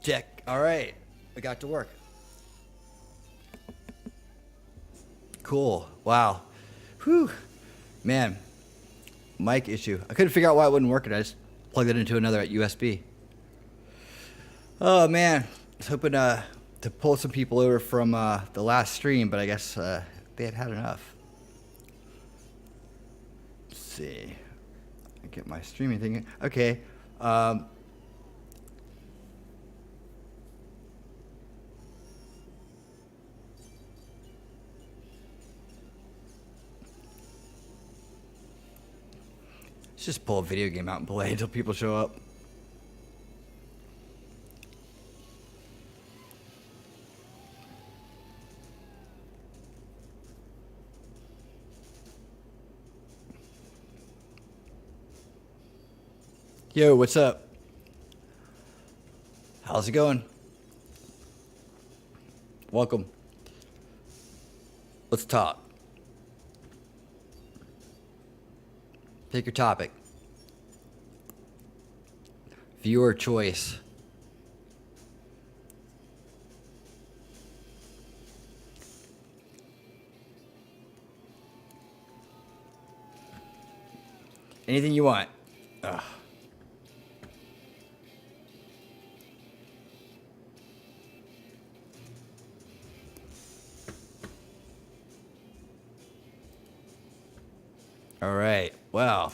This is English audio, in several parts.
Check. All right. We got to work. Cool. Wow. Whew. Man. Mic issue. I couldn't figure out why it wouldn't work. I just plugged it into another USB. Oh, man. I was hoping to pull some people over from the last stream, but I guess they had enough. Let's see. I get my streaming thing. Okay. Let's just pull a video game out and play until people show up. Yo, what's up? How's it going? Welcome. Let's talk. Pick your topic. Viewer choice. Anything you want. Ugh. All right. Well.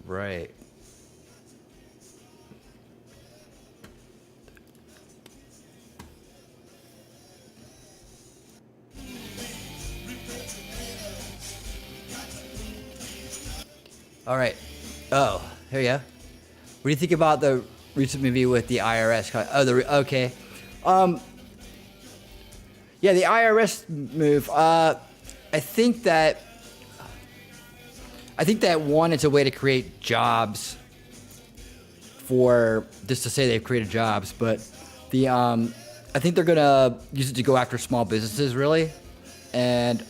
Right. All right. Oh, here you go. What do you think about the recent movie with the IRS? Oh, okay. Yeah, the IRS move. I think that one, it's a way to create jobs for just to say they've created jobs, but the I think they're gonna use it to go after small businesses, really, and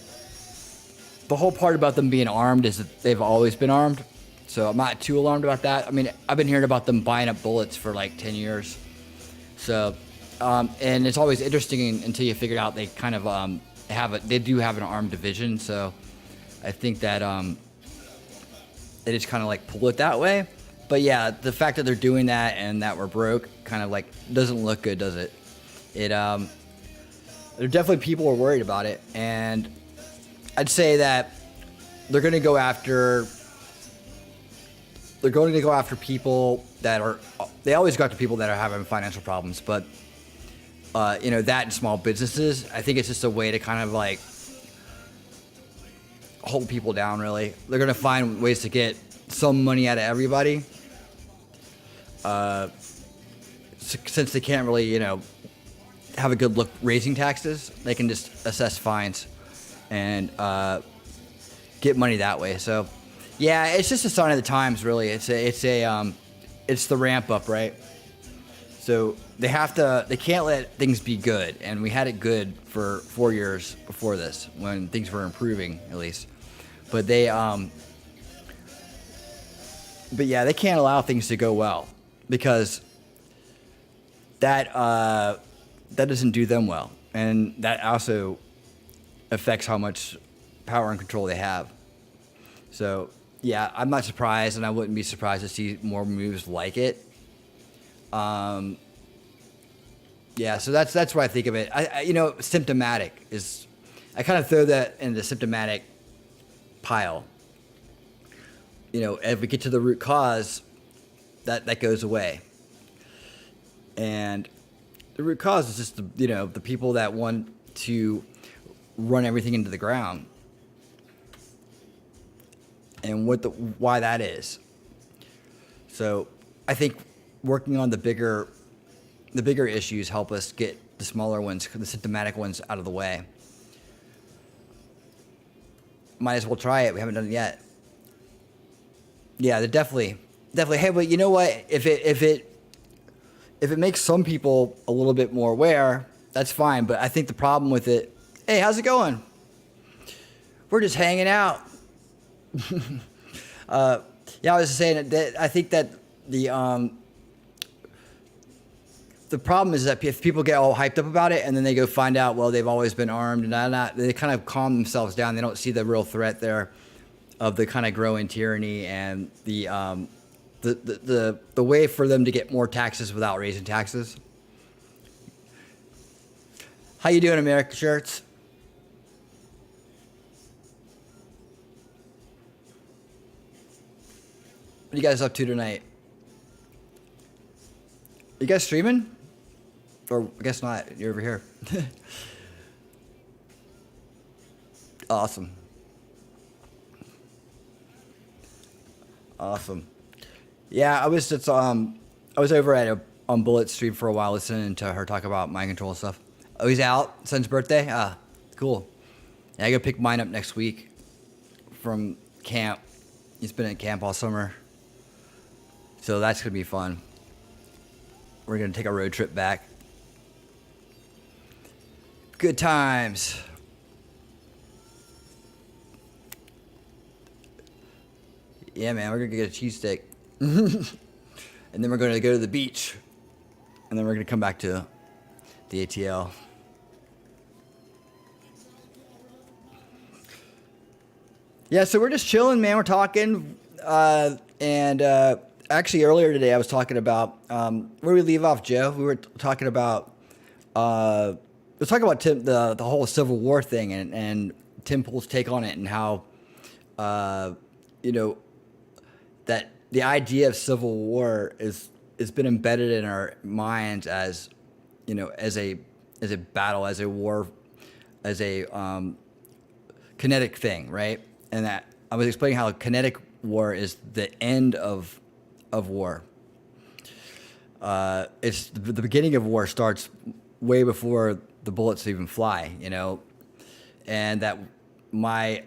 the whole part about them being armed is that they've always been armed, so I'm not too alarmed about that. I mean, I've been hearing about them buying up bullets for like 10 years, so and it's always interesting until you figure out they kind of they do have an armed division, so I think that they just kind of like pull it that way. But yeah, the fact that they're doing that and that we're broke kind of like doesn't look good, does it? There are definitely people who are worried about it, and I'd say that they're going to go after people that are, they always go after people that are having financial problems, but that and small businesses, I think it's just a way to kind of like hold people down, really. They're going to find ways to get some money out of everybody. Since they can't really, have a good look raising taxes, they can just assess fines and get money that way. So, yeah, it's just a sign of the times, really. It's the ramp up, right? So they can't let things be good, and we had it good for 4 years before this when things were improving, at least. But they can't allow things to go well, because that doesn't do them well, and that also affects how much power and control they have. So yeah, I'm not surprised, and I wouldn't be surprised to see more moves like it. Yeah, so that's what I think of it. Symptomatic is, I kind of throw that in the symptomatic pile. If we get to the root cause, that goes away. And the root cause is just the people that want to run everything into the ground. and why that is. So I think working on the bigger issues help us get the smaller ones, the symptomatic ones, out of the way. Might as well try it. We haven't done it yet. Yeah, they're definitely. Hey, but you know what? If it makes some people a little bit more aware, that's fine. But I think the problem with it, hey, how's it going? We're just hanging out. Yeah, I was saying that I think that the problem is that if people get all hyped up about it and then they go find out, well, they've always been armed and they kind of calm themselves down. They don't see the real threat there of the kind of growing tyranny and the way for them to get more taxes without raising taxes. How you doing, America Shirts? What are you guys up to tonight? You guys streaming? Or I guess not. You're over here. Awesome. Yeah, I was over at on Bullet's stream for a while listening to her talk about mind control and stuff. Oh, he's out. Son's birthday? Ah, cool. Yeah, I gotta pick mine up next week from camp. He's been at camp all summer. So that's gonna be fun. We're gonna take a road trip back. Good times. Yeah, man, we're gonna get a cheesesteak. And then we're gonna go to the beach. And then we're gonna come back to the ATL. Yeah, so we're just chilling, man. We're talking. Actually, earlier today, I was talking about where we leave off, Joe. We were talking about Tim, the whole Civil War thing and Tim Pool's take on it and how that the idea of Civil War has been embedded in our minds as a battle, as a war, as a kinetic thing, right? And that I was explaining how kinetic war is the end of war. It's the beginning of war starts way before the bullets even fly, and that my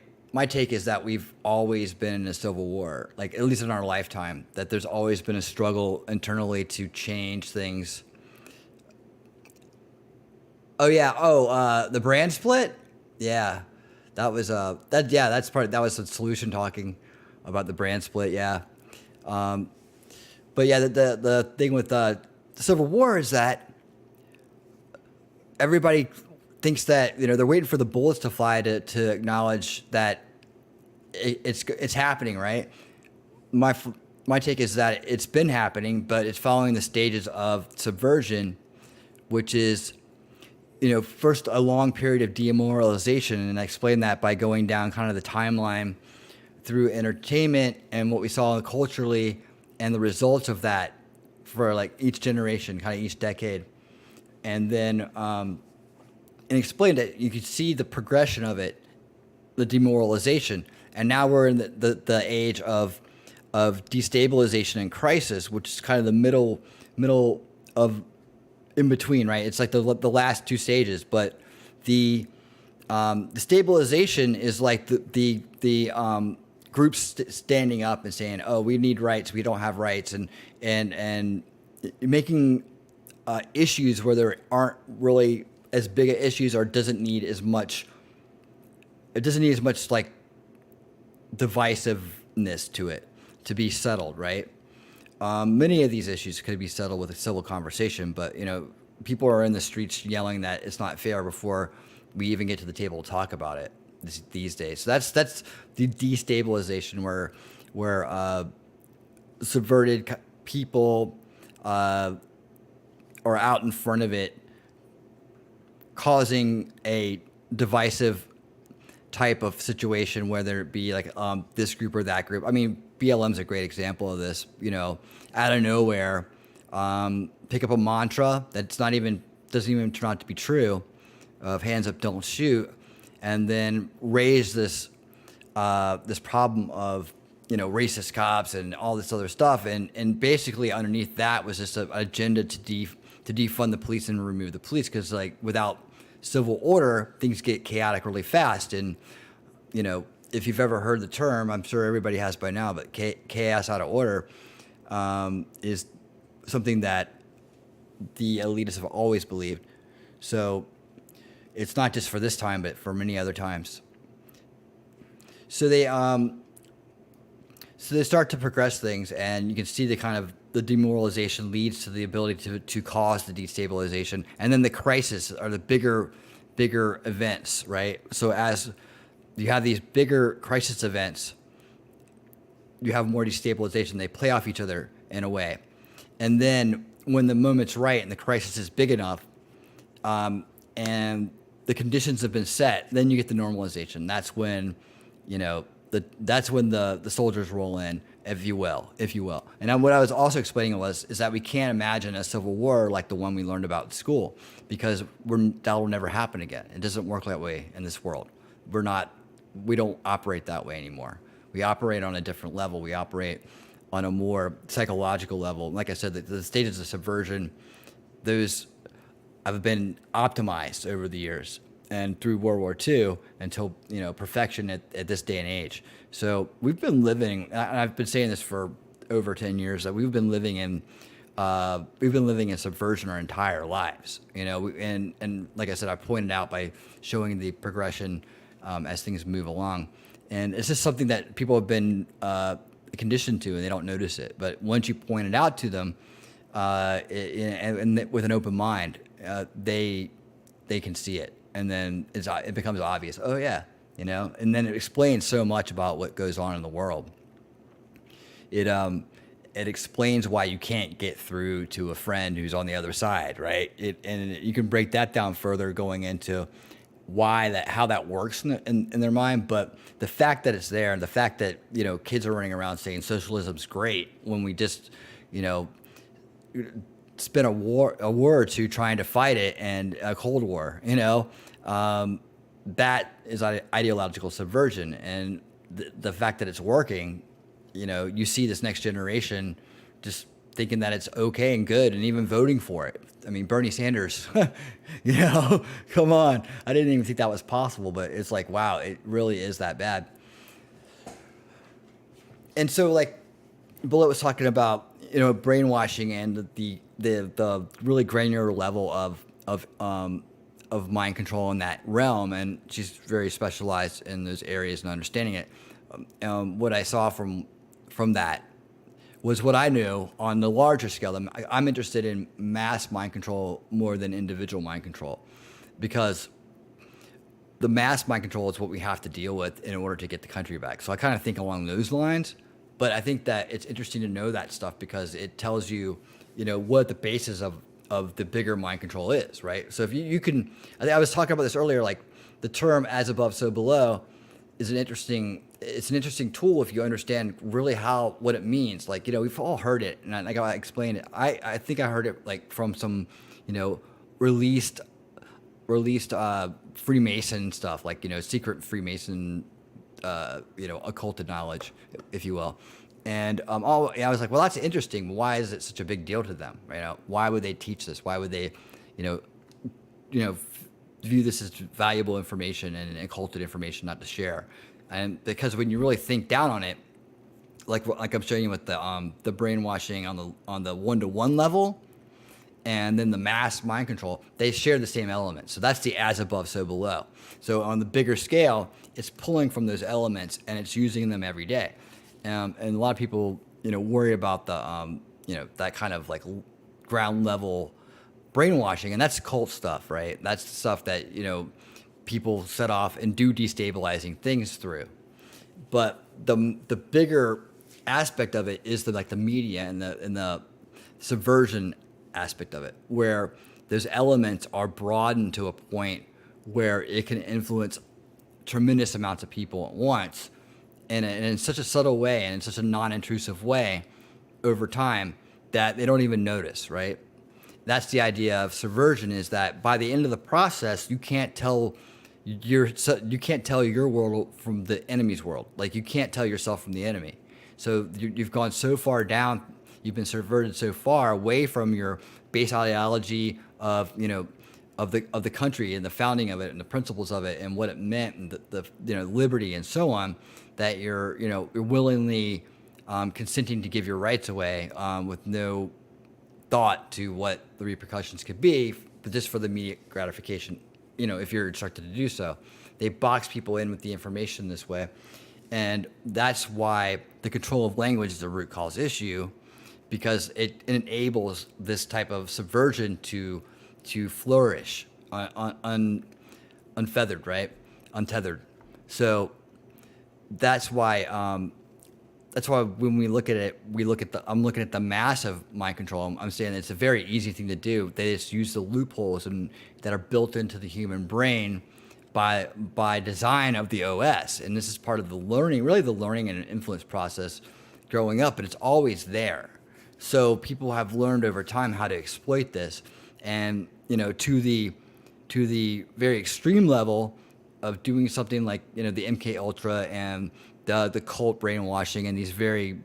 take is that we've always been in a civil war, like at least in our lifetime, that there's always been a struggle internally to change things. Oh yeah, the brand split? Yeah. That was that was the solution talking about the brand split, yeah. But yeah, the thing with the Civil War is that everybody thinks that they're waiting for the bullets to fly to acknowledge that it's happening, right? My take is that it's been happening, but it's following the stages of subversion, which is first a long period of demoralization, and I explained that by going down kind of the timeline through entertainment and what we saw culturally and the results of that for like each generation, kind of each decade. And then and explained it, you could see the progression of it, the demoralization. And now we're in the age of destabilization and crisis, which is kind of the middle of in between, right? It's like the last two stages, but the stabilization is like the groups standing up and saying, "Oh, we need rights. We don't have rights," and making issues where there aren't really as big of issues or doesn't need as much. It doesn't need as much like divisiveness to it to be settled, right? Many of these issues could be settled with a civil conversation, but people are in the streets yelling that it's not fair before we even get to the table to talk about it these days. So that's the destabilization where subverted people are out in front of it, causing a divisive type of situation, whether it be like this group or that group. I mean, BLM's a great example of this. Out of nowhere, pick up a mantra that's doesn't even turn out to be true, of hands up, don't shoot, and then raise this problem of racist cops and all this other stuff. And basically underneath that was just an agenda to defund the police and remove the police, because like without civil order, things get chaotic really fast. And if you've ever heard the term, I'm sure everybody has by now, but chaos out of order is something that the elitists have always believed. So it's not just for this time, but for many other times. So they start to progress things, and you can see the demoralization leads to the ability to cause the destabilization, and then the crisis are the bigger events, right? So as you have these bigger crisis events, you have more destabilization. They play off each other in a way, and then when the moment's right and the crisis is big enough, and the conditions have been set, then you get the normalization. That's when, the soldiers roll in, if you will. And what I was also explaining is that we can't imagine a civil war like the one we learned about in school, because that will never happen again. It doesn't work that way in this world. We don't operate that way anymore. We operate on a different level. We operate on a more psychological level. Like I said, the stages of subversion, those have been optimized over the years and through World War II until perfection at this day and age. So we've been living, and I've been saying this for over 10 years, that we've been living in subversion our entire lives. And like I said, I pointed out by showing the progression as things move along, and it's just something that people have been conditioned to, and they don't notice it. But once you point it out to them, and with an open mind, they can see it, and then it becomes obvious. Oh yeah, and then it explains so much about what goes on in the world. It explains why you can't get through to a friend who's on the other side, right? And you can break that down further, going into how that works in their mind. But the fact that it's there, and the fact that kids are running around saying socialism's great when we just spent a war or two trying to fight it, and a Cold War, that is ideological subversion. And the fact that it's working, you see this next generation just thinking that it's okay and good, and even voting for it. I mean, Bernie Sanders, come on. I didn't even think that was possible, but it's like, wow, it really is that bad. And so, like, Bullet was talking about, brainwashing and the really granular level of mind control in that realm, and she's very specialized in those areas and understanding it. What I saw from that was what I knew on the larger scale. I'm interested in mass mind control more than individual mind control, because the mass mind control is what we have to deal with in order to get the country back. So I kind of think along those lines. But I think that it's interesting to know that stuff, because it tells you, what the basis of the bigger mind control is, right? So if you can, I was talking about this earlier, like the term "as above, so below" is an interesting tool if you understand really what it means. Like, we've all heard it, and I gotta explain it. I think I heard it like from some, released Freemason stuff, like, secret Freemason, occulted knowledge, if you will. And I was like, well, that's interesting. Why is it such a big deal to them? Why would they teach this? Why would they, view this as valuable information and occulted information not to share? And because when you really think down on it, like I'm showing you with the brainwashing on the 1-to-1 level, and then the mass mind control, they share the same elements. So that's the as above, so below. So on the bigger scale, it's pulling from those elements, and it's using them every day. And a lot of people, worry about the, that kind of like ground level brainwashing, and that's cult stuff, right? That's the stuff that, people set off and do destabilizing things through. But the bigger aspect of it is the media and the subversion aspect of it, where those elements are broadened to a point where it can influence tremendous amounts of people at once, and in such a subtle way and in such a non-intrusive way over time that they don't even notice, right? That's the idea of subversion, is that by the end of the process, you can't tell your world from the enemy's world. Like, you can't tell yourself from the enemy. So you've gone so far down, you've been subverted so far away from your base ideology of of the country and the founding of it and the principles of it and what it meant and the liberty and so on, that you're willingly consenting to give your rights away with no thought to what the repercussions could be, but just for the immediate gratification. If you're instructed to do so, they box people in with the information this way, and that's why the control of language is a root cause issue, because it enables this type of subversion to flourish unfeathered, right? Untethered. So that's why when we look at it, I'm looking at the massive mind control. I'm saying it's a very easy thing to do. They just use the loopholes that are built into the human brain by design of the OS. And this is part of the learning and influence process growing up, but it's always there. So people have learned over time how to exploit this, and to the very extreme level of doing something like the MK Ultra and the cult brainwashing and these very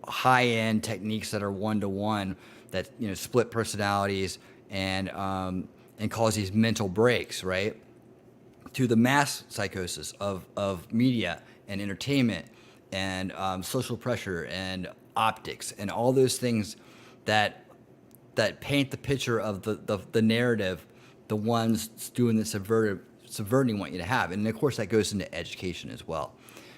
high-end techniques that are one-to-one, that split personalities and cause these mental breaks, right? To the mass psychosis of media and entertainment and social pressure and optics and all those things that paint the picture of the narrative, the ones doing the subverting want you to have. And of course that goes into education as well.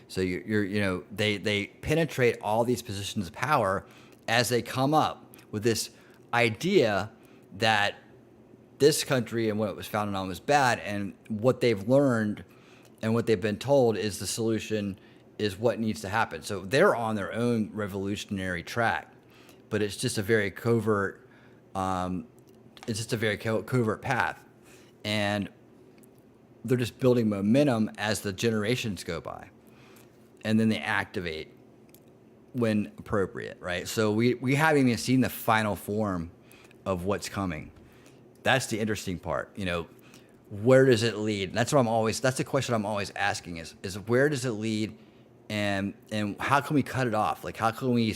So they penetrate all these positions of power as they come up with this idea that this country and what it was founded on was bad, and what they've learned and what they've been told is the solution, is what needs to happen. So they're on their own revolutionary track, but it's just a very covert path, and they're just building momentum as the generations go by, and then they activate when appropriate, right? So we haven't even seen the final form of what's coming. That's the interesting part. Where does it lead? And that's the question I'm always asking is where does it lead, and how can we cut it off? Like how can we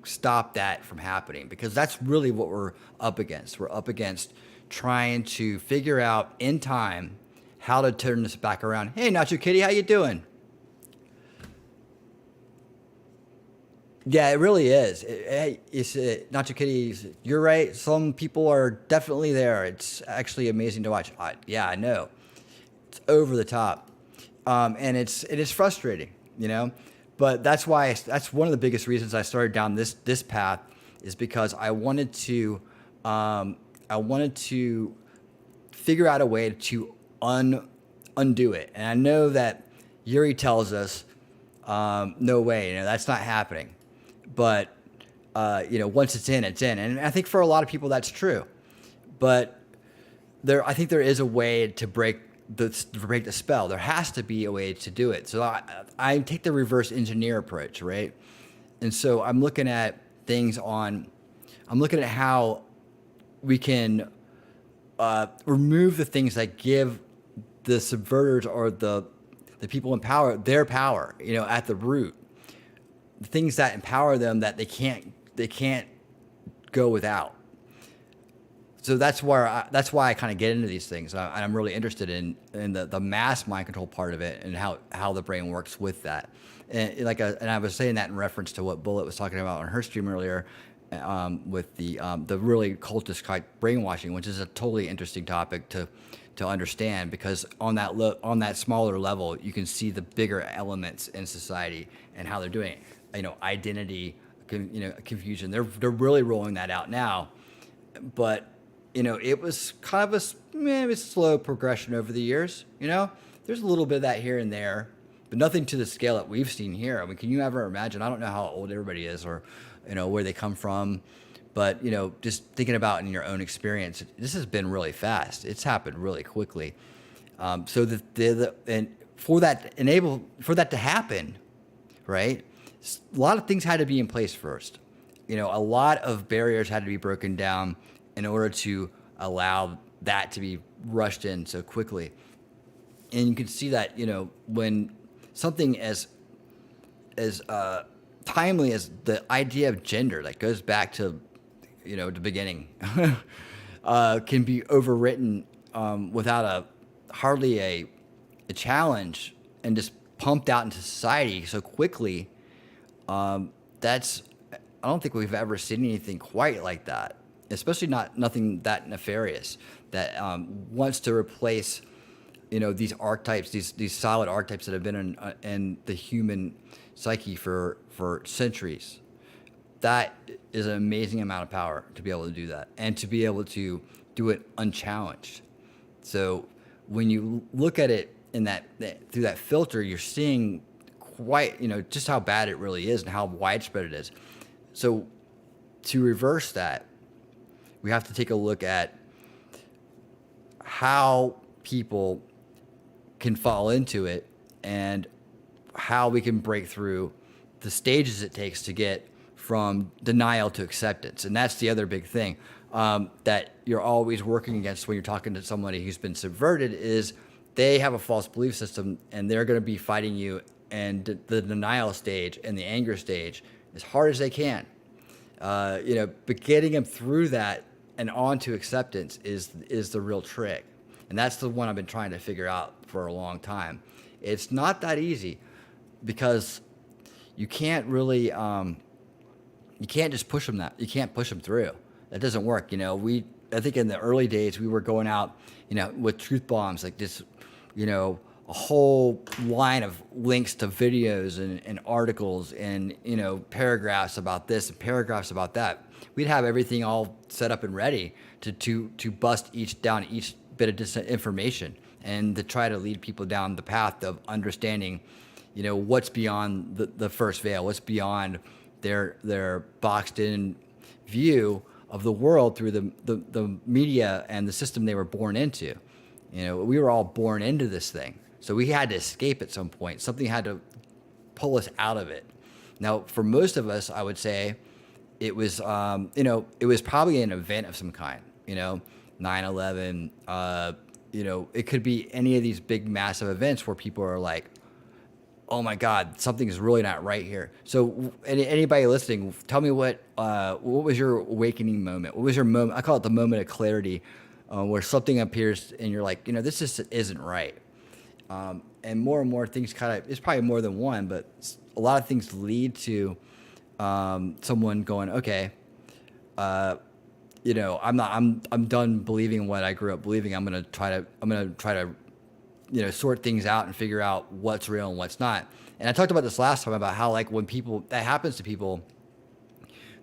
stop that from happening? Because that's really what we're up against. We're up against trying to figure out in time how to turn this back around. Hey, Nacho Kitty, how you doing? Yeah, it really is. Nacho Kitty, you're right. Some people are definitely there. It's actually amazing to watch. I know. It's over the top. And it is frustrating, But that's one of the biggest reasons I started down this path, is because I wanted to figure out a way to undo it. And I know that Yuri tells us, no way, that's not happening. But once it's in, and I think for a lot of people that's true. But I think there is a way to break the spell. There has to be a way to do it. So I take the reverse engineer approach, right? And so I'm looking at how we can remove the things that give the subverters or the people in power their power, at the root. The things that empower them that they can't go without. So that's why I kind of get into these things. I'm really interested in the mass mind control part of it and how the brain works with that. And I was saying that in reference to what Bullet was talking about on her stream earlier, with the really cultist type brainwashing, which is a totally interesting topic to understand, because on that smaller level you can see the bigger elements in society and how they're doing it. Identity, confusion. They're really rolling that out now, but it was kind of a slow progression over the years. There's a little bit of that here and there, but nothing to the scale that we've seen here. I mean, can you ever imagine? I don't know how old everybody is or where they come from, but just thinking about in your own experience, this has been really fast. It's happened really quickly. So for that to happen, right? A lot of things had to be in place first. A lot of barriers had to be broken down in order to allow that to be rushed in so quickly. And you can see that, when something as timely as the idea of gender that goes back to, the beginning, can be overwritten without hardly a challenge and just pumped out into society so quickly. That's I don't think we've ever seen anything quite like that, especially nothing that nefarious that wants to replace these archetypes, these solid archetypes that have been in the human psyche for centuries. That is an amazing amount of power to be able to do that and to be able to do it unchallenged. So when you look at it in that through that filter, you're seeing quite just how bad it really is and how widespread it is. So to reverse that, we have to take a look at how people can fall into it and how we can break through the stages it takes to get from denial to acceptance. And that's the other big thing that you're always working against when you're talking to somebody who's been subverted is they have a false belief system and they're going to be fighting you and the denial stage and the anger stage as hard as they can. But getting them through that and on to acceptance is the real trick. And that's the one I've been trying to figure out for a long time. It's not that easy because you can't really, you can't just push them you can't push them through. That doesn't work. I think in the early days we were going out, with truth bombs, like this, a whole line of links to videos and articles and, paragraphs about this and paragraphs about that. We'd have everything all set up and ready to bust each bit of disinformation and to try to lead people down the path of understanding, what's beyond the first veil, what's beyond their boxed in view of the world through the media and the system they were born into. We were all born into this thing. So we had to escape at some point. Something had to pull us out of it. Now, for most of us, I would say it was, it was probably an event of some kind, 9/11, it could be any of these big, massive events where people are like, oh my God, something is really not right here. So anybody listening, tell me what was your awakening moment? What was your moment? I call it the moment of clarity, where something appears and you're like, this just isn't right. And more things it's probably more than one, but a lot of things lead to someone going, okay, I'm done believing what I grew up believing. I'm gonna try to sort things out and figure out what's real and what's not. And I talked about this last time about how like when that happens to people,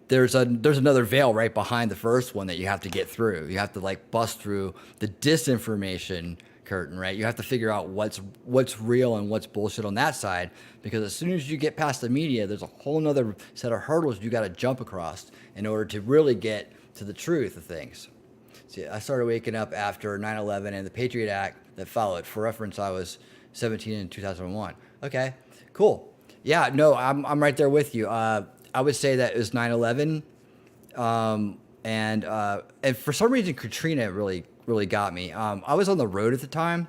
there's another veil right behind the first one that you have to get through. You have to like bust through the disinformation curtain, right? You have to figure out what's real and what's bullshit on that side, because as soon as you get past the media, there's a whole nother set of hurdles you got to jump across in order to really get to the truth of things. See, I started waking up after 9/11 and the Patriot Act that followed. For reference, I was 17 in 2001. Okay, cool. Yeah, no, I'm right there with you. I would say that it was 9/11, and for some reason Katrina really got me. I was on the road at the time,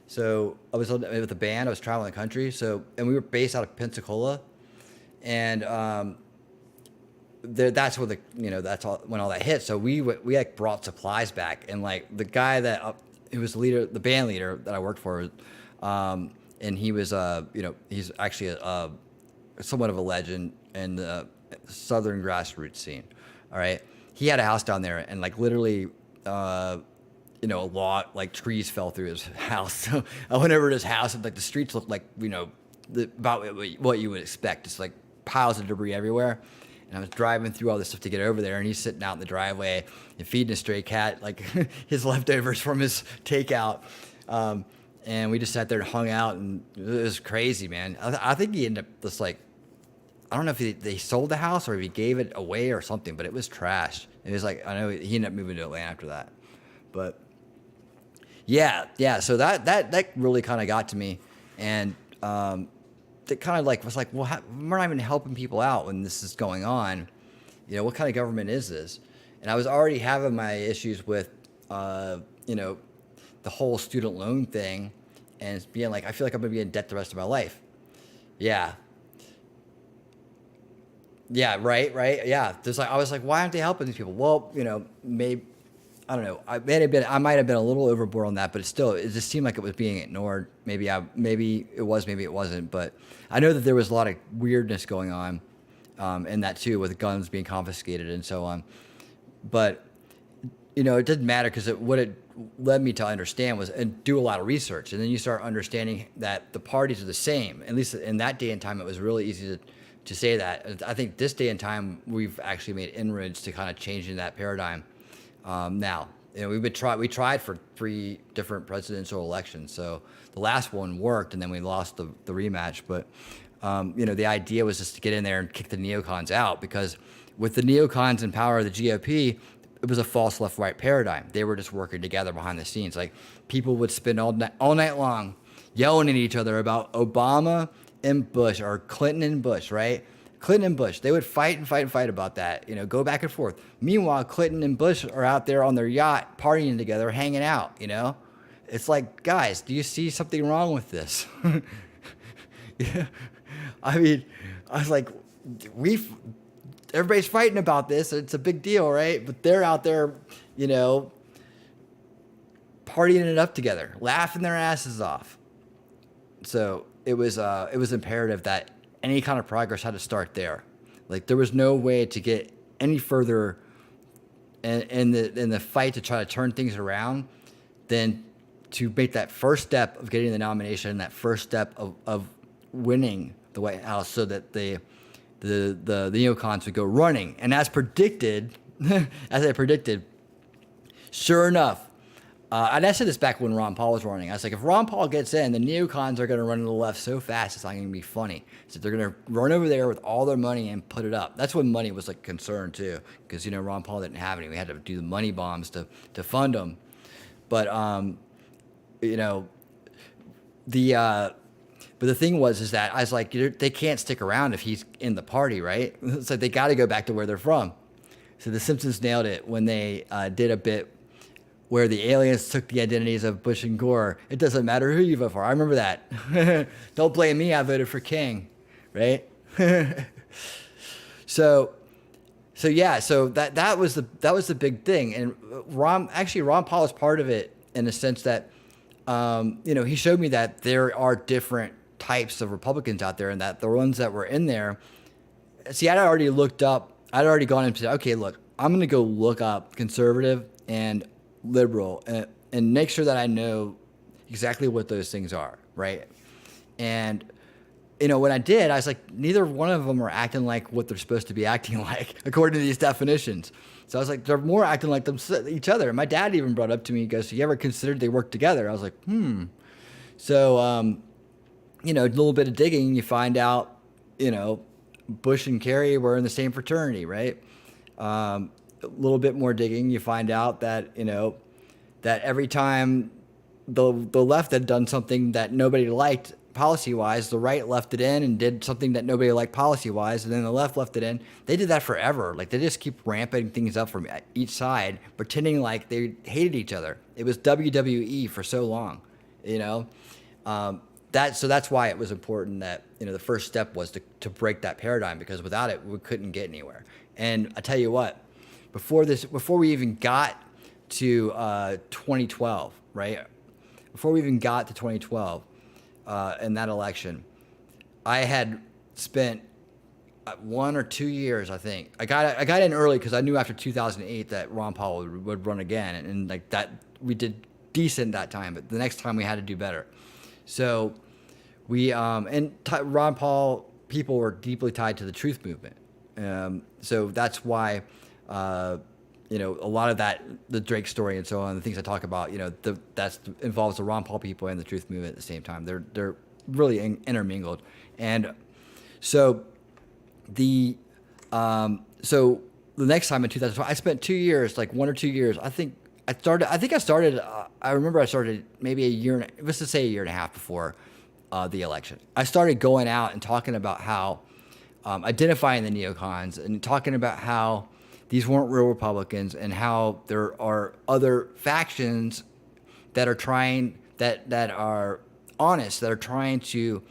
so I was with a band. I was traveling the country, and we were based out of Pensacola, and that's where when all that hit. So we like brought supplies back, and like the guy that who was the band leader that I worked for, and he was he's actually somewhat of a legend in the southern grassroots scene. All right, he had a house down there, and like literally, a lot like trees fell through his house. So I went over to his house, and like the streets looked like about what you would expect, just like piles of debris everywhere. And I was driving through all this stuff to get over there, and he's sitting out in the driveway and feeding a stray cat like his leftovers from his takeout. And we just sat there and hung out, and it was crazy, man. I think he ended up just like, I don't know if they sold the house or if he gave it away or something, but it was trashed. It was like, I know he ended up moving to Atlanta after that. But yeah. So that really kind of got to me, and it kind of like was like, well, we're not even helping people out when this is going on. What kind of government is this? And I was already having my issues with, the whole student loan thing, and it's being like, I feel like I'm gonna be in debt the rest of my life. Yeah. Yeah, right. Yeah. There's like I was like, why aren't they helping these people? Well, maybe I don't know. I might have been a little overboard on that, but it just seemed like it was being ignored. Maybe it was, maybe it wasn't. But I know that there was a lot of weirdness going on in that too, with guns being confiscated and so on. But it didn't matter because what it led me to understand was and do a lot of research, and then you start understanding that the parties are the same. At least in that day and time, it was really easy to say that. I think this day and time, we've actually made inroads to kind of changing that paradigm. Now, we tried for 3 different presidential elections. So the last one worked, and then we lost the rematch. But the idea was just to get in there and kick the neocons out, because with the neocons in power of the GOP, it was a false left-right paradigm. They were just working together behind the scenes. Like, people would spend all night long yelling at each other about Obama and Bush, or Clinton and Bush, right? Clinton and Bush, they would fight and fight and fight about that, go back and forth. Meanwhile, Clinton and Bush are out there on their yacht partying together, hanging out, It's like, guys, do you see something wrong with this? Yeah. I mean, I was like, everybody's fighting about this. It's a big deal, right? But they're out there, partying it up together, laughing their asses off. So it was imperative that any kind of progress had to start there. Like, there was no way to get any further in the fight to try to turn things around than to make that first step of getting the nomination, that first step of winning the White House, so that the neocons would go running. And as predicted, sure enough, and I said this back when Ron Paul was running. I was like, if Ron Paul gets in, the neocons are going to run to the left so fast, it's not going to be funny. So they're going to run over there with all their money and put it up. That's when money was like a concern too, because Ron Paul didn't have any. We had to do the money bombs to fund them. But but the thing is that I was like, they can't stick around if he's in the party, right? It's like they got to go back to where they're from. So The Simpsons nailed it when they did a bit where the aliens took the identities of Bush and Gore. It doesn't matter who you vote for. I remember that. Don't blame me. I voted for King, right? So that was the big thing. And Ron Paul is part of it, in the sense that he showed me that there are different types of Republicans out there, and that the ones that were in there. See, I'd already gone and said, okay, look, I'm going to go look up conservative and liberal and make sure that I know exactly what those things are, right? And when I did, I was like, neither one of them are acting like what they're supposed to be acting like according to these definitions. So I was like, they're more acting like each other. And my dad even brought up to me, he goes, you ever considered they work together? I was like, So a little bit of digging, you find out Bush and Kerry were in the same fraternity, right? A little bit more digging, you find out that that every time the left had done something that nobody liked policy-wise, the right left it in and did something that nobody liked policy-wise, and then the left left it in. They did that forever. Like, they just keep ramping things up from each side, pretending like they hated each other. It was WWE for so long, So that's why it was important that the first step was to break that paradigm, because without it we couldn't get anywhere. And I tell you what, before we even got to 2012, right? Before we even got to 2012, in that election, I had spent 1 or 2 years, I think. I got in early because I knew after 2008 that Ron Paul would run again, and like that we did decent that time, but the next time we had to do better. So we Ron Paul people were deeply tied to the truth movement. So that's why a lot of that, the Drake story and so on, the things I talk about, that involves the Ron Paul people and the truth movement at the same time. They're really intermingled. And so the next time in 2012, I spent 2 years, like 1 or 2 years. I remember I started maybe a year and a half before the election. I started going out and talking about how identifying the neocons and talking about how these weren't real Republicans, and how there are other factions that are trying, that are honest, that are trying to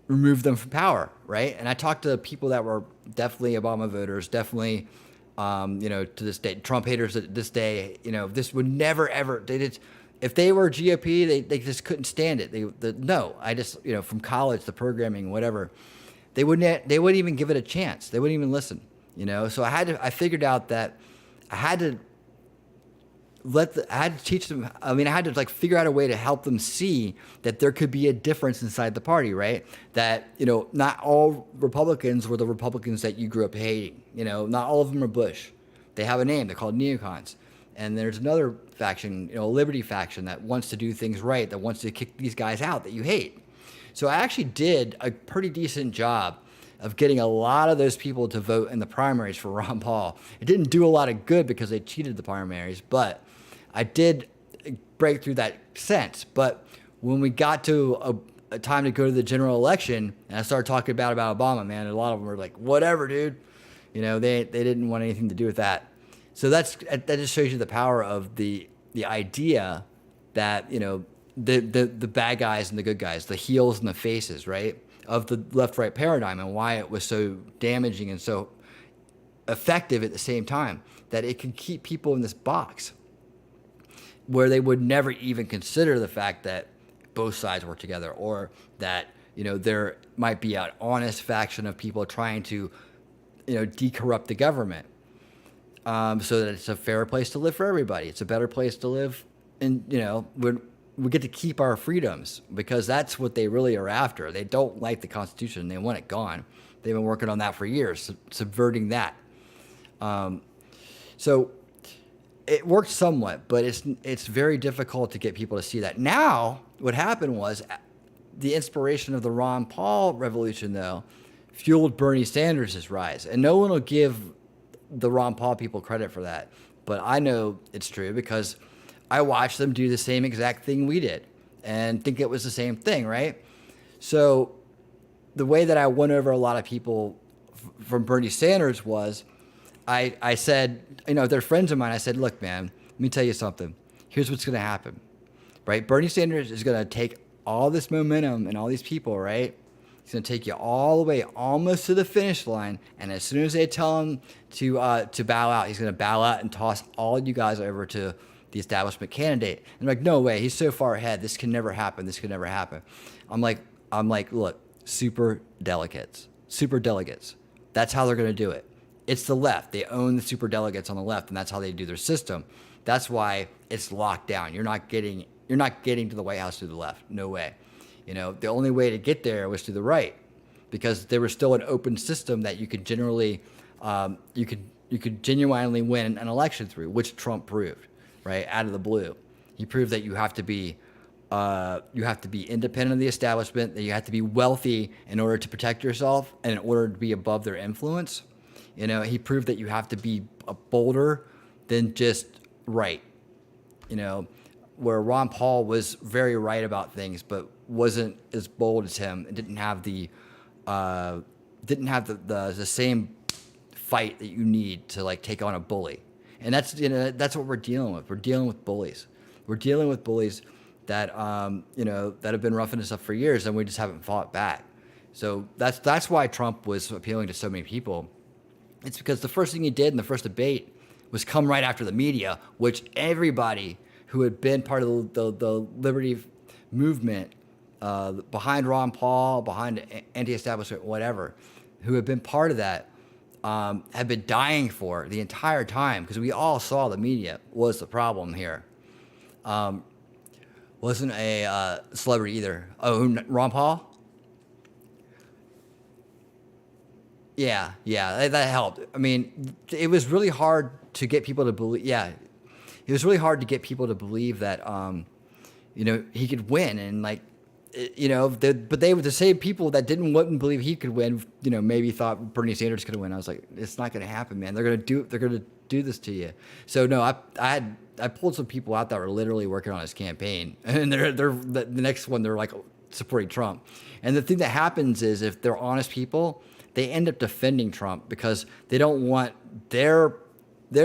remove them from power, right? And I talked to people that were definitely Obama voters, definitely, to this day, Trump haters at this day. This would never ever. They did, if they were GOP, they just couldn't stand it. No, I just from college, the programming, whatever, they wouldn't even give it a chance. They wouldn't even listen. So I figured out that I had to I had to teach them. I mean, I had to figure out a way to help them see that there could be a difference inside the party, right? That, not all Republicans were the Republicans that you grew up hating. Not all of them are Bush. They have a name. They're called neocons. And there's another faction, a liberty faction that wants to do things right, that wants to kick these guys out that you hate. So I actually did a pretty decent job of getting a lot of those people to vote in the primaries for Ron Paul. It didn't do a lot of good because they cheated the primaries, but I did break through that sense. But when we got to a time to go to the general election, and I started talking about Obama, man, and a lot of them were like, whatever, dude. They didn't want anything to do with that. So that just shows you the power of the idea that, the bad guys and the good guys, the heels and the faces, right, of the left-right paradigm, and why it was so damaging and so effective at the same time, that it can keep people in this box where they would never even consider the fact that both sides work together, or that, there might be an honest faction of people trying to, decorrupt the government, so that it's a fair place to live for everybody. It's a better place to live, and, we get to keep our freedoms, because that's what they really are after. They don't like the Constitution. They want it gone. They've been working on that for years, subverting that. So it worked somewhat, but it's very difficult to get people to see that. Now, what happened was the inspiration of the Ron Paul revolution, though, fueled Bernie Sanders' rise. And no one will give the Ron Paul people credit for that. But I know it's true because I watched them do the same exact thing we did and think it was the same thing, right? So the way that I won over a lot of people from Bernie Sanders was I said, they're friends of mine. I said, look, man, let me tell you something. Here's what's going to happen, right? Bernie Sanders is going to take all this momentum and all these people, right? He's going to take you all the way almost to the finish line. And as soon as they tell him to bow out, he's going to bow out and toss all you guys over to the establishment candidate. And I'm like, no way. He's so far ahead. This can never happen. This could never happen. I'm like, look, super delegates. That's how they're going to do it. It's the left. They own the super delegates on the left, and that's how they do their system. That's why it's locked down. You're not getting to the White House through the left. No way. The only way to get there was through the right, because there was still an open system that you could generally, you could genuinely win an election through, which Trump proved, right, out of the blue. He proved that you have to be independent of the establishment, that you have to be wealthy in order to protect yourself and in order to be above their influence. He proved that you have to be bolder than just right. Where Ron Paul was very right about things, but wasn't as bold as him, and didn't have the same fight that you need to take on a bully. And that's what we're dealing with. We're dealing with bullies. We're dealing with bullies that that have been roughing us up for years, and we just haven't fought back. So that's why Trump was appealing to so many people. It's because the first thing he did in the first debate was come right after the media, which everybody who had been part of the liberty movement, behind Ron Paul, behind anti-establishment, whatever, who had been part of that, had been dying for the entire time, because we all saw the media was the problem here. Wasn't a celebrity either. Oh, Ron Paul? Yeah, that helped. I mean, it was really hard to get people to believe. Yeah, it was really hard to get people to believe that, he could win, and but they were the same people that wouldn't believe he could win. Maybe thought Bernie Sanders could win. I was like, it's not going to happen, man. They're going to do this to you. So no, I pulled some people out that were literally working on his campaign, and they're the next one. They're supporting Trump. And the thing that happens is, if they're honest people, they end up defending Trump because they don't want their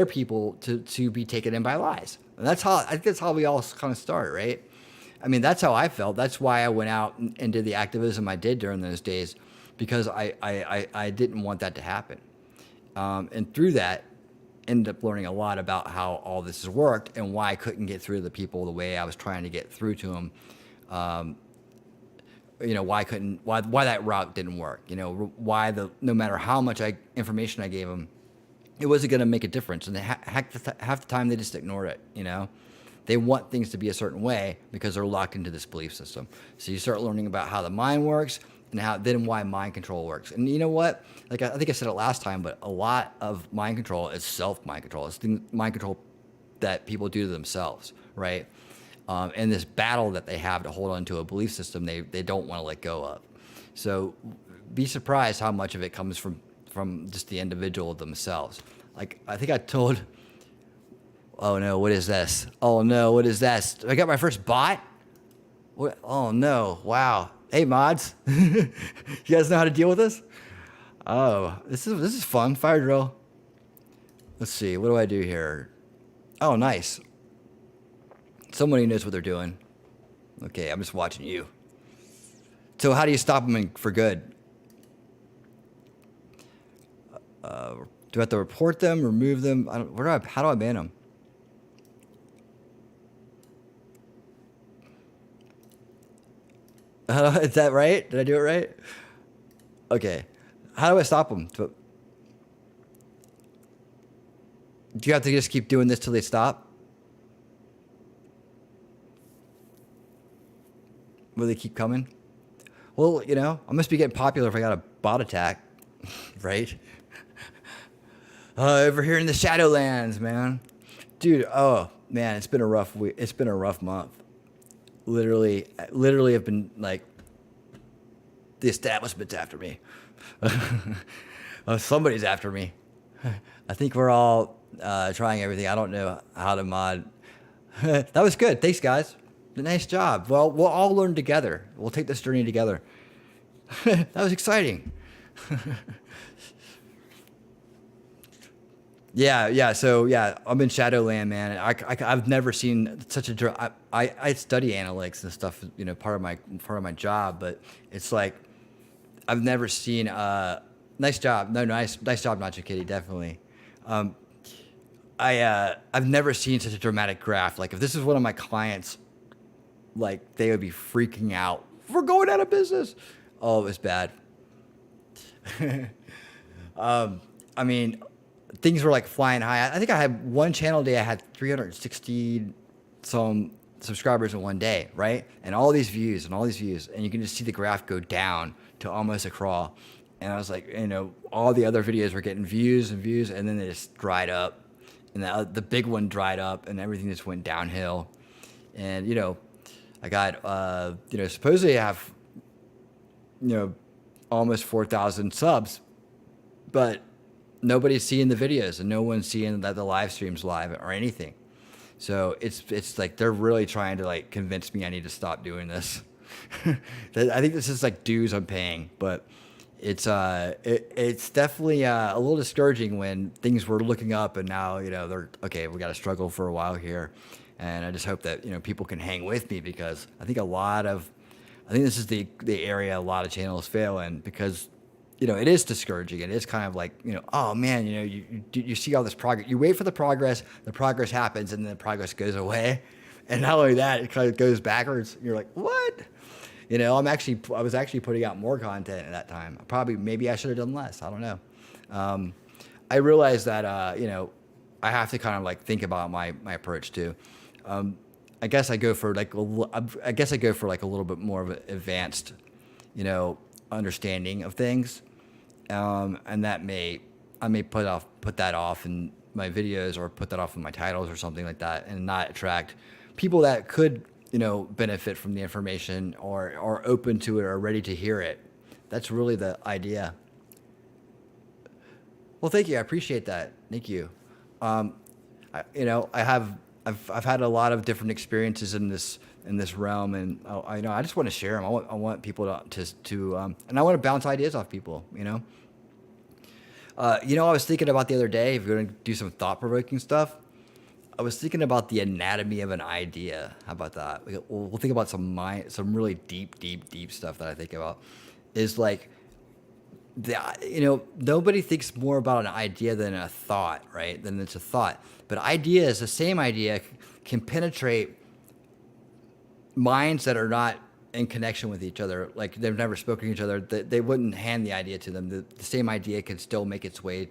people to be taken in by lies. And I think that's how we all kind of start, right? I mean, that's how I felt. That's why I went out and did the activism I did during those days, because I didn't want that to happen. And through that, ended up learning a lot about how all this has worked and why I couldn't get through to the people the way I was trying to get through to them. Why that route didn't work. Why no matter how much information I gave them, it wasn't going to make a difference. And half the time they just ignored it. They want things to be a certain way because they're locked into this belief system. So you start learning about how the mind works and why mind control works. And you know what? Like I think I said it last time, but a lot of mind control is self-mind control. It's the mind control that people do to themselves, right? And this battle that they have to hold on to a belief system they don't want to let go of. So be surprised how much of it comes from just the individual themselves. Like I think I told, oh no, what is this? Oh no, what is this? I got my first bot? What? Oh no, wow. Hey mods, you guys know how to deal with this? Oh, this is fun. Fire drill. Let's see, what do I do here? Oh, nice. Somebody knows what they're doing. Okay, I'm just watching you. So how do you stop them for good? Do I have to report them, remove them? How do I ban them? Is that right? Did I do it right? Okay. How do I stop them? Do you have to just keep doing this till they stop? Will they keep coming? Well, I must be getting popular if I got a bot attack, right? Over here in the Shadowlands, man. Dude, oh, man, it's been a rough week. It's been a rough month. Literally have been like, the establishment's after me. Somebody's after me. I think we're all trying everything. I don't know how to mod. That was good. Thanks, guys. Nice job. Well, we'll all learn together. We'll take this journey together. That was exciting. Yeah. So yeah, I'm in Shadowland, man. I've never seen such a. I study analytics and stuff, part of my job. But it's like I've never seen. Nice job. No, nice job, Nacho Kitty. Definitely. I've never seen such a dramatic graph. Like if this is one of my clients, like they would be freaking out. We're going out of business. Oh, it was bad. I mean, things were like flying high. I think I had one channel day. I had 360 some subscribers in one day, right? And all these views, and you can just see the graph go down to almost a crawl. And I was like, all the other videos were getting views, and then they just dried up, and the big one dried up, and everything just went downhill. And I got supposedly I have almost 4,000 subs, but nobody's seeing the videos, and no one's seeing that the live stream's live or anything. So it's like they're really trying to like convince me I need to stop doing this. I think this is like dues I'm paying, but it's definitely a little discouraging when things were looking up and now they're okay. We got to struggle for a while here, and I just hope that people can hang with me, because I think this is the area a lot of channels fail in, because it is discouraging. It is kind of like, oh man, you see all this progress. You wait for the progress happens, and then the progress goes away. And not only that, it kind of goes backwards. You're like, what? I was actually putting out more content at that time. Maybe I should have done less. I don't know. I realized that, I have to kind of like think about my approach too. I guess I go for like a little bit more of an advanced, understanding of things. And I may put that off in my videos, or put that off in my titles or something like that, and not attract people that could, benefit from the information or open to it or ready to hear it. That's really the idea. Well, thank you. I appreciate that. Thank you. I've had a lot of different experiences in this realm, and I just want to share them. I want people to and I want to bounce ideas off people. I was thinking about the other day, if we're going to do some thought-provoking stuff, I was thinking about the anatomy of an idea. How about that? We'll think about some really deep stuff that I think about. Is like nobody thinks more about an idea than a thought, right? Than it's a thought. But ideas, the same idea, can penetrate minds that are not in connection with each other, like they've never spoken to each other. They wouldn't hand the idea to them. The same idea can still make its way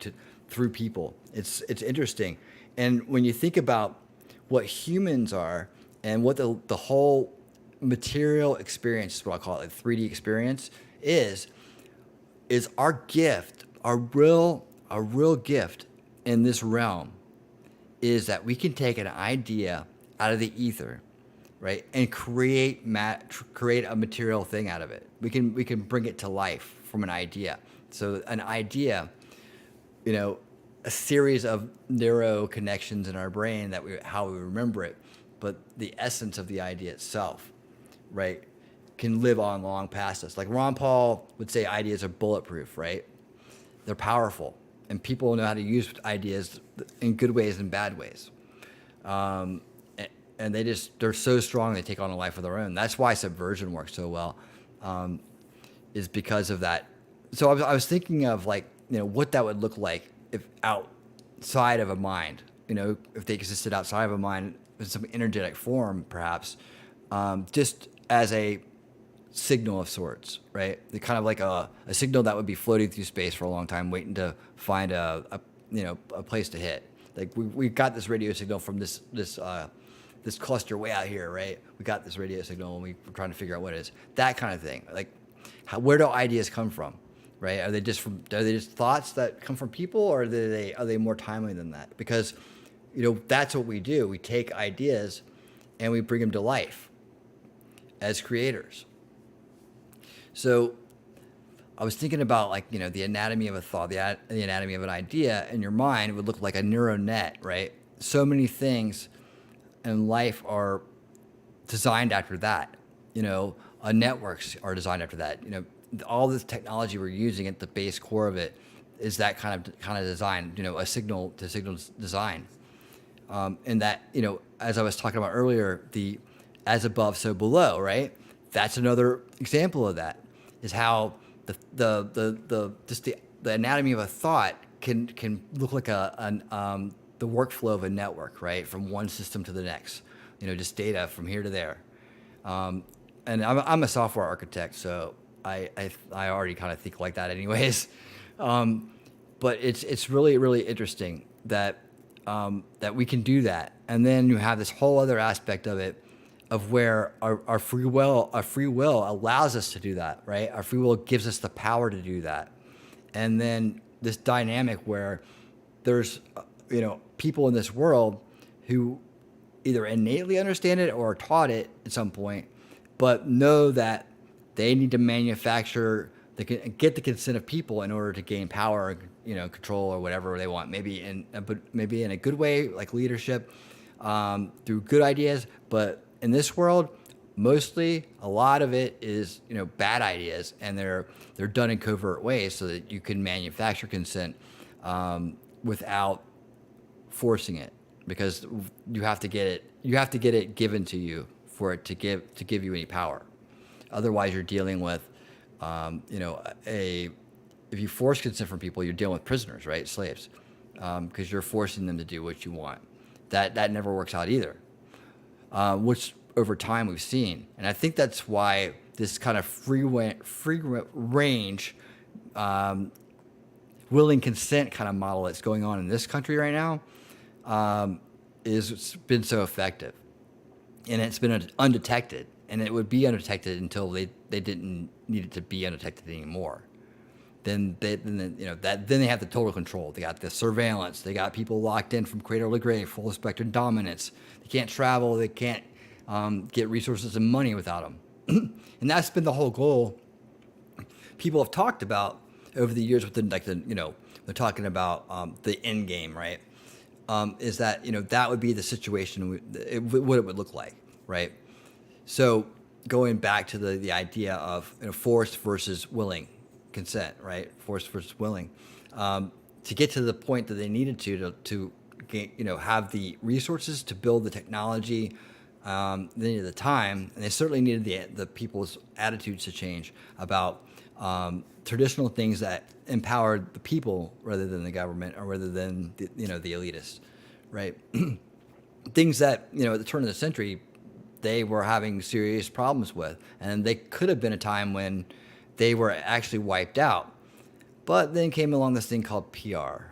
through people. It's interesting. And when you think about what humans are and what the whole material experience, is what I call it, like 3D experience, is our gift, our real gift in this realm is that we can take an idea out of the ether, right, and create a material thing out of it. We can bring it to life from an idea. So an idea, a series of neuro connections in our brain how we remember it, but the essence of the idea itself, right, can live on long past us. Like Ron Paul would say, ideas are bulletproof, right? They're powerful, and people know how to use ideas in good ways and bad ways. And they're so strong, they take on a life of their own. That's why Subversion works so well, is because of that. So I was thinking of what that would look like if outside of a mind, if they existed outside of a mind in some energetic form, perhaps, just as a signal of sorts, right? They're kind of like a signal that would be floating through space for a long time, waiting to find a place to hit. Like we got this radio signal from this cluster way out here, right? We got this radio signal and we're trying to figure out what it is. That kind of thing. Like, where do ideas come from, right? Are they just thoughts that come from people, or are they more timely than that? Because, that's what we do. We take ideas and we bring them to life as creators. So I was thinking about the anatomy of a thought, the anatomy of an idea in your mind would look like a neural net, right? So many things in life are designed after that. Networks are designed after that. All this technology we're using at the base core of it is that kind of design. A signal to signal design. And that as I was talking about earlier, the as above so below, right? That's another example of that. Is how the anatomy of a thought can look like the workflow of a network, right? From one system to the next, just data from here to there. And I'm a software architect, so I already kind of think like that anyways. But it's really, really interesting that we can do that. And then you have this whole other aspect of it, of where our free will allows us to do that, right? Our free will gives us the power to do that. And then this dynamic where there's people in this world who either innately understand it or are taught it at some point, but know that they need to manufacture, get the consent of people in order to gain power, control or whatever they want. Maybe in a good way, like leadership, through good ideas. But in this world, mostly a lot of it is bad ideas, and they're done in covert ways so that you can manufacture consent without forcing it, because you have to get it given to you for it to give you any power. Otherwise, you're dealing with if you force consent from people, you're dealing with prisoners, right? Slaves, because you're forcing them to do what you want. That never works out either, which over time we've seen. And I think that's why this kind of free range, willing consent kind of model that's going on in this country right now is been so effective. And it's been undetected. And it would be undetected until they didn't need it to be undetected anymore. Then they have the total control. They got the surveillance. They got people locked in from cradle to grave, full spectrum dominance. They can't travel. They can't get resources and money without them. And that's been the whole goal. People have talked about over the years within they're talking about the end game, right? Is that that would be the situation what it would look like, right? So going back to the idea of forced versus willing consent, right? Forced versus willing, to get to the point that they needed to have the resources to build the technology. They needed the time, and they certainly needed the people's attitudes to change about traditional things that empowered the people rather than the government or rather than the elitists, right? Things that at the turn of the century they were having serious problems with, and they could have been a time when they were actually wiped out. But then came along this thing called PR,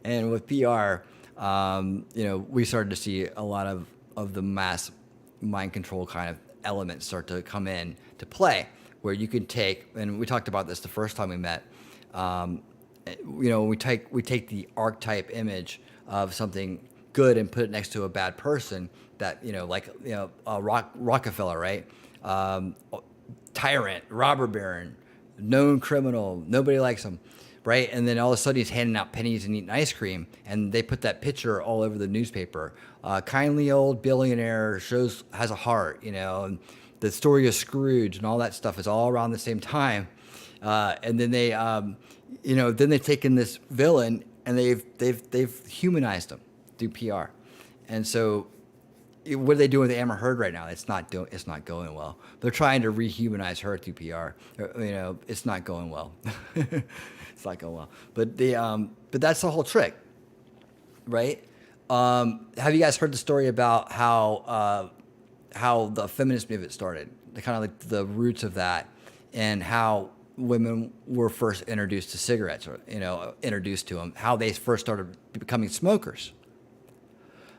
and with PR, we started to see a lot of the mass mind control kind of elements start to come in to play, where you can take, and we talked about this the first time we met. We take the archetype image of something good and put it next to a bad person that Rockefeller, right? Tyrant, robber baron, known criminal, nobody likes him, right? And then all of a sudden he's handing out pennies and eating ice cream, and they put that picture all over the newspaper. Kindly old billionaire has a heart, and the story of Scrooge and all that stuff is all around the same time. And then they've taken this villain and they've humanized him through PR. And so what are they doing with Amber Heard right now? It's not going well. They're trying to rehumanize her through PR. It's not going well. It's not going well. But but that's the whole trick, right? Have you guys heard the story about how the feminist movement started? The kind of like the roots of that, and how women were first introduced to cigarettes, or introduced to them, how they first started becoming smokers.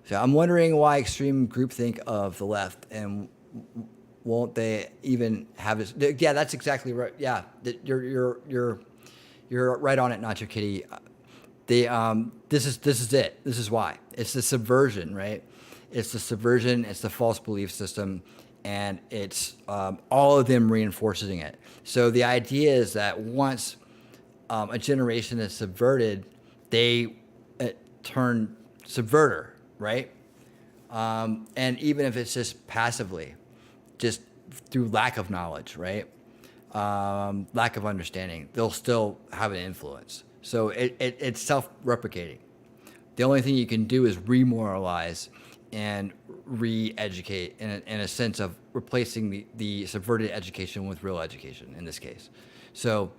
So I'm wondering why extreme groupthink of the left, and won't they even have this? Yeah, that's exactly right. Yeah, you're right on it, Nacho Kitty. This is it. This is why. It's the subversion, right? It's the subversion. It's the false belief system, and it's all of them reinforcing it. So the idea is that once a generation is subverted, they turn subverter. Right? And even if it's just passively, just through lack of knowledge, right? Lack of understanding, they'll still have an influence. So it's self-replicating. The only thing you can do is remoralize and re-educate in a sense of replacing the subverted education with real education in this case. So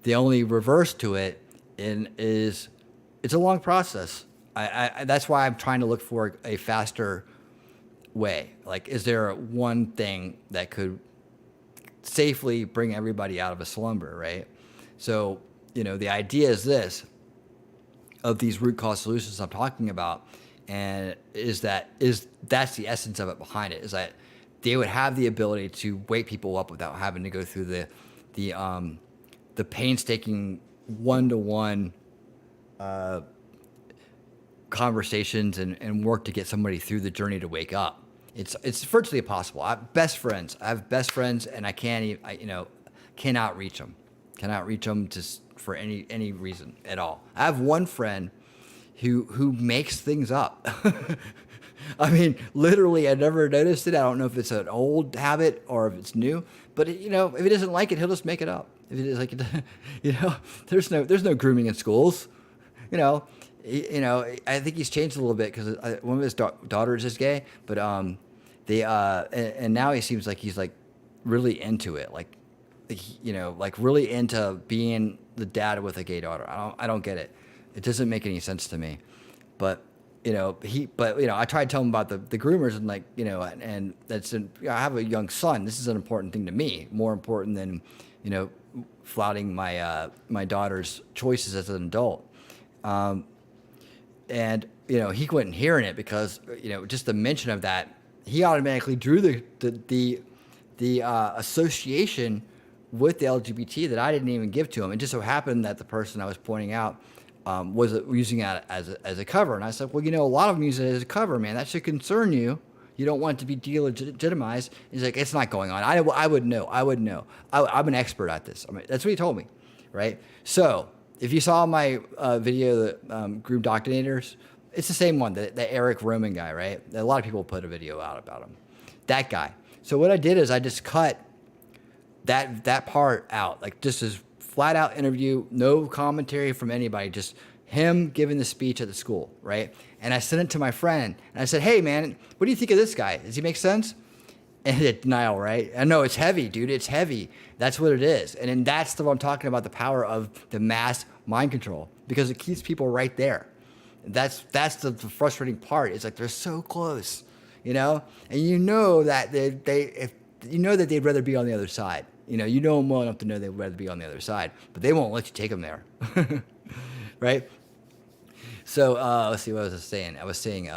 the only reverse to it is it's a long process. I that's why I'm trying to look for a faster way. Like, is there one thing that could safely bring everybody out of a slumber, right? So, the idea is this, of these root cause solutions I'm talking about, and that's the essence of it behind it, is that they would have the ability to wake people up without having to go through the painstaking one-to-one conversations and work to get somebody through the journey to wake up. It's virtually impossible. I have best friends, and I cannot reach them. Cannot reach them for any reason at all. I have one friend who makes things up. I mean, literally, I never noticed it. I don't know if it's an old habit or if it's new. But if he doesn't like it, he'll just make it up. If it is like, there's no grooming in schools. I think he's changed a little bit because one of his daughters is gay, but and now he seems like he's like really into it, like really into being the dad with a gay daughter. I don't get it. It doesn't make any sense to me. But I tried to tell him about the groomers and and I have a young son. This is an important thing to me, more important than flouting my daughter's choices as an adult. And he wasn't hearing it because just the mention of that, he automatically drew the association with the LGBT that I didn't even give to him. It just so happened that the person I was pointing out was using it as a cover, and I said, well, a lot of them use it as a cover, man. That should concern you. You don't want it to be delegitimized. He's like, it's not going on. I would know. I'm an expert at this. That's what he told me, right? So if you saw my video, the Groom Doctrinators, it's the same one, the Eric Roman guy, right? A lot of people put a video out about him. That guy. So what I did is I just cut that part out, like just as flat out interview, no commentary from anybody, just him giving the speech at the school, right? And I sent it to my friend, and I said, hey, man, what do you think of this guy? Does he make sense? And it denial, right? I know it's heavy, dude. It's heavy. That's what it is. And then that's what I'm talking about, the power of the mass mind control, because it keeps people right there. That's the frustrating part. It's like they're so close, you know? And you know that they'd rather be on the other side. You know them well enough to know they'd rather be on the other side, but they won't let you take them there, right? So let's see, what was I saying? I was saying,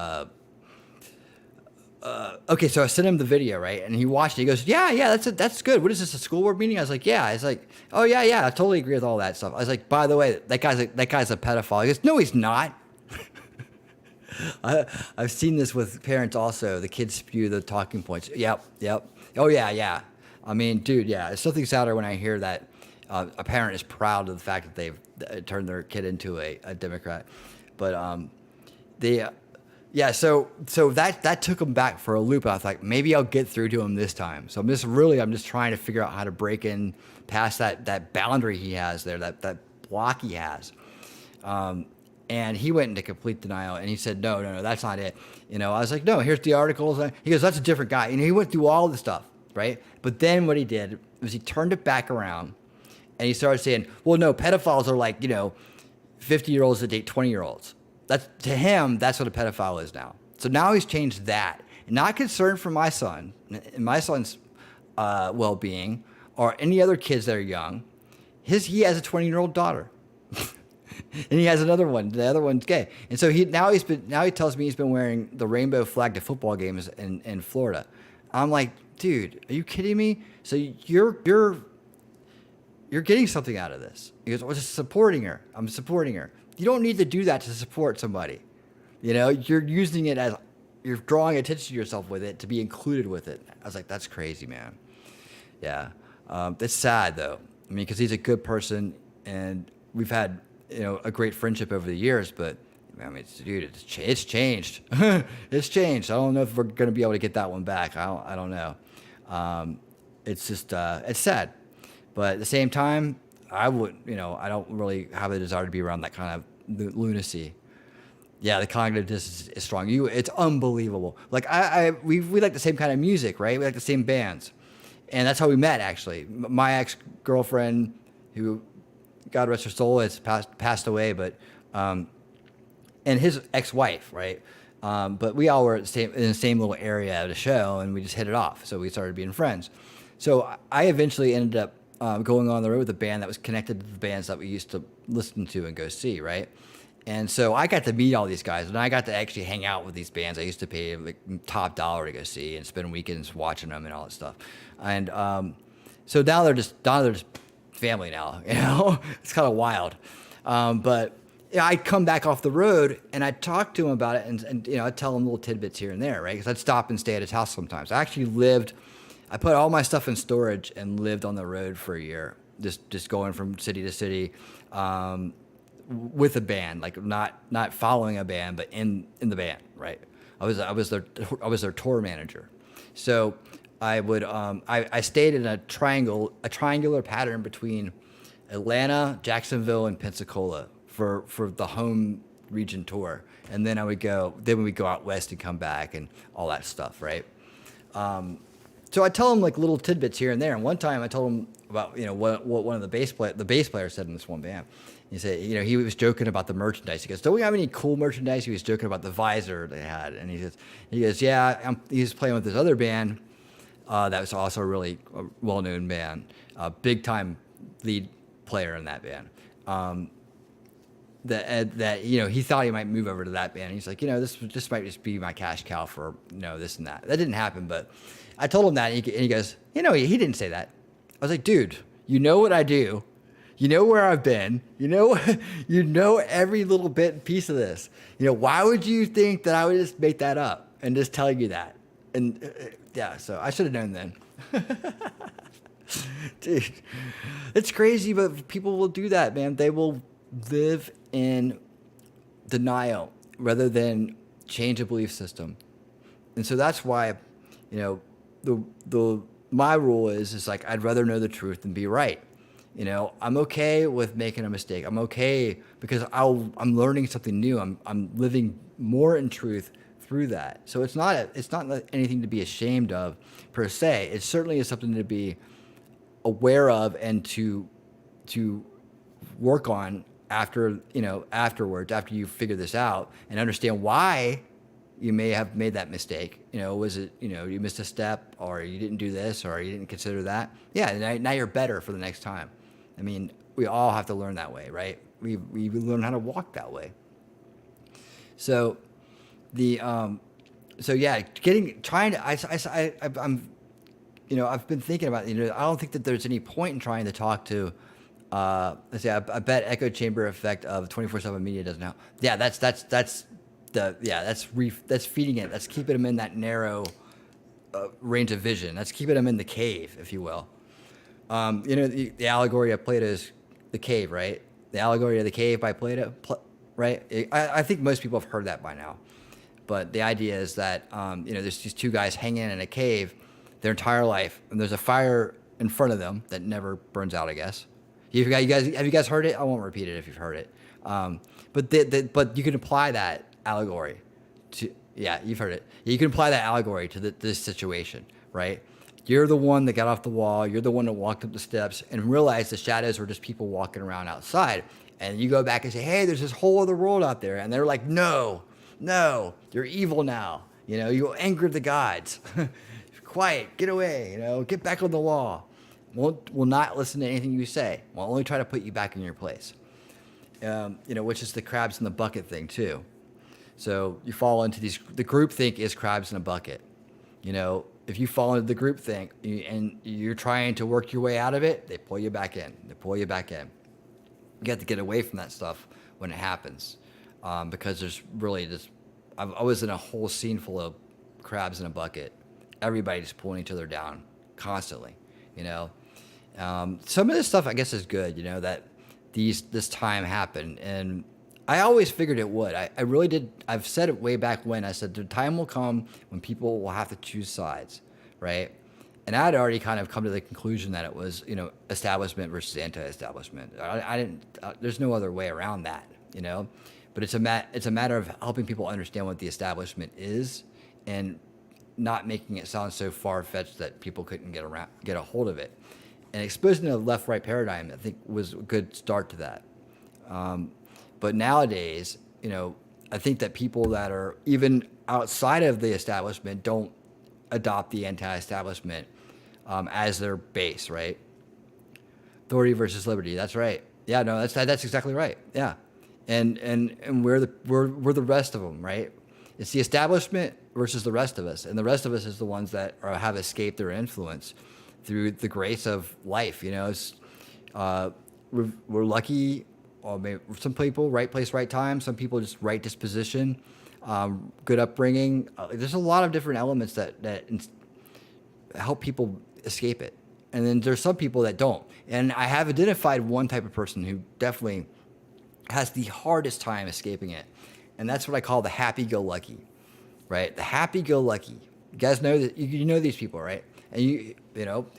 okay, so I sent him the video, right? And he watched it. He goes, yeah, that's good. What is this, a school board meeting? I was like, yeah. He's like, oh, yeah, I totally agree with all that stuff. I was like, by the way, that guy's a pedophile. He goes, no, he's not. I've seen this with parents also. The kids spew the talking points. Yep. Oh, yeah. I mean, dude, yeah. It's something sadder when I hear that a parent is proud of the fact that they've turned their kid into a Democrat. But so that took him back for a loop. I was like, maybe I'll get through to him this time. So I'm just trying to figure out how to break in past that boundary he has there, that block he has. And he went into complete denial, and he said, no, that's not it. I was like, no, here's the articles. He goes, that's a different guy. He went through all the stuff, right? But then what he did was he turned it back around, and he started saying, well, no, pedophiles are like, 50-year-olds that date 20-year-olds. To him, that's what a pedophile is now. So now he's changed that. Not concerned for my son and my son's well-being or any other kids that are young. He has a 20-year-old daughter. And he has another one. The other one's gay. And so he tells me he's been wearing the rainbow flag to football games in Florida. I'm like, dude, are you kidding me? So you're getting something out of this. He goes, well, just supporting her. I'm supporting her. You don't need to do that to support somebody. You're using it as, you're drawing attention to yourself with it to be included with it. I was like, that's crazy, man. Yeah. It's sad though. I mean, because he's a good person and we've had, a great friendship over the years, but I mean, it's changed. It's changed. I don't know if we're going to be able to get that one back. I don't know. It's just, it's sad. But at the same time, I don't really have a desire to be around that kind of lunacy. Yeah, the cognitive dissonance is strong. It's unbelievable. Like we like the same kind of music, right? We like the same bands, and that's how we met. Actually, my ex-girlfriend, who, God rest her soul, has passed away, but and his ex-wife, right? But we all were in the same little area at a show, and we just hit it off. So we started being friends. So I eventually ended up going on the road with a band that was connected to the bands that we used to listen to and go see, right? And so I got to meet all these guys, and I got to actually hang out with these bands I used to pay like top dollar to go see and spend weekends watching them and all that stuff. And so now they're just family now, It's kind of wild. But I'd come back off the road, and I'd talk to him about it, and I'd tell him little tidbits here and there, right? Because I'd stop and stay at his house sometimes. I put all my stuff in storage and lived on the road for a year, just going from city to city with a band, like not following a band, but in the band, right? I was their tour manager. So I would I stayed in a triangular pattern between Atlanta, Jacksonville, and Pensacola for the home region tour, and then we would go out west and come back and all that stuff, right? So I tell him like little tidbits here and there. And one time I told him about what one of the bass player said in this one band. He said he was joking about the merchandise. He goes, "Don't we have any cool merchandise?" He was joking about the visor they had, and he goes, "Yeah." He was playing with this other band that was also a really well-known band, big time lead player in that band. That he thought he might move over to that band. And he's like, this might just be my cash cow for this and that. That didn't happen, but I told him that, and he goes, he didn't say that. I was like, dude, you know what I do, you know where I've been, you know every little bit and piece of this. Why would you think that I would just make that up and just tell you that? And yeah, so I should have known then. Dude, it's crazy, but people will do that, man. They will live in denial rather than change a belief system. And so that's why, my rule is like, I'd rather know the truth than be right. I'm okay with making a mistake. I'm okay because I'm learning something new. I'm living more in truth through that. So it's not anything to be ashamed of per se. It certainly is something to be aware of and to work on afterwards, after you figure this out and understand why you may have made that mistake. Was it, you missed a step, or you didn't do this, or you didn't consider that? Yeah, now you're better for the next time. I mean, we all have to learn that way, right? We learn how to walk that way. So the so yeah, I'm I've been thinking about, I don't think that there's any point in trying to talk to, let's say, I bet echo chamber effect of 24/7 media doesn't help. Yeah, that's feeding it. That's keeping them in that narrow range of vision. That's keeping them in the cave, if you will. The allegory of Plato's The Cave, right? The allegory of the cave by Plato, right? I think most people have heard that by now. But the idea is that, there's these two guys hanging in a cave their entire life, and there's a fire in front of them that never burns out, I guess. Have you guys heard it? I won't repeat it if you've heard it. But you can apply that allegory to, yeah, you've heard it. You can apply that allegory to this situation, right? You're the one that got off the wall. You're the one that walked up the steps and realized the shadows were just people walking around outside. And you go back and say, hey, there's this whole other world out there. And they're like, no, you're evil now. You angered the gods. Quiet, get away, get back on the law. Will not listen to anything you say. Will only try to put you back in your place. Which is the crabs in the bucket thing too. So you fall into the group think is crabs in a bucket. If you fall into the group think and you're trying to work your way out of it, they pull you back in. You have to get away from that stuff when it happens, because there's really just, I was in a whole scene full of crabs in a bucket. Everybody just pulling each other down constantly. Some of this stuff I guess is good. That this time happened, and I always figured it would. I really did. I've said it way back when. I said the time will come when people will have to choose sides, right? And I had already kind of come to the conclusion that it was, establishment versus anti-establishment. I didn't. There's no other way around that, But it's a matter of helping people understand what the establishment is, and not making it sound so far-fetched that people couldn't get a hold of it. And exposing the left-right paradigm, I think, was a good start to that. But nowadays, I think that people that are even outside of the establishment don't adopt the anti-establishment as their base, right? Authority versus liberty. That's right. Yeah, no, that's exactly right. Yeah, and we're the rest of them, right? It's the establishment versus the rest of us, and the rest of us is the ones that have escaped their influence through the grace of life. We're lucky. Or maybe some people, right place, right time. Some people just right disposition, good upbringing. There's a lot of different elements that help people escape it. And then there's some people that don't. And I have identified one type of person who definitely has the hardest time escaping it. And that's what I call the happy-go-lucky, right? The happy-go-lucky. You guys know that you know these people, right? And you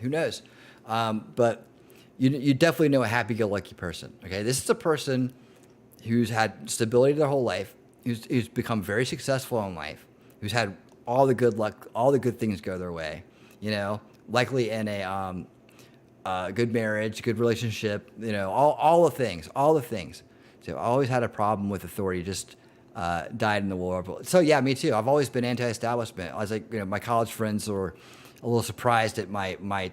who knows? But you definitely know a happy-go-lucky person. Okay, this is a person who's had stability their whole life, who's become very successful in life, who's had all the good luck, all the good things go their way. Likely in a good marriage, good relationship. All the things. So I always had a problem with authority. Just died in the war. So yeah, me too. I've always been anti-establishment. I was like, my college friends were a little surprised at my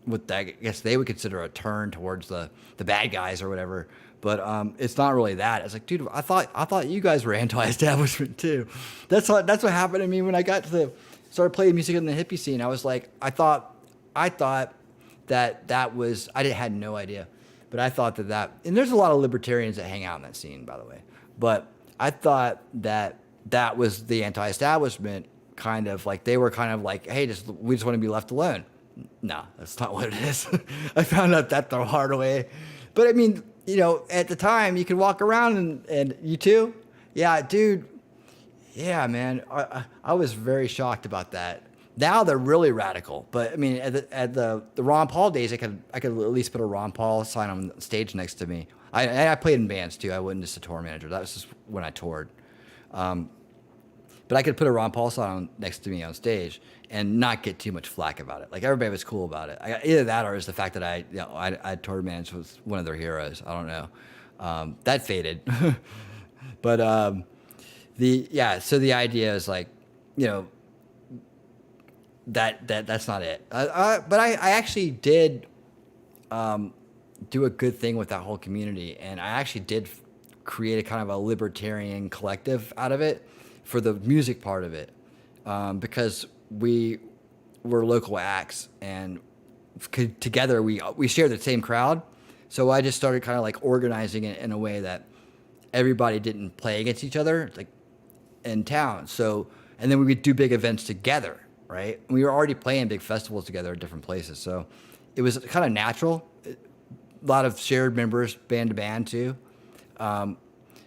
what I guess they would consider a turn towards the bad guys or whatever. But it's not really that. It's like, dude, I thought you guys were anti-establishment too. That's what happened to me when I started playing music in the hippie scene. I was like, I thought that was, had no idea, but I thought that, and there's a lot of libertarians that hang out in that scene, by the way. But I thought that was the anti-establishment, kind of like they were kind of like, hey, we just want to be left alone. No, that's not what it is. I found out that the hard way. But I mean, at the time you could walk around and you too? Yeah, dude. Yeah, man. I was very shocked about that. Now they're really radical. But I mean, at the Ron Paul days, I could at least put a Ron Paul sign on stage next to me. I played in bands too. I wasn't just a tour manager. That was just when I toured. But I could put a Ron Paul song next to me on stage and not get too much flack about it. Like everybody was cool about it. Either that or it's the fact that I toured managed was one of their heroes. I don't know. That faded. But so the idea is like, you know, that's not it. But I actually did do a good thing with that whole community, and I actually did create a kind of a libertarian collective out of it for the music part of it, because we were local acts and together we shared the same crowd. So I just started kind of like organizing it in a way that everybody didn't play against each other, like in town. So, and then we would do big events together, right? We were already playing big festivals together at different places. So it was kind of natural. A lot of shared members, band to band too.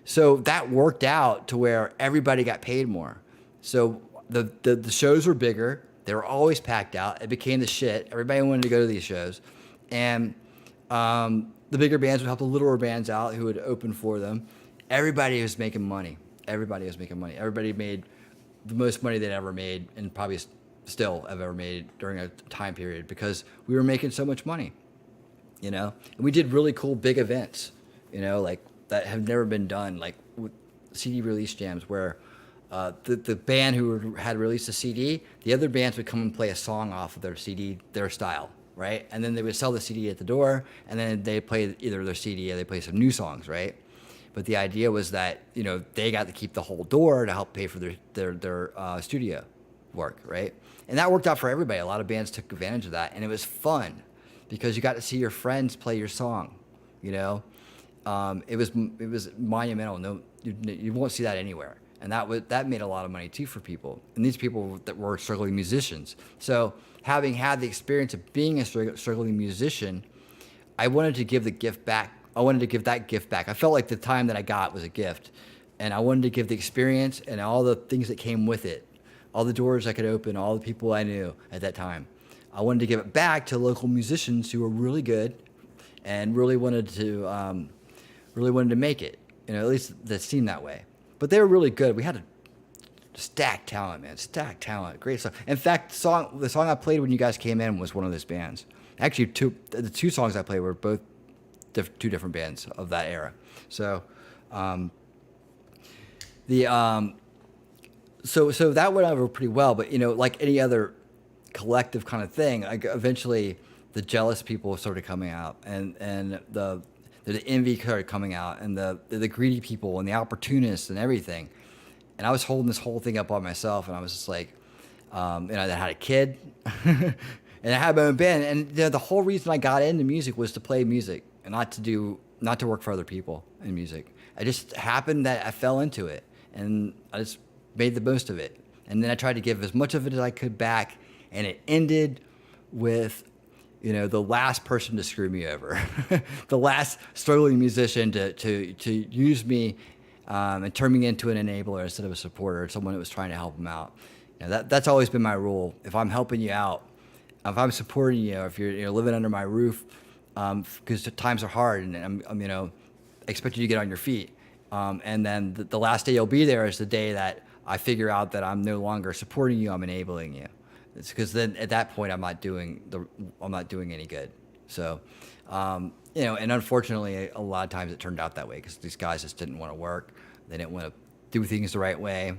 So that worked out to where everybody got paid more. So the shows were bigger. They were always packed out. It became the shit. Everybody wanted to go to these shows. And the bigger bands would help the littler bands out who would open for them. Everybody was making money. Everybody made the most money they'd ever made, and probably still have ever made during a time period, because we were making so much money, you know? And we did really cool big events, you know, like that have never been done, like with CD release jams where the band who had released a CD, the other bands would come and play a song off of their CD, their style, right? And then they would sell the CD at the door, and then they play either their CD or they play some new songs, right? But the idea was that, you know, they got to keep the whole door to help pay for their studio work, right? And that worked out for everybody. A lot of bands took advantage of that, and it was fun because you got to see your friends play your song, you know? It was monumental. No, you won't see that anywhere. And that made a lot of money too for people. And these people that were struggling musicians. So having had the experience of being a struggling musician, I wanted to give the gift back. I wanted to give that gift back. I felt like the time that I got was a gift, and I wanted to give the experience and all the things that came with it, all the doors I could open, all the people I knew at that time. I wanted to give it back to local musicians who were really good and really wanted to make it. You know, at least that seemed that way. But they were really good. We had a stacked talent, man. Stacked talent. Great song. In fact, the song I played when you guys came in was one of those bands. Actually, the two songs I played were both two different bands of that era. So, so that went over pretty well. But you know, like any other collective kind of thing, eventually the jealous people started coming out, and the envy started coming out, and the greedy people and the opportunists and everything. And I was holding this whole thing up on myself, and I was just like, I had a kid, and I had my own band, and the whole reason I got into music was to play music and not to work for other people in music. It just happened that I fell into it, and I just made the most of it. And then I tried to give as much of it as I could back, and it ended with, you know, the last person to screw me over, the last struggling musician to use me and turn me into an enabler instead of a supporter, someone that was trying to help them out. You know, that's always been my rule. If I'm helping you out, if I'm supporting you, if you're living under my roof, because times are hard, and I'm you know, expect you to get on your feet. And then the last day you'll be there is the day that I figure out that I'm no longer supporting you, I'm enabling you. It's because then at that point I'm not doing any good. So, you know, and unfortunately a lot of times it turned out that way because these guys just didn't want to work. They didn't want to do things the right way.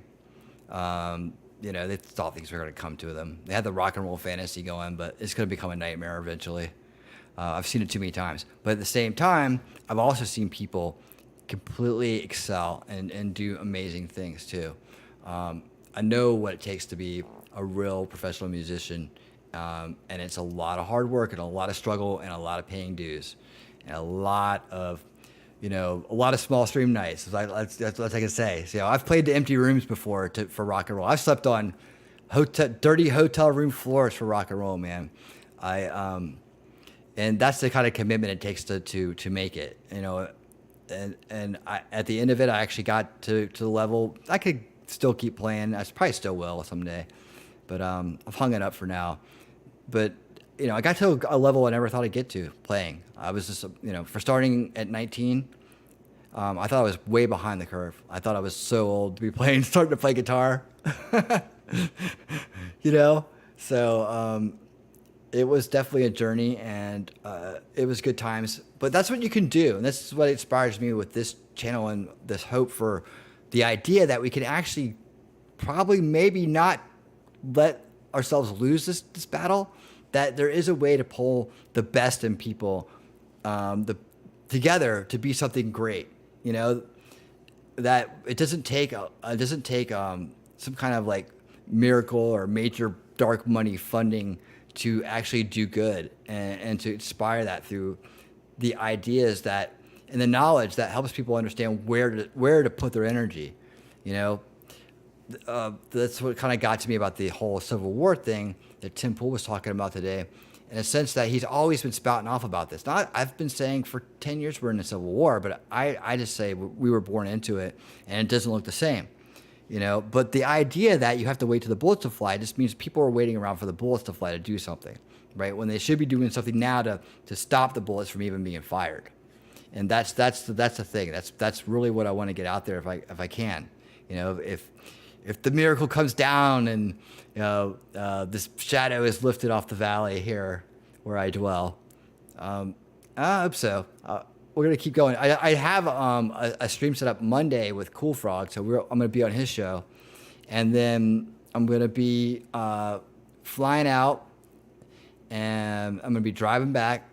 You know, they thought things were going to come to them. They had the rock and roll fantasy going, but it's going to become a nightmare eventually. I've seen it too many times. But at the same time, I've also seen people completely excel and do amazing things too. I know what it takes to be a real professional musician, and it's a lot of hard work and a lot of struggle and a lot of paying dues and a lot of small stream nights. That's what I can say. So, I've played to empty rooms before for rock and roll. I've slept on dirty hotel room floors for rock and roll, man. And that's the kind of commitment it takes to make it, you know. And at the end of it, I actually got to the level I could still keep playing. I probably still will someday, but I've hung it up for now. But I got to a level I never thought I'd get to playing. I was just for starting at 19. I thought I was way behind the curve. I thought I was so old to be starting to play guitar. So it was definitely a journey, and it was good times. But that's what you can do, and this is what inspires me with this channel and this hope for the idea that we can actually probably maybe not let ourselves lose this battle. That there is a way to pull the best in people together to be something great. That it doesn't take some kind of like miracle or major dark money funding to actually do good, and to inspire that through the ideas that and the knowledge that helps people understand where to put their energy. That's what kind of got to me about the whole Civil War thing that Tim Pool was talking about today, in a sense that he's always been spouting off about this. Now, I've been saying for 10 years we're in a Civil War, but I just say we were born into it, and it doesn't look the same. But the idea that you have to wait till the bullets to fly just means people are waiting around for the bullets to fly to do something, right? When they should be doing something now to stop the bullets from even being fired. And that's the thing. That's really what I want to get out there if I can. If the miracle comes down and this shadow is lifted off the valley here where I dwell, I hope so. We're gonna keep going. I have a stream set up Monday with Cool Frog, so I'm gonna be on his show, and then I'm gonna be flying out, and I'm gonna be driving back,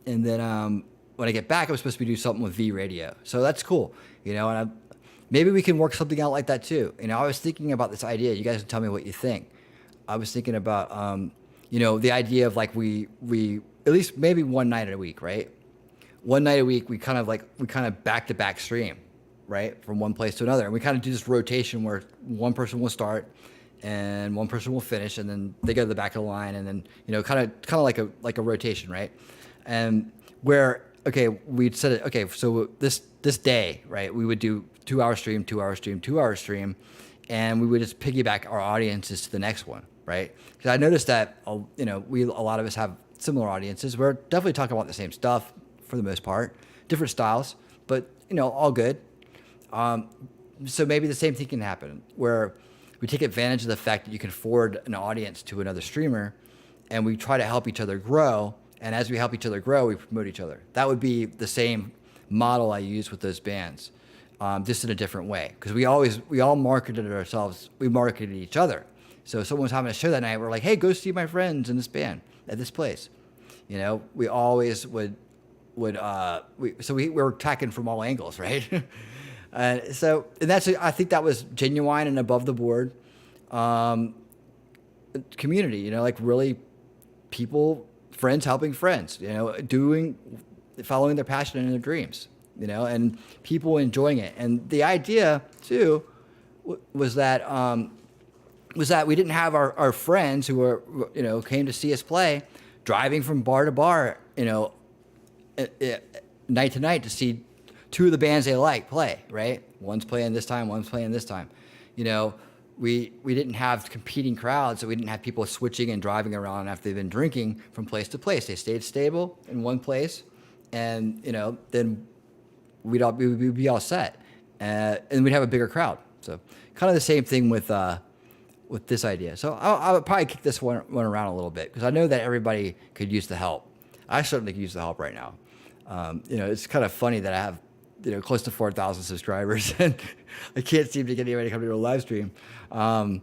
and then when I get back, I'm supposed to be doing something with V Radio, so that's cool, and maybe we can work something out like that too. I was thinking about this idea. You guys can tell me what you think. I was thinking about the idea of like we at least maybe one night a week, right? One night a week, we kind of back-to-back stream, right, from one place to another, and we kind of do this rotation where one person will start and one person will finish, and then they go to the back of the line, and then kind of like a rotation, right? And where we'd set it. Okay, so this day, right, we would do 2-hour stream, 2-hour stream, 2-hour stream, and we would just piggyback our audiences to the next one, right? Because I noticed that a lot of us have similar audiences. We're definitely talking about the same stuff for the most part, different styles, but all good. So maybe the same thing can happen where we take advantage of the fact that you can forward an audience to another streamer, and we try to help each other grow. And as we help each other grow, we promote each other. That would be the same model I use with those bands, just in a different way. Because we all marketed ourselves. We marketed each other. So if someone was having a show that night, we're like, hey, go see my friends in this band at this place. We always would. We were attacking from all angles, right? I think that was genuine and above the board community. Like really friends helping friends. Following their passion and their dreams. And people enjoying it. And the idea too was that we didn't have our friends who were came to see us play driving from bar to bar, night to night to see two of the bands they like play, right? One's playing this time, one's playing this time. We didn't have competing crowds, so we didn't have people switching and driving around after they've been drinking from place to place. They stayed stable in one place, and then we'd be all set, and we'd have a bigger crowd. So kind of the same thing with this idea. So I would probably kick this one around a little bit because I know that everybody could use the help. I certainly could use the help right now. It's kind of funny that I have, close to 4,000 subscribers, and I can't seem to get anybody to come to a live stream. Out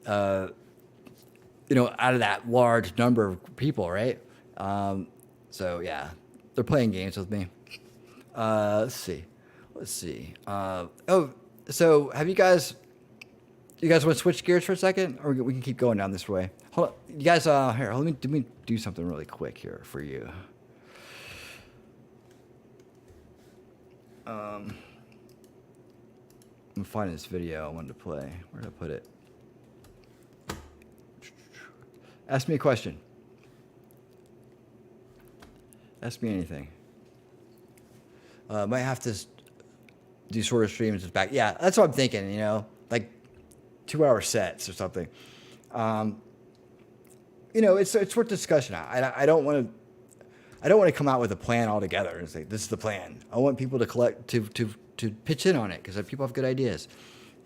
of that large number of people, right? So yeah, they're playing games with me. Let's see. So have you guys want to switch gears for a second, or we can keep going down this way? Hold on, you guys. Here, let me do something really quick here for you. I'm finding this video I wanted to play. Where did I put it? Ask me a question. Ask me anything. Might have to do shorter streams back. Yeah, that's what I'm thinking, like 2-hour sets or something. It's worth discussion. I don't want to. I don't want to come out with a plan altogether and say this is the plan. I want people to collect to pitch in on it because people have good ideas,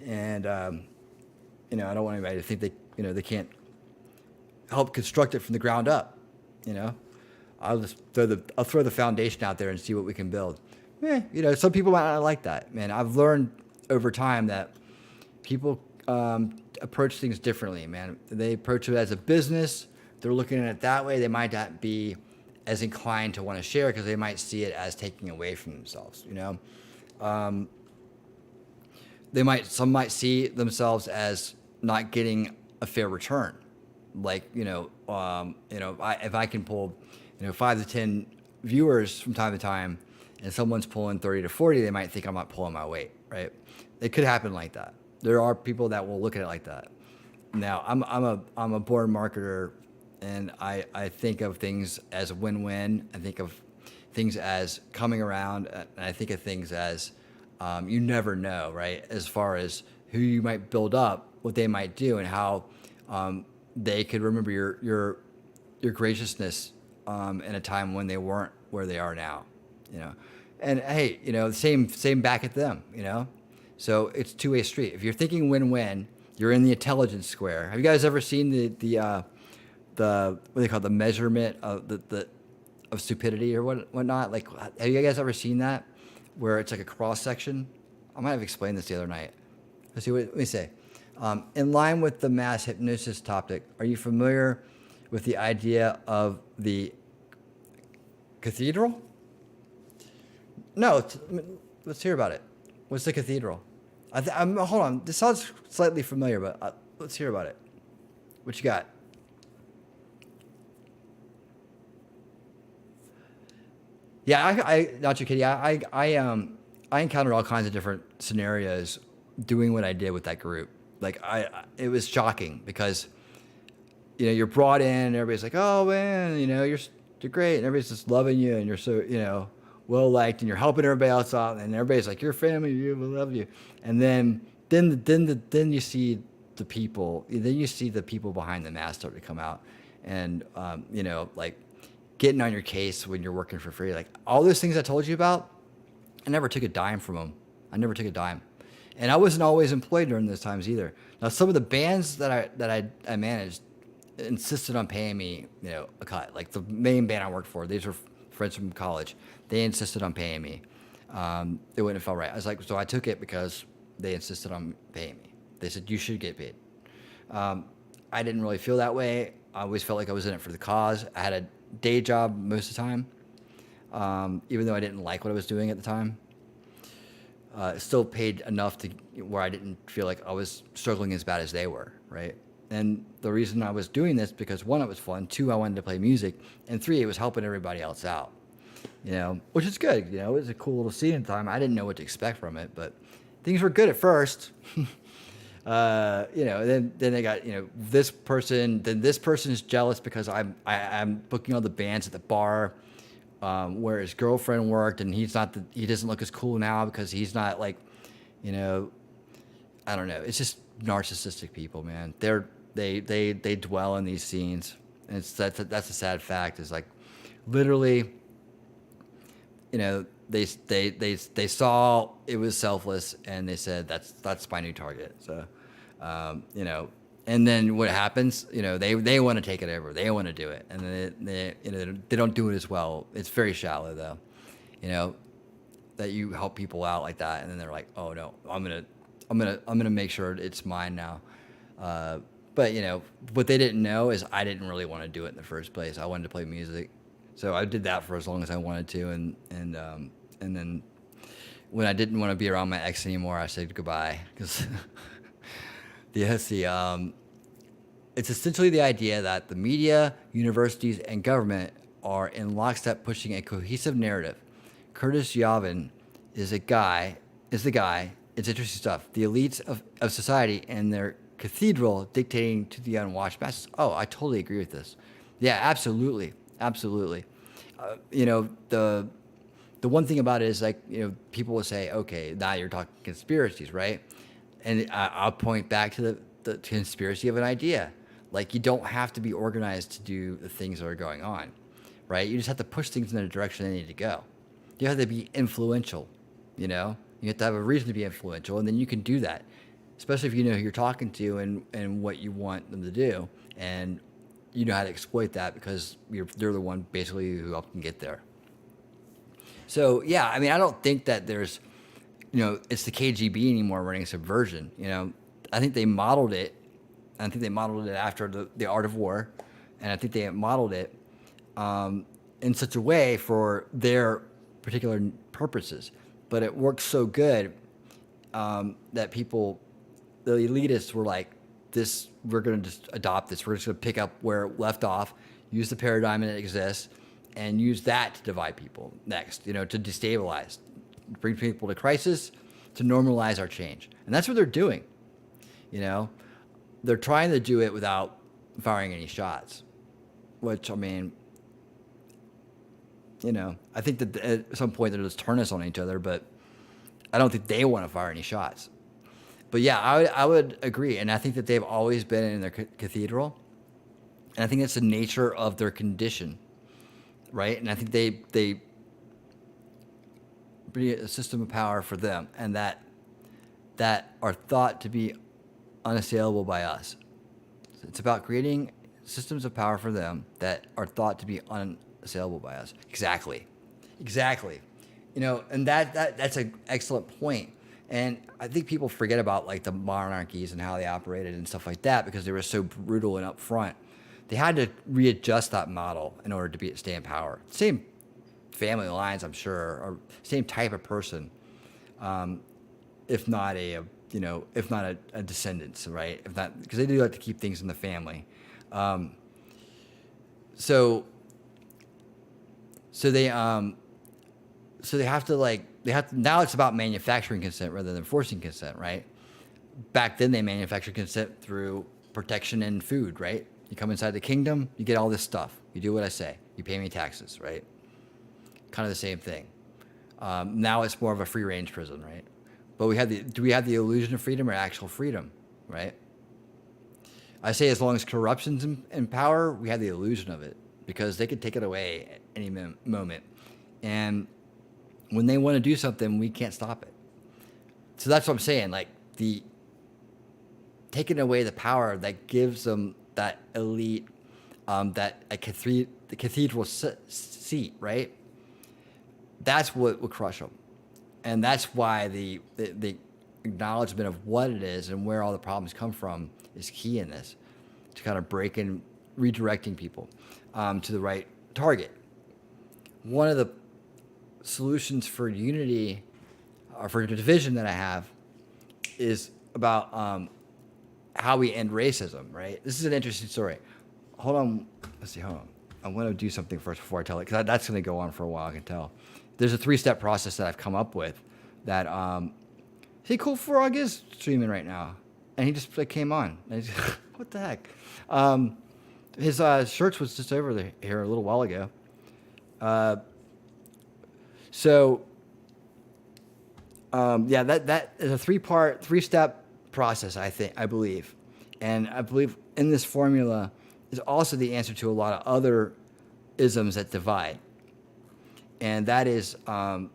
and I don't want anybody to think they can't help construct it from the ground up. You know, I'll throw the foundation out there and see what we can build. Some people might not like that. Man, I've learned over time that people approach things differently. Man, they approach it as a business. They're looking at it that way. They might not be as inclined to want to share because they might see it as taking away from themselves. Some might see themselves as not getting a fair return. Like, if I can pull, 5 to 10 viewers from time to time, and someone's pulling 30 to 40, they might think I'm not pulling my weight, right? It could happen like that. There are people that will look at it like that. Now, I'm a born marketer, and I think of things as a win-win. I think of things as coming around, and I think of things as you never know, right? As far as who you might build up, what they might do, and how they could remember your graciousness in a time when they weren't where they are now, And hey, same back at them, So it's two-way street. If you're thinking win-win, you're in the intelligence square. Have you guys ever seen the what they call the measurement of of stupidity or whatnot? Like, have you guys ever seen that, where it's like a cross section? I might have explained this the other night. Let's see. Let me say. In line with the mass hypnosis topic, are you familiar with the idea of the cathedral? No. Let's hear about it. What's the cathedral? Hold on. This sounds slightly familiar, but let's hear about it. What you got? Yeah, I not you kidding. I encountered all kinds of different scenarios doing what I did with that group. Like it was shocking because you're brought in, and everybody's like, oh man, you're great, and everybody's just loving you, and you're so well liked, and you're helping everybody else out, and everybody's like, your family, we love you, and then you see the people, behind the mask start to come out, and like getting on your case when you're working for free, like all those things I told you about. I never took a dime from them. I never took a dime, and I wasn't always employed during those times either. Now, some of the bands that I managed insisted on paying me, a cut. Like the main band I worked for, these were friends from college. They insisted on paying me. It wouldn't have felt right. I was like, so I took it because they insisted on paying me. They said, you should get paid. I didn't really feel that way. I always felt like I was in it for the cause. I had a day job most of the time, even though I didn't like what I was doing at the time. It still paid enough to where I didn't feel like I was struggling as bad as they were, right? And the reason I was doing this because 1, it was fun. 2, I wanted to play music, and 3, it was helping everybody else out. Which is good. It was a cool little scene at the time. I didn't know what to expect from it, but things were good at first. Then they got, this person. Then this person is jealous because I'm booking all the bands at the bar where his girlfriend worked, and he doesn't look as cool now because he's not like, I don't know. It's just narcissistic people, man. They dwell in these scenes, and that's a sad fact. Is like, literally, they saw it was selfless, and they said that's my new target. So, and then what happens? They want to take it over. They want to do it, and then they don't do it as well. It's very shallow though. That you help people out like that, and then they're like, oh no, I'm gonna make sure it's mine now. But what they didn't know is I didn't really want to do it in the first place. I wanted to play music, so I did that for as long as I wanted to, and then when I didn't want to be around my ex anymore, I said goodbye because it's essentially the idea that the media, universities, and government are in lockstep pushing a cohesive narrative. Curtis Yavin is the guy. It's interesting stuff. The elites of society and their cathedral dictating to the unwashed masses. Oh, I totally agree with this. Yeah, absolutely. The one thing about it is like, people will say, okay, now you're talking conspiracies, right? And I'll point back to the conspiracy of an idea. Like, you don't have to be organized to do the things that are going on, right? You just have to push things in the direction they need to go. You have to be influential, you know? You have to have a reason to be influential, and then you can do that, especially if you know who you're talking to and what you want them to do, and you know how to exploit that because they're the one basically who helped them get there. So, yeah, I mean, I don't think that there's, it's the KGB anymore running Subversion. I think they modeled it. I think they modeled it after the Art of War, and I think they modeled it in such a way for their particular purposes. But it worked so good that people, the elitists, were like, we're going to just adopt this. We're just going to pick up where it left off, use the paradigm that exists, and use that to divide people next, to destabilize, bring people to crisis, to normalize our change. And that's what they're doing. They're trying to do it without firing any shots, which, I mean, I think that at some point they'll just turn us on each other, but I don't think they want to fire any shots. But yeah, I would agree. And I think that they've always been in their cathedral. And I think that's the nature of their condition, right? And I think they bring a system of power for them, and that are thought to be unassailable by us. It's about creating systems of power for them that are thought to be unassailable by us. Exactly. And that's an excellent point. And I think people forget about like the monarchies and how they operated and stuff like that because they were so brutal and upfront. They had to readjust that model in order to stay in power. Same family lines, I'm sure, or same type of person, if not a descendants, right? If not, because they do like to keep things in the family. So they have to now it's about manufacturing consent rather than forcing consent, right? Back then they manufactured consent through protection and food, right? You come inside the kingdom, you get all this stuff. You do what I say. You pay me taxes, right? Kind of the same thing. Now it's more of a free range prison, right? But do we have the illusion of freedom or actual freedom, right? I say as long as corruption's in power, we have the illusion of it because they could take it away at any moment. And when they want to do something, we can't stop it. So that's what I'm saying. Like taking away the power that gives them that elite, the cathedral seat, right? That's what would crush them. And that's why the acknowledgement of what it is and where all the problems come from is key in this, to kind of break and redirecting people to the right target. One of the solutions for unity or for division that I have is about how we end racism, right? This is an interesting story. Hold on. I want to do something first before I tell it, because that's going to go on for a while, I can tell. There's a 3-step process that I've come up with that, hey, Cool Frog is streaming right now. And he just came on. What the heck? His shirts was just over here a little while ago. That is a 3-step process, I believe. And I believe in this formula is also the answer to a lot of other isms that divide. And that is, who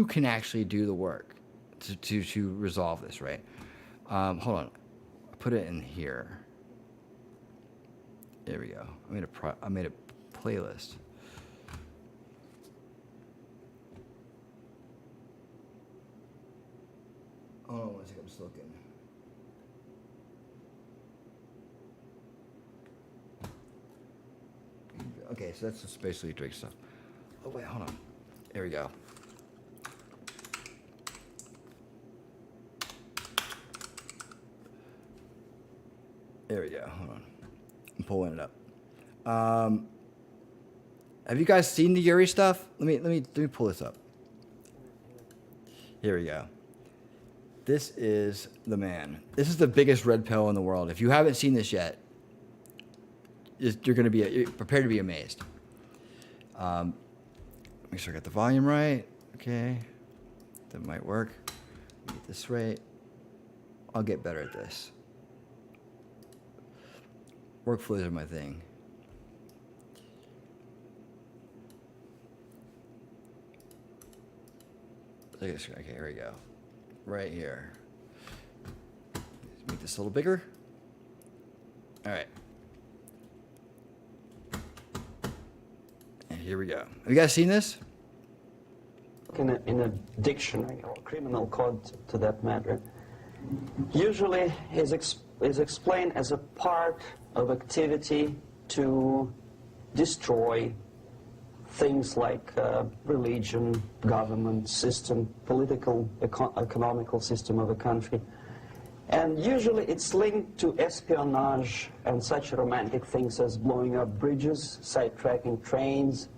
can actually do the work to resolve this, right? Hold on. I put it in here. There we go. I made a playlist. Oh, 1 second, I'm just looking. Okay, so that's just basically Drake stuff. Oh, wait, hold on. There we go. There we go. Hold on. I'm pulling it up. Have you guys seen the Yuri stuff? Let me pull this up. Here we go. This is the man. This is the biggest red pill in the world. If you haven't seen this yet, you're prepared to be amazed. Make sure I got the volume right. Okay, that might work. Get this right. I'll get better at this. Workflows are my thing. Okay, here we go. Right here. Let's make this a little bigger. All right. And here we go. Have you guys seen this? In a dictionary or criminal code to that matter, usually is explained as a part of activity to destroy things like religion, government system, political, economical system of a country. And usually it's linked to espionage and such romantic things as blowing up bridges, sidetracking trains,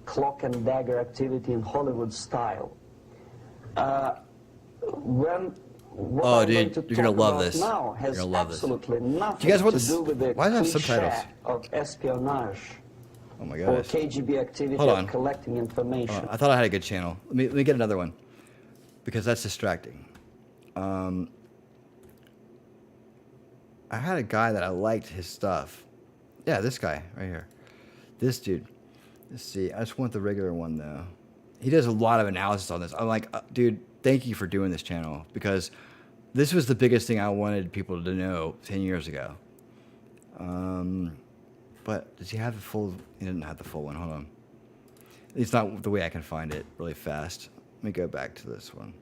cloak and dagger activity in Hollywood style. What I'm going to you're gonna love this. now has absolutely nothing you guys want to do with the why do I have cliché subtitles? of espionage Oh my or gosh. KGB activity Hold on. of collecting information. I thought I had a good channel. Let me get another one because that's distracting. I had a guy that I liked his stuff. Yeah, this guy right here. This dude. Let's see. I just want the regular one though. He does a lot of analysis on this. I'm like, dude, thank you for doing this channel because this was the biggest thing I wanted people to know 10 years ago. But does he have the full? He didn't have the full one. Hold on. It's not the way I can find it really fast. Let me go back to this one.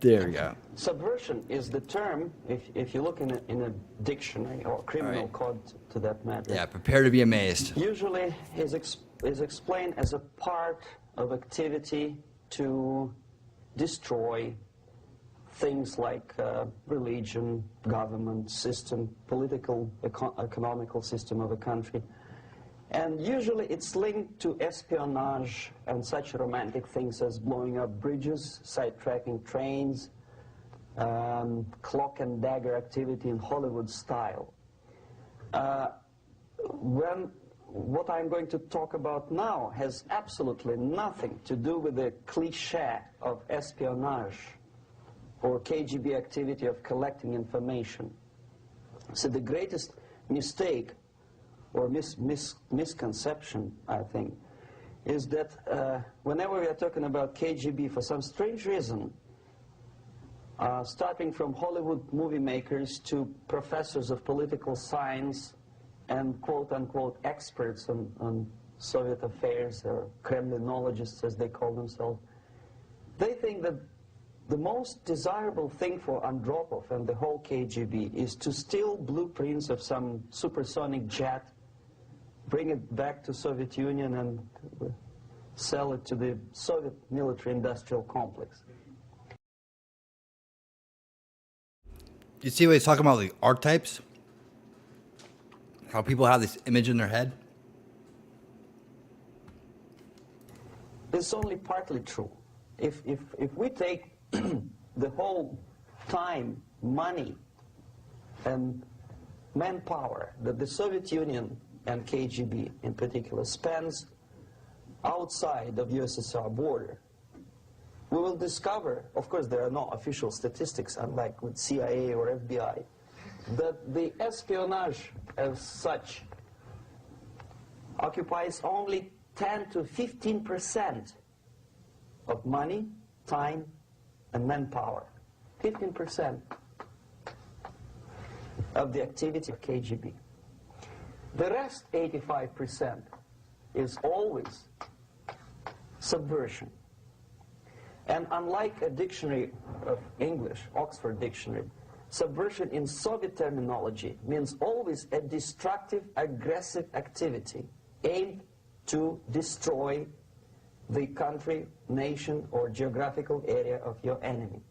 There we go. Subversion is the term, if you look in a dictionary or criminal code to that matter. Yeah, prepare to be amazed. Usually is explained as a part of activity to destroy things like religion, government system, political, economical system of a country. And usually it's linked to espionage and such romantic things as blowing up bridges, sidetracking trains, cloak and dagger activity in Hollywood style. What I'm going to talk about now has absolutely nothing to do with the cliché of espionage or KGB activity of collecting information. So the greatest mistake or misconception, I think, is that whenever we are talking about KGB, for some strange reason, starting from Hollywood movie makers to professors of political science and quote-unquote experts on Soviet affairs, or Kremlinologists as they call themselves, they think that the most desirable thing for Andropov and the whole KGB is to steal blueprints of some supersonic jet, bring it back to Soviet Union and sell it to the Soviet military-industrial complex. You see what he's talking about, the archetypes? How people have this image in their head? It's only partly true. If we take the whole time, money, and manpower that the Soviet Union and KGB in particular spends outside of USSR border, we will discover, of course there are no official statistics unlike with CIA or FBI, that the espionage as such occupies only 10 to 15% of money, time, and manpower. 15% of the activity of KGB. The rest, 85%, is always subversion. And unlike a dictionary of English, Oxford Dictionary, subversion in Soviet terminology means always a destructive, aggressive activity aimed to destroy the country, nation, or geographical area of your enemy.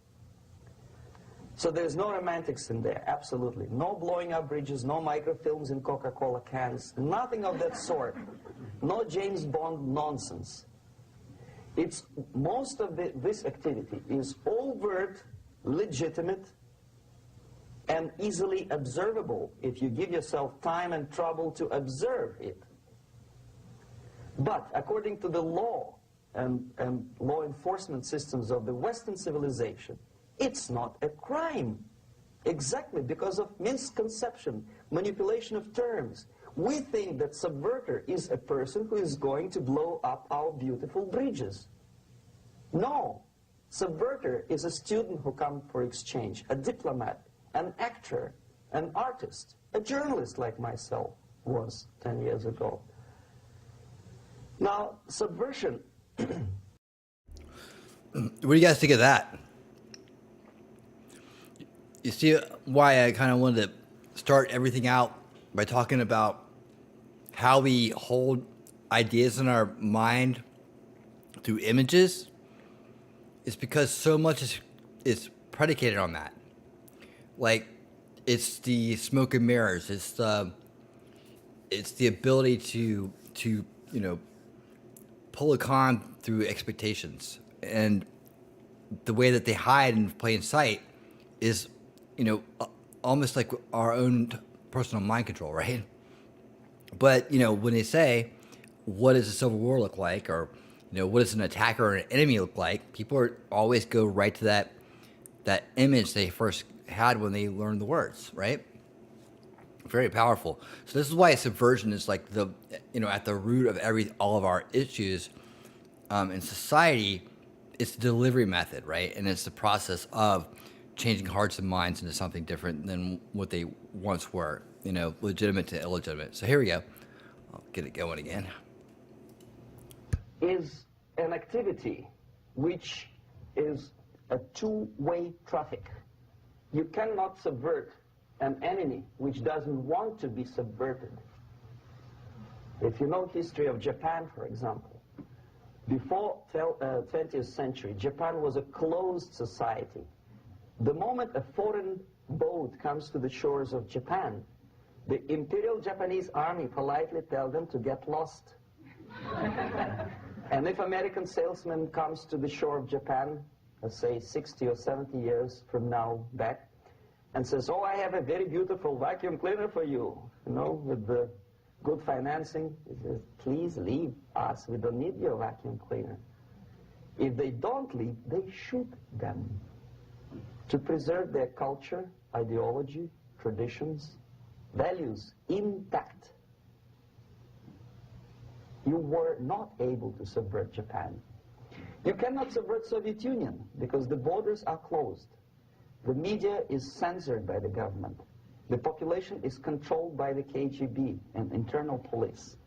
So there's no romantics in there, absolutely. No blowing up bridges, no microfilms in Coca-Cola cans, nothing of that sort. No James Bond nonsense. It's most of this activity is overt, legitimate, and easily observable if you give yourself time and trouble to observe it. But according to the law and law enforcement systems of the Western civilization, it's not a crime Exactly, because of misconception, manipulation of terms. We think that subverter is a person who is going to blow up our beautiful bridges. No. Subverter is a student who comes for exchange, a diplomat, an actor, an artist, a journalist like myself was 10 years ago. Now, subversion. What do you guys think of that? You see why I kind of wanted to start everything out by talking about how we hold ideas in our mind through images? It's because so much is predicated on that. Like, it's the smoke and mirrors. It's the ability to pull a con through expectations, and the way that they hide in plain sight is, almost like our own personal mind control, right? But when they say, "What does a civil war look like?" or what does an attacker or an enemy look like? People always go right to that image they first had when they learned the words, right? Very powerful. So this is why subversion is like at the root of all of our issues in society. It's the delivery method, right? And it's the process of changing hearts and minds into something different than what they once were, legitimate to illegitimate. So here we go. I'll get it going again. Is an activity which is a two-way traffic. You cannot subvert an enemy which doesn't want to be subverted. If you know history of Japan, for example, before 20th century, Japan was a closed society. The moment a foreign boat comes to the shores of Japan, the Imperial Japanese Army politely tells them to get lost. And if American salesman comes to the shore of Japan, let's say 60 or 70 years from now back, and says, "Oh, I have a very beautiful vacuum cleaner for you," with the good financing, he says, "Please leave us, we don't need your vacuum cleaner." If they don't leave, they shoot them to preserve their culture, ideology, traditions, values intact. You were not able to subvert Japan. You cannot subvert Soviet Union because the borders are closed. The media is censored by the government. The population is controlled by the KGB and internal police.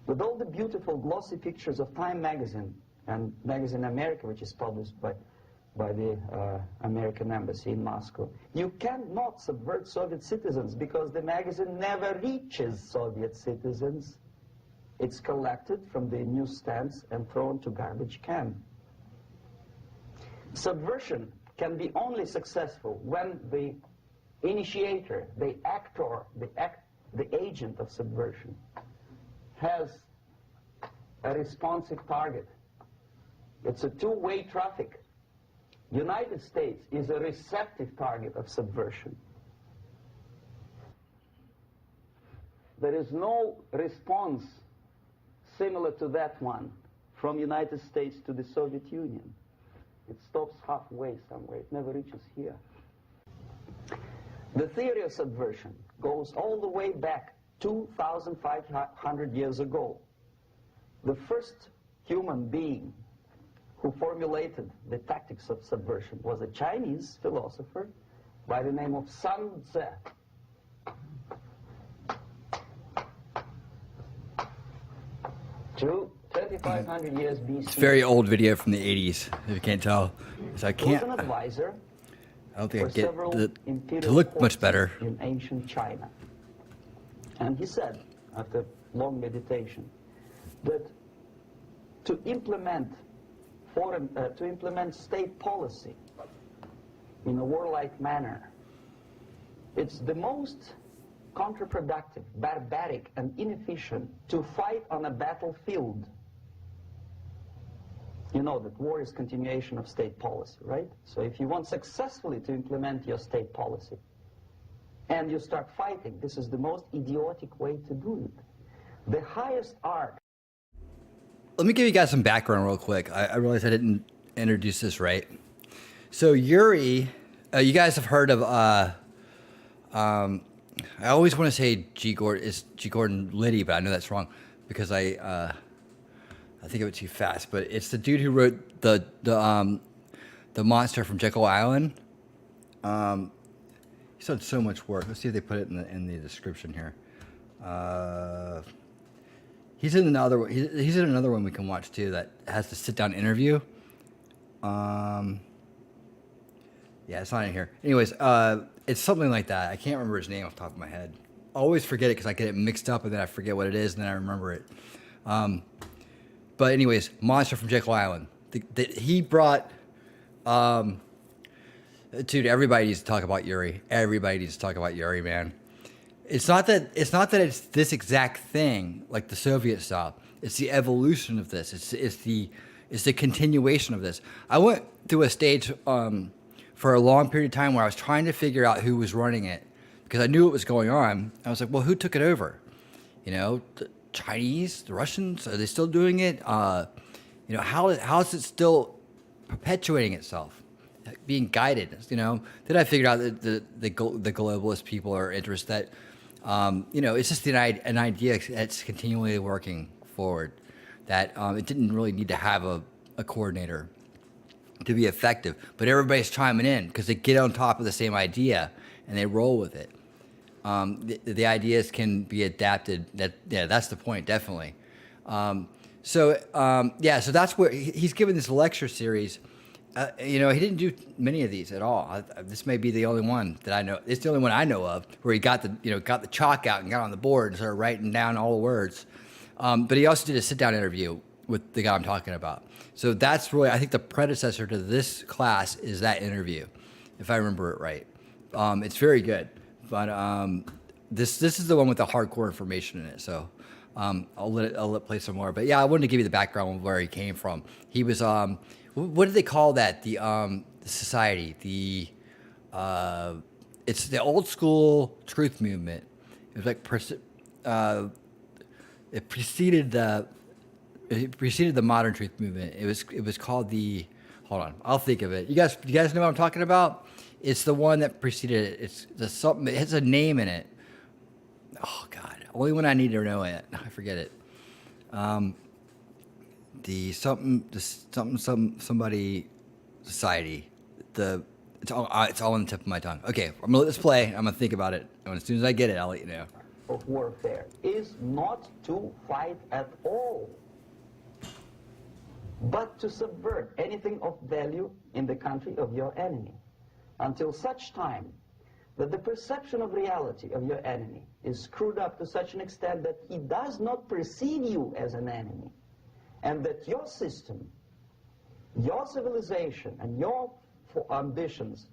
With all the beautiful glossy pictures of Time magazine and Magazine America, which is published by the American embassy in Moscow, you cannot subvert Soviet citizens because the magazine never reaches Soviet citizens. It's collected from the newsstands and thrown to garbage can. Subversion can be only successful when the initiator, the actor, the agent of subversion has a responsive target. It's a two-way traffic. United States is a receptive target of subversion. There is no response similar to that one from United States to the Soviet Union. It stops halfway somewhere. It never reaches here. The theory of subversion goes all the way back 2,500 years ago. The first human being who formulated the tactics of subversion was a Chinese philosopher by the name of Sun Tzu. 2,500 years BC. It's a very old video from the 80s, if you can't tell. So I can't. He was an advisor I don't think I for get several to imperial look much courts better. in ancient China. And he said, after long meditation, that to implement state policy in a warlike manner, it's the most counterproductive, barbaric, and inefficient to fight on a battlefield. You know that war is continuation of state policy, right? So if you want successfully to implement your state policy and you start fighting, this is the most idiotic way to do it. The highest art. Let me give you guys some background real quick. I realized I didn't introduce this right. So Yuri You guys have heard of, I always want to say it's G. Gordon Liddy, but I know that's wrong because I think of it too fast. But it's the dude who wrote the monster from Jekyll Island. He's done so much work. Let's see if they put it in the description here. He's in another one. He's in another one we can watch too that has the sit down interview. Yeah, it's not in here. Anyways, it's something like that. I can't remember his name off the top of my head. I always forget it because I get it mixed up and then I forget what it is and then I remember it. But anyways, Monster from Jekyll Island. He brought, dude. Everybody needs to talk about Yuri. Everybody needs to talk about Yuri, man. It's not that it's this exact thing like the Soviet style. It's the evolution of this. It's the continuation of this. I went through a stage for a long period of time where I was trying to figure out who was running it because I knew what was going on. I was like, well, who took it over? You know, the Chinese, the Russians, are they still doing it? You know, how is it still perpetuating itself, being guided? You know, then I figured out that the globalist people are interested that, you know, it's just an idea that's continually working forward, that it didn't really need to have a coordinator to be effective, but everybody's chiming in because they get on top of the same idea and they roll with it. The ideas can be adapted. That's the point, definitely. So that's where he's given this lecture series. You know, he didn't do many of these at all. This may be the only one that I know. It's the only one I know of where he got the chalk out and got on the board and started writing down all the words. But he also did a sit-down interview with the guy I'm talking about. So that's really, I think, the predecessor to this class is that interview, if I remember it right. It's very good, but this is the one with the hardcore information in it. So I'll let it play some more. But yeah, I wanted to give you the background of where he came from. He was what did they call that? The society. It's the old school truth movement. It was like it preceded the modern truth movement. It was called the. Hold on, I'll think of it. You guys know what I'm talking about? It's the one that preceded it. It's the something. It has a name in it. Oh God, only when I need to know it. I forget it. The somebody society. It's all on the tip of my tongue. Okay, I'm gonna let this play. I'm gonna think about it, and as soon as I get it, I'll let you know. Of warfare is not to fight at all, but to subvert anything of value in the country of your enemy, until such time that the perception of reality of your enemy is screwed up to such an extent that he does not perceive you as an enemy, and that your system, your civilization, and your ambitions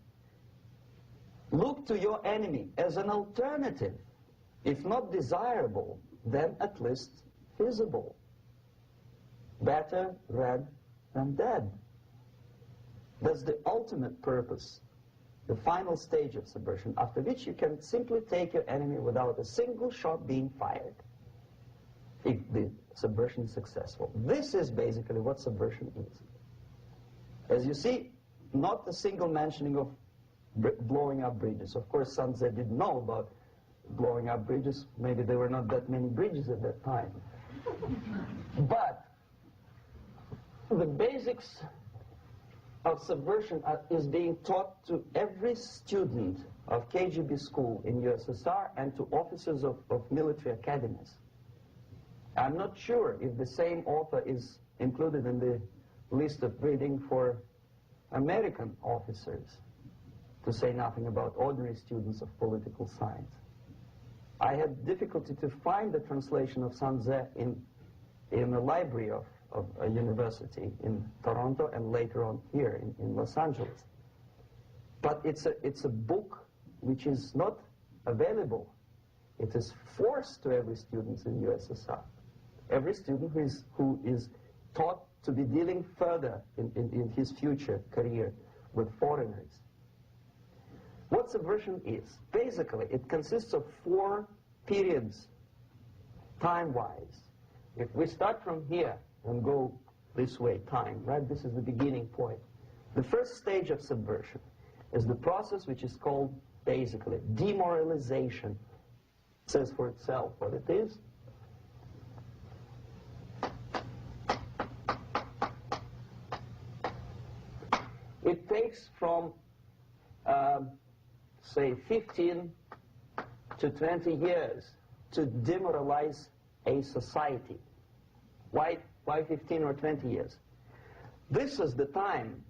look to your enemy as an alternative, if not desirable, then at least feasible. Better red than dead. That's the ultimate purpose, the final stage of subversion, after which you can simply take your enemy without a single shot being fired, if the subversion is successful. This is basically what subversion is. As you see, not a single mentioning of blowing up bridges. Of course, Sun Tzu didn't know about blowing up bridges. Maybe there were not that many bridges at that time. But the basics of subversion is being taught to every student of KGB school in USSR and to officers of military academies. I'm not sure if the same author is included in the list of reading for American officers, to say nothing about ordinary students of political science. I had difficulty to find the translation of Sun Tzu in the library of a university in Toronto and later on here in Los Angeles. But it's a book which is not available. It is forced to every student in USSR. Every student who is taught to be dealing further in his future career with foreigners. What subversion is? Basically, it consists of 4 periods, time-wise. If we start from here and go this way, time, right? This is the beginning point. The first stage of subversion is the process which is called basically demoralization. It says for itself what it is. It takes from, say, 15 to 20 years to demoralize a society. Why 15 or 20 years? This is the time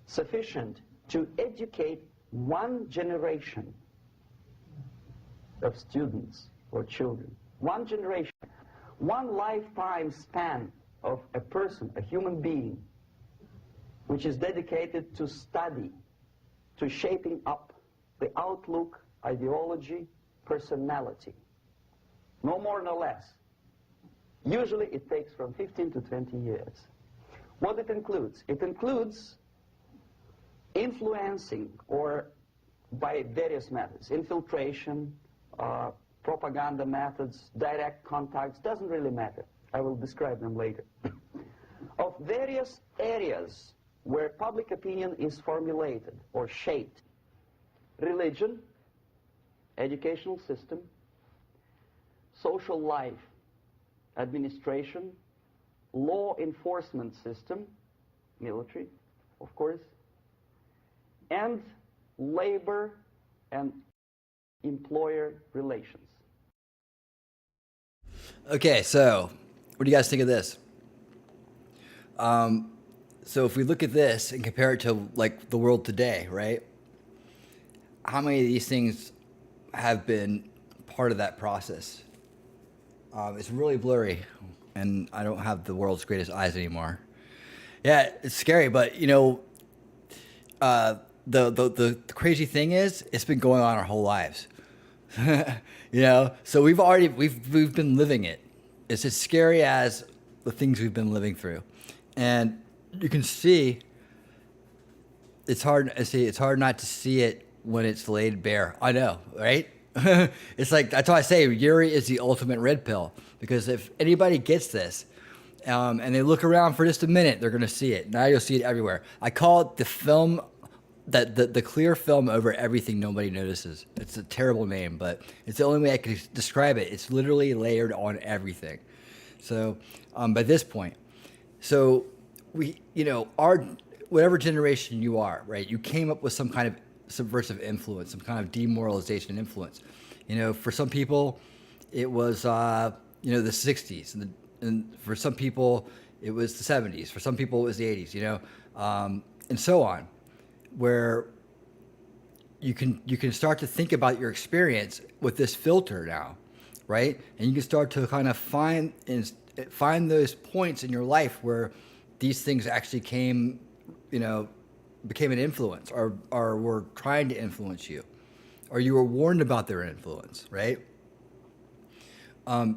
sufficient to educate one generation of students or children. One generation, one lifetime span of a person, a human being, which is dedicated to study, to shaping up the outlook, ideology, personality. No more, no less. Usually it takes from 15 to 20 years. What it includes? It includes influencing, or by various methods, infiltration, propaganda methods, direct contacts, doesn't really matter. I will describe them later. Of various areas where public opinion is formulated or shaped. Religion, educational system, social life, administration, law enforcement system, military, of course, and labor and employer relations. Okay, so what do you guys think of this? So if we look at this and compare it to like the world today, right? How many of these things have been part of that process? It's really blurry, and I don't have the world's greatest eyes anymore. Yeah, it's scary, but you know, the crazy thing is, it's been going on our whole lives. You know, so we've been living it. It's as scary as the things we've been living through, and you can see. It's hard not to see it when it's laid bare. I know, right? It's like, that's why I say Yuri is the ultimate red pill, because if anybody gets this, and they look around for just a minute, they're gonna see it. Now you'll see it everywhere. I call it the film, the clear film over everything nobody notices. It's a terrible name, but it's the only way I can describe it. It's literally layered on everything. So by this point, so we, you know, our, whatever generation you are, right? You came up with some kind of subversive influence, some kind of demoralization influence. You know, for some people, it was you know, the '60s, and for some people, it was the '70s. For some people, it was the '80s. You know, and so on, where you can start to think about your experience with this filter now, right? And you can start to kind of find those points in your life where these things actually came, you know, became an influence, or were trying to influence you, or you were warned about their influence, right?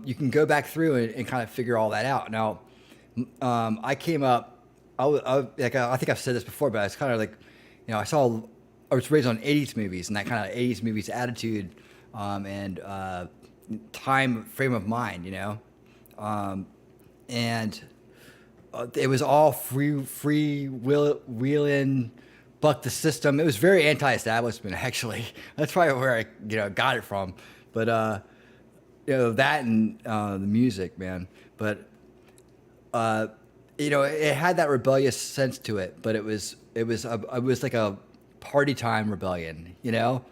You can go back through and kind of figure all that out. Now, I came up, I think I've said this before, but it's kind of like, you know, I was raised on '80s movies, and that kind of '80s movies attitude, and time frame of mind, you know, and it was all free wheeling, buck the system. It was very anti-establishment, actually. That's probably where I, you know, got it from. But you know, that and the music, man. But you know, it had that rebellious sense to it. But it was like a party time rebellion. You know,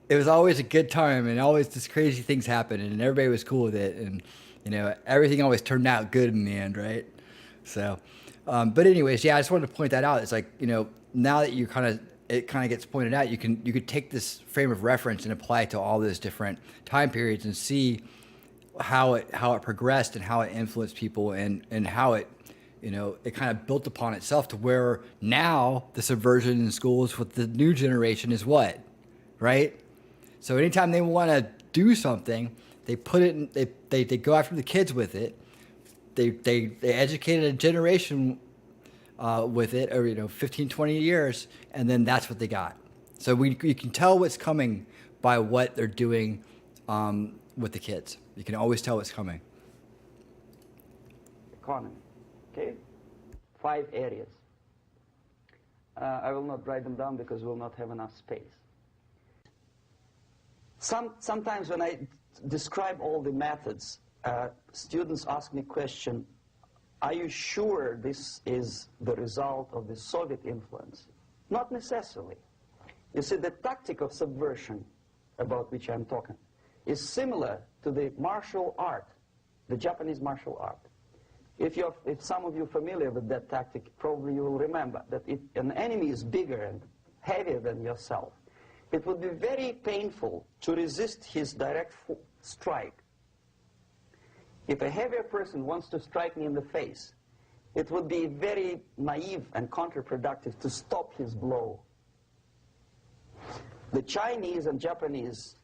it was always a good time, and always just crazy things happened, and everybody was cool with it, and you know, everything always turned out good in the end, right? So, but anyways, yeah, I just wanted to point that out. It's like, you know, now that it kind of gets pointed out, you could take this frame of reference and apply it to all those different time periods and see how it progressed and how it influenced people, and how it, you know, it kind of built upon itself to where now the subversion in schools with the new generation is what, right? So anytime they want to do something, they put it in, they go after the kids with it. They educated a generation with it over, you know, 15, 20 years, and then that's what they got. So you can tell what's coming by what they're doing with the kids. You can always tell what's coming. Economy, okay? 5 areas. I will not write them down because we'll not have enough space. Sometimes when I describe all the methods, students ask me question, are you sure this is the result of the Soviet influence? Not necessarily. You see, the tactic of subversion, about which I'm talking, is similar to the martial art, the Japanese martial art. If some of you are familiar with that tactic, probably you will remember that if an enemy is bigger and heavier than yourself, it would be very painful to resist his direct strike. If a heavier person wants to strike me in the face, it would be very naive and counterproductive to stop his blow. The Chinese and Japanese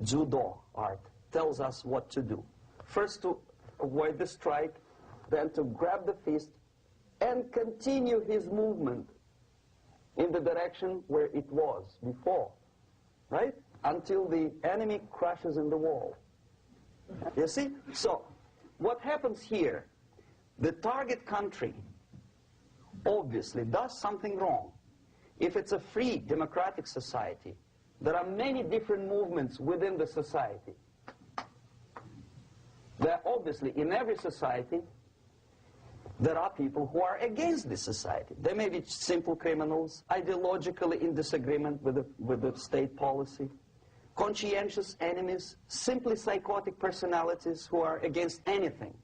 judo art tells us what to do. First to avoid the strike, then to grab the fist and continue his movement in the direction where it was before, right? Until the enemy crashes in the wall. You see? So, what happens here? The target country obviously does something wrong. If it's a free democratic society, there are many different movements within the society. There are obviously, in every society, there are people who are against this society. They may be simple criminals, ideologically in disagreement with the state policy, conscientious enemies, simply psychotic personalities who are against anything,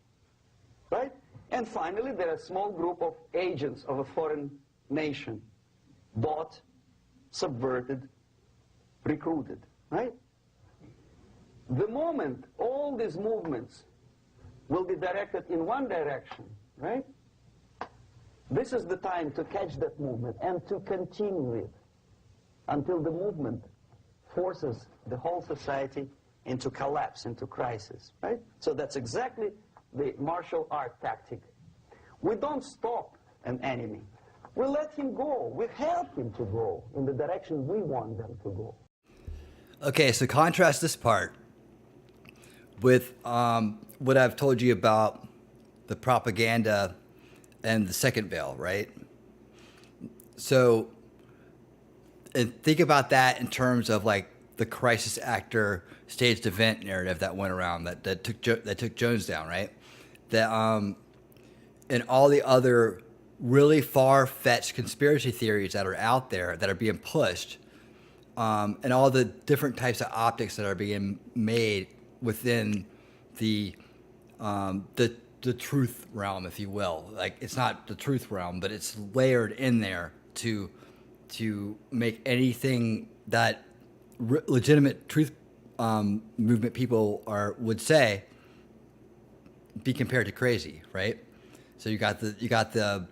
right? And finally, there are a small group of agents of a foreign nation, bought, subverted, recruited, right? The moment all these movements will be directed in one direction, right? This is the time to catch that movement and to continue it until the movement forces the whole society into collapse, into crisis, right? So that's exactly the martial art tactic. We don't stop an enemy. We let him go. We help him to go in the direction we want them to go. Okay, so contrast this part with what I've told you about the propaganda and the second veil, right? So, and think about that in terms of like the crisis actor staged event narrative that went around that took Jones down, right? That and all the other really far-fetched conspiracy theories that are out there that are being pushed, and all the different types of optics that are being made within the truth realm, if you will. Like, it's not the truth realm, but it's layered in there to make anything that legitimate truth movement people would say be compared to crazy, right? So you got the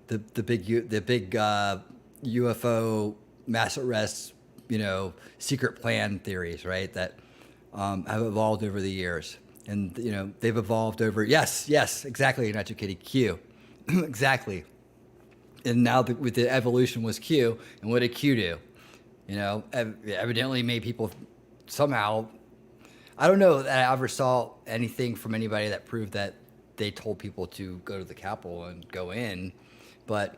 big UFO mass arrests, secret plan theories, right? That have evolved over the years. And, they've evolved over, yes, exactly, not your kitty, Q. Exactly. And now with the evolution was Q, and what did Q do? Evidently made people somehow, I don't know that I ever saw anything from anybody that proved that they told people to go to the Capitol and go in, but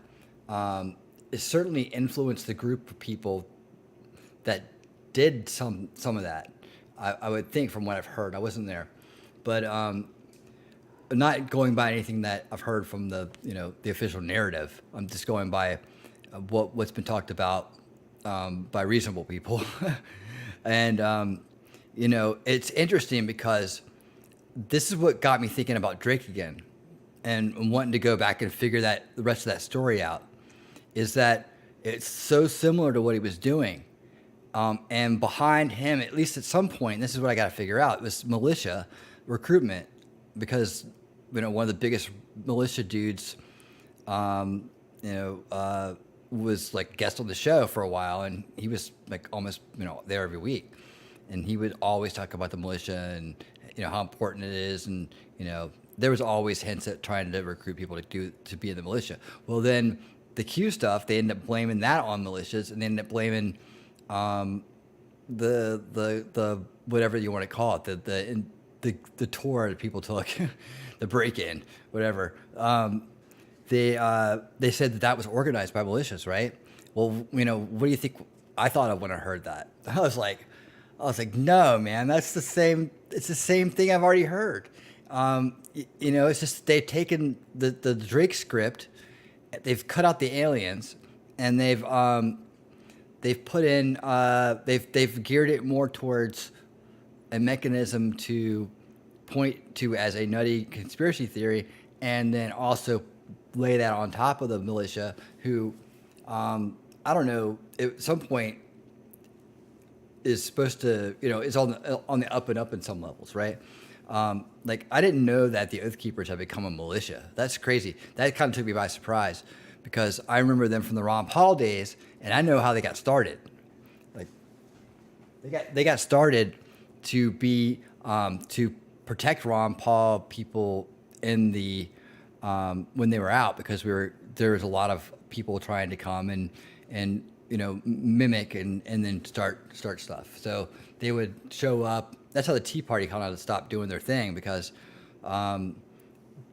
it certainly influenced the group of people that did some of that. I would think, from what I've heard. I wasn't there. But not going by anything that I've heard from the official narrative. I'm just going by what's been talked about by reasonable people. And it's interesting because this is what got me thinking about Drake again, and wanting to go back and figure the rest of that story out. Is that it's so similar to what he was doing, and behind him, at least at some point, this is what I got to figure out, was militia recruitment, because one of the biggest militia dudes was like guest on the show for a while, and he was like almost there every week, and he would always talk about the militia and how important it is, and there was always hints at trying to recruit people to be in the militia. Well, then the Q stuff, they ended up blaming that on militias, and they ended up blaming the whatever you want to call it, the tour that people took, the break-in, whatever, they said that was organized by militias, right? Well, what do you think I thought of when I heard that? I was like, no, man, that's the same. It's the same thing I've already heard. It's just they've taken the Drake script, they've cut out the aliens, and they've put in they've geared it more towards a mechanism to point to as a nutty conspiracy theory, and then also lay that on top of the militia, who I don't know, at some point is supposed to, is on the up and up in some levels, right? Like, I didn't know that the Oath Keepers had become a militia. That's crazy. That kind of took me by surprise, because I remember them from the Ron Paul days, and I know how they got started. Like, they got started to be to protect Ron Paul people in the when they were out, because there was a lot of people trying to come and mimic and then start stuff. So they would show up. That's how the Tea Party kind of stopped doing their thing, because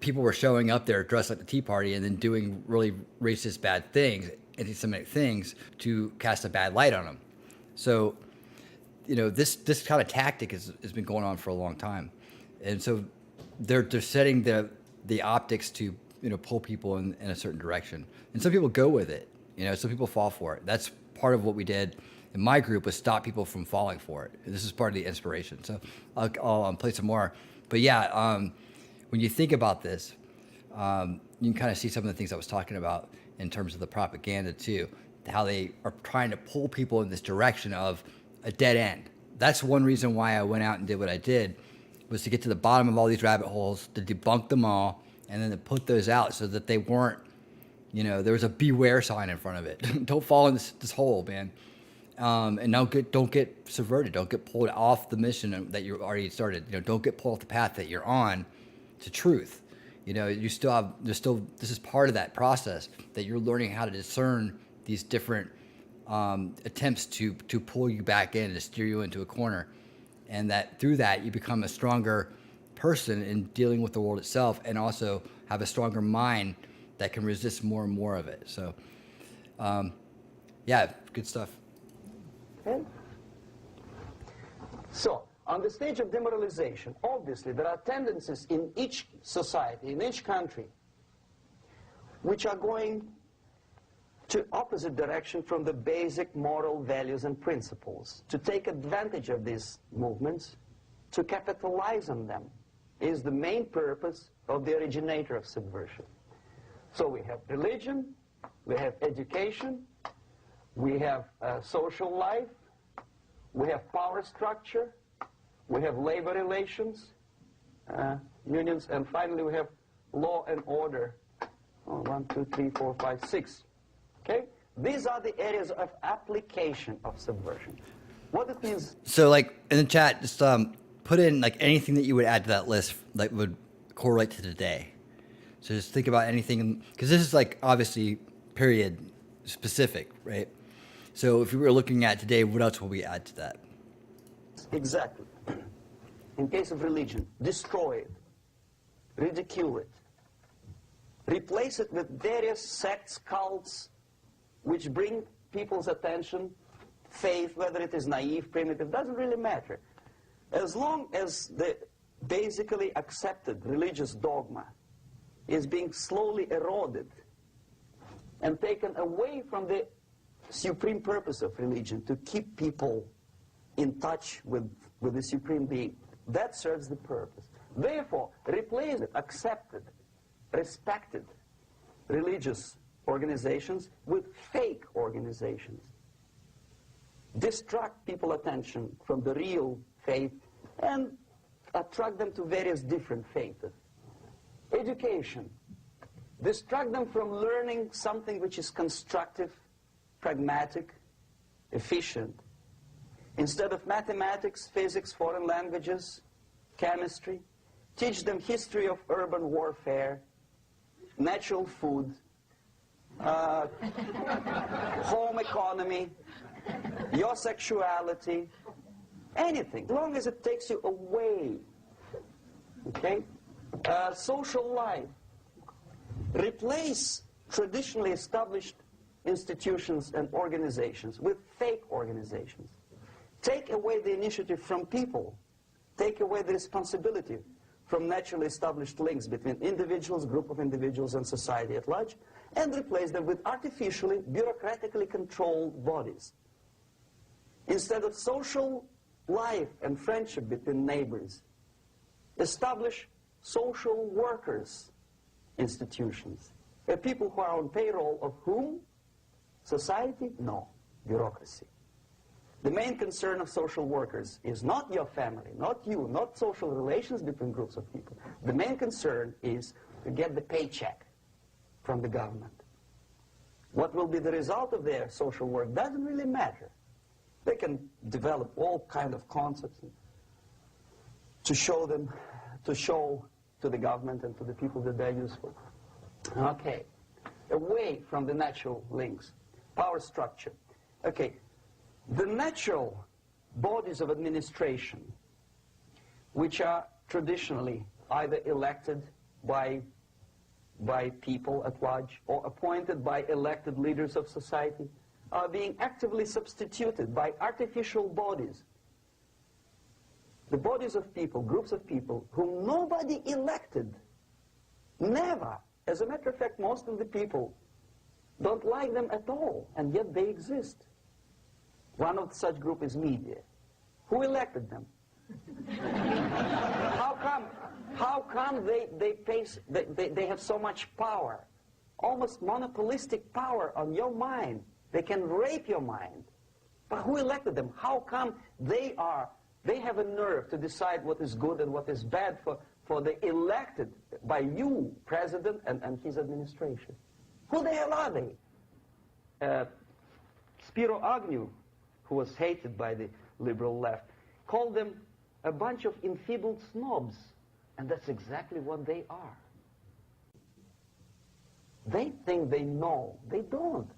people were showing up there dressed like the Tea Party and then doing really racist, bad things, anti-Semitic things, to cast a bad light on them. So, this kind of tactic has been going on for a long time, and so they're setting the optics to pull people in a certain direction, and some people go with it. Some people fall for it. That's part of what we did in my group, was stop people from falling for it. This is part of the inspiration. So I'll play some more. But yeah, when you think about this, you can kind of see some of the things I was talking about in terms of the propaganda too, how they are trying to pull people in this direction of a dead end. That's one reason why I went out and did what I did, was to get to the bottom of all these rabbit holes, to debunk them all, and then to put those out so that they weren't, there was a beware sign in front of it. Don't fall in this hole, man. And don't get subverted. Don't get pulled off the mission that you already started. Don't get pulled off the path that you're on to truth. You still have, this is part of that process, that you're learning how to discern these different attempts to pull you back in, to steer you into a corner. And that through that, you become a stronger person in dealing with the world itself, and also have a stronger mind that can resist more and more of it. So, yeah, good stuff. Okay. So, on the stage of demoralization, obviously there are tendencies in each society, in each country, which are going to opposite direction from the basic moral values and principles. To take advantage of these movements, to capitalize on them, is the main purpose of the originator of subversion. So we have religion, we have education, we have social life, we have power structure, we have labor relations, unions, and finally we have law and order. 1, 2, 3, 4, 5, 6. Okay? These are the areas of application of subversion. What it means... So, like, in the chat, just put in, like, anything that you would add to that list that would correlate to today. So just think about anything, because this is, like, obviously period specific, right? So if we were looking at today, what else will we add to that? Exactly. In case of religion, destroy it, ridicule it, replace it with various sects, cults, which bring people's attention, faith, whether it is naive, primitive, doesn't really matter. As long as the basically accepted religious dogma is being slowly eroded and taken away from the supreme purpose of religion, to keep people in touch with the supreme being, that serves the purpose. Therefore, replace it, accepted, respected religious organizations with fake organizations. Distract people's attention from the real faith and attract them to various different faiths. Education. Distract them from learning something which is constructive, pragmatic, efficient. Instead of mathematics, physics, foreign languages, chemistry, teach them history of urban warfare, natural food, home economy, your sexuality, anything, as long as it takes you away, okay? Social life. Replace traditionally established institutions and organizations with fake organizations. Take away the initiative from people. Take away the responsibility from naturally established links between individuals, group of individuals, and society at large, and replace them with artificially, bureaucratically controlled bodies. Instead of social life and friendship between neighbors, establish social workers institutions. People who are on payroll of whom? Society? No. Bureaucracy. The main concern of social workers is not your family, not you, not social relations between groups of people. The main concern is to get the paycheck from the government. What will be the result of their social work doesn't really matter. They can develop all kind of concepts to show to the government and to the people that they're useful. Okay, away from the natural links, power structure. Okay, the natural bodies of administration, which are traditionally either elected by people at large or appointed by elected leaders of society, are being actively substituted by artificial bodies. The bodies of people, groups of people, whom nobody elected. Never. As a matter of fact, most of the people don't like them at all, and yet they exist. One of such group is media. Who elected them? How come they have so much power? Almost monopolistic power on your mind. They can rape your mind. But who elected them? How come they have a nerve to decide what is good and what is bad for the elected by you, president, and his administration? Who the hell are they? Spiro Agnew, who was hated by the liberal left, called them a bunch of enfeebled snobs. And that's exactly what they are. They think they know. They don't.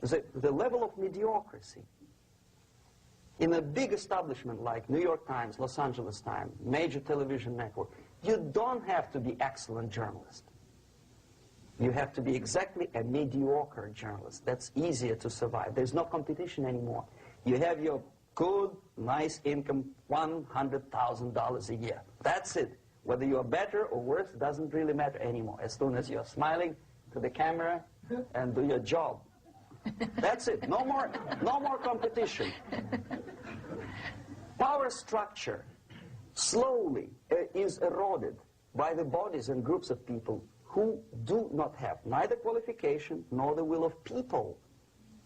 The level of mediocrity. In a big establishment like New York Times, Los Angeles Times, major television network, you don't have to be excellent journalist. You have to be exactly a mediocre journalist. That's easier to survive. There's no competition anymore. You have your good, nice income, $100,000 a year. That's it. Whether you are better or worse doesn't really matter anymore. As soon as you're smiling to the camera and do your job. That's it. No more competition. Power structure slowly is eroded by the bodies and groups of people who do not have neither qualification nor the will of people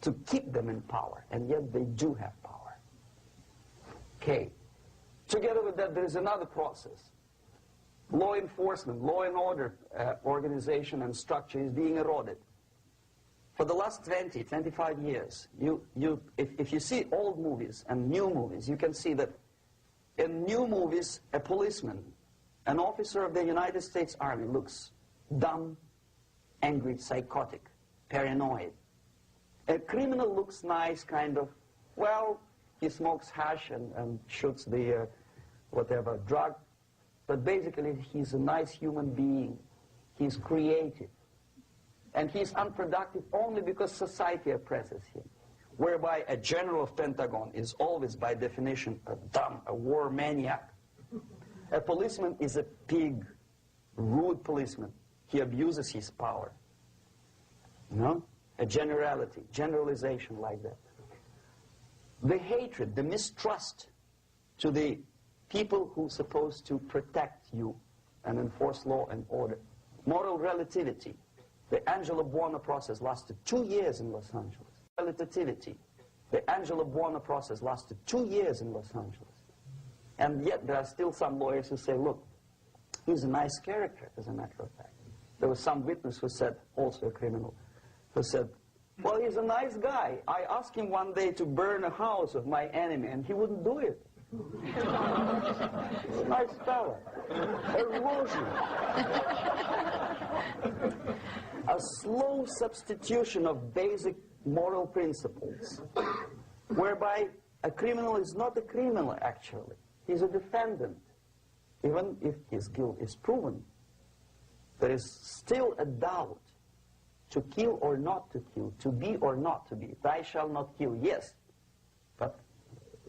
to keep them in power, and yet they do have power. Okay. Together with that, there is another process. Law enforcement, law and order organization and structure is being eroded. For the last 20, 25 years, if you see old movies and new movies, you can see that in new movies, a policeman, an officer of the United States Army looks dumb, angry, psychotic, paranoid. A criminal looks nice, kind of, well, he smokes hash and shoots the whatever drug, but basically he's a nice human being. He's creative. And he's unproductive only because society oppresses him. Whereby a general of Pentagon is always, by definition, a dumb, a war maniac. A policeman is a pig, rude policeman. He abuses his power. You know? A generalization like that. The hatred, the mistrust to the people who are supposed to protect you and enforce law and order. Moral relativity. The Angelo Buono process lasted 2 years in Los Angeles. Relativity. The Angelo Buono process lasted 2 years in Los Angeles. And yet there are still some lawyers who say, look, he's a nice character, as a matter of fact. There was some witness who said, also a criminal, who said, well, he's a nice guy. I asked him one day to burn a house of my enemy, and he wouldn't do it. He's a nice fellow. Erosion. A slow substitution of basic moral principles, whereby a criminal is not a criminal, actually. He's a defendant, even if his guilt is proven. there is still a doubt to kill or not to kill, to be or not to be. Thou shalt not kill, yes, but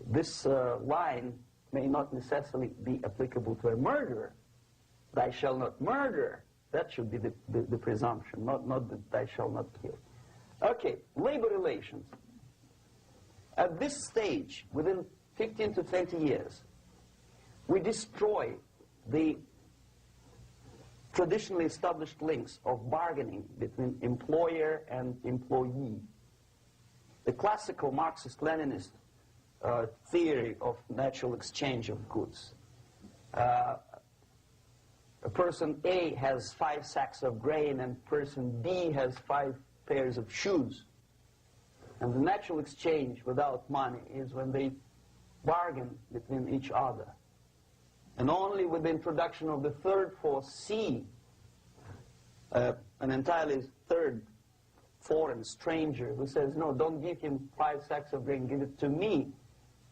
this line may not necessarily be applicable to a murderer. Thou shalt not murder. That should be the presumption, not that thou shalt not kill. Okay, labor relations. At this stage, within 15 to 20 years, we destroy the traditionally established links of bargaining between employer and employee. The classical Marxist-Leninist theory of natural exchange of goods. Person A has 5 sacks of grain and person B has 5 pairs of shoes. And the natural exchange without money is when they bargain between each other. And only with the introduction of the third force, C, an entirely third foreign stranger who says, no, don't give him 5 sacks of grain, give it to me,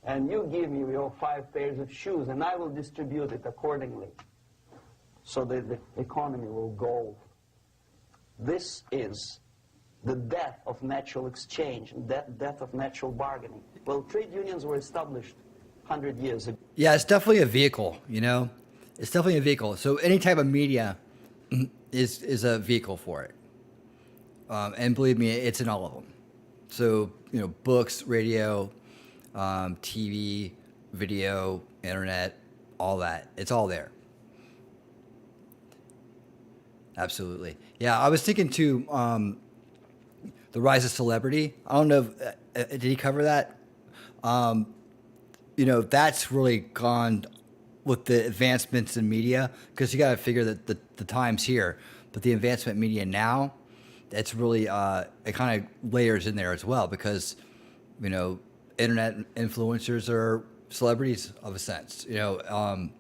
and you give me your 5 pairs of shoes, and I will distribute it accordingly, so that the economy will go. This is the death of natural exchange, death of natural bargaining. Well, trade unions were established 100 years ago. Yeah, it's definitely a vehicle, you know? It's definitely a vehicle. So any type of media is a vehicle for it. And believe me, it's in all of them. So, you know, books, radio, TV, video, internet, all that. It's all there. Absolutely. Yeah, I was thinking too, the rise of celebrity. I don't know if, did he cover that? You know, that's really gone with the advancements in media, because you got to figure that the time's here. But the advancement in media now, it's really, it kind of layers in there as well, because, you know, internet influencers are celebrities of a sense. You know,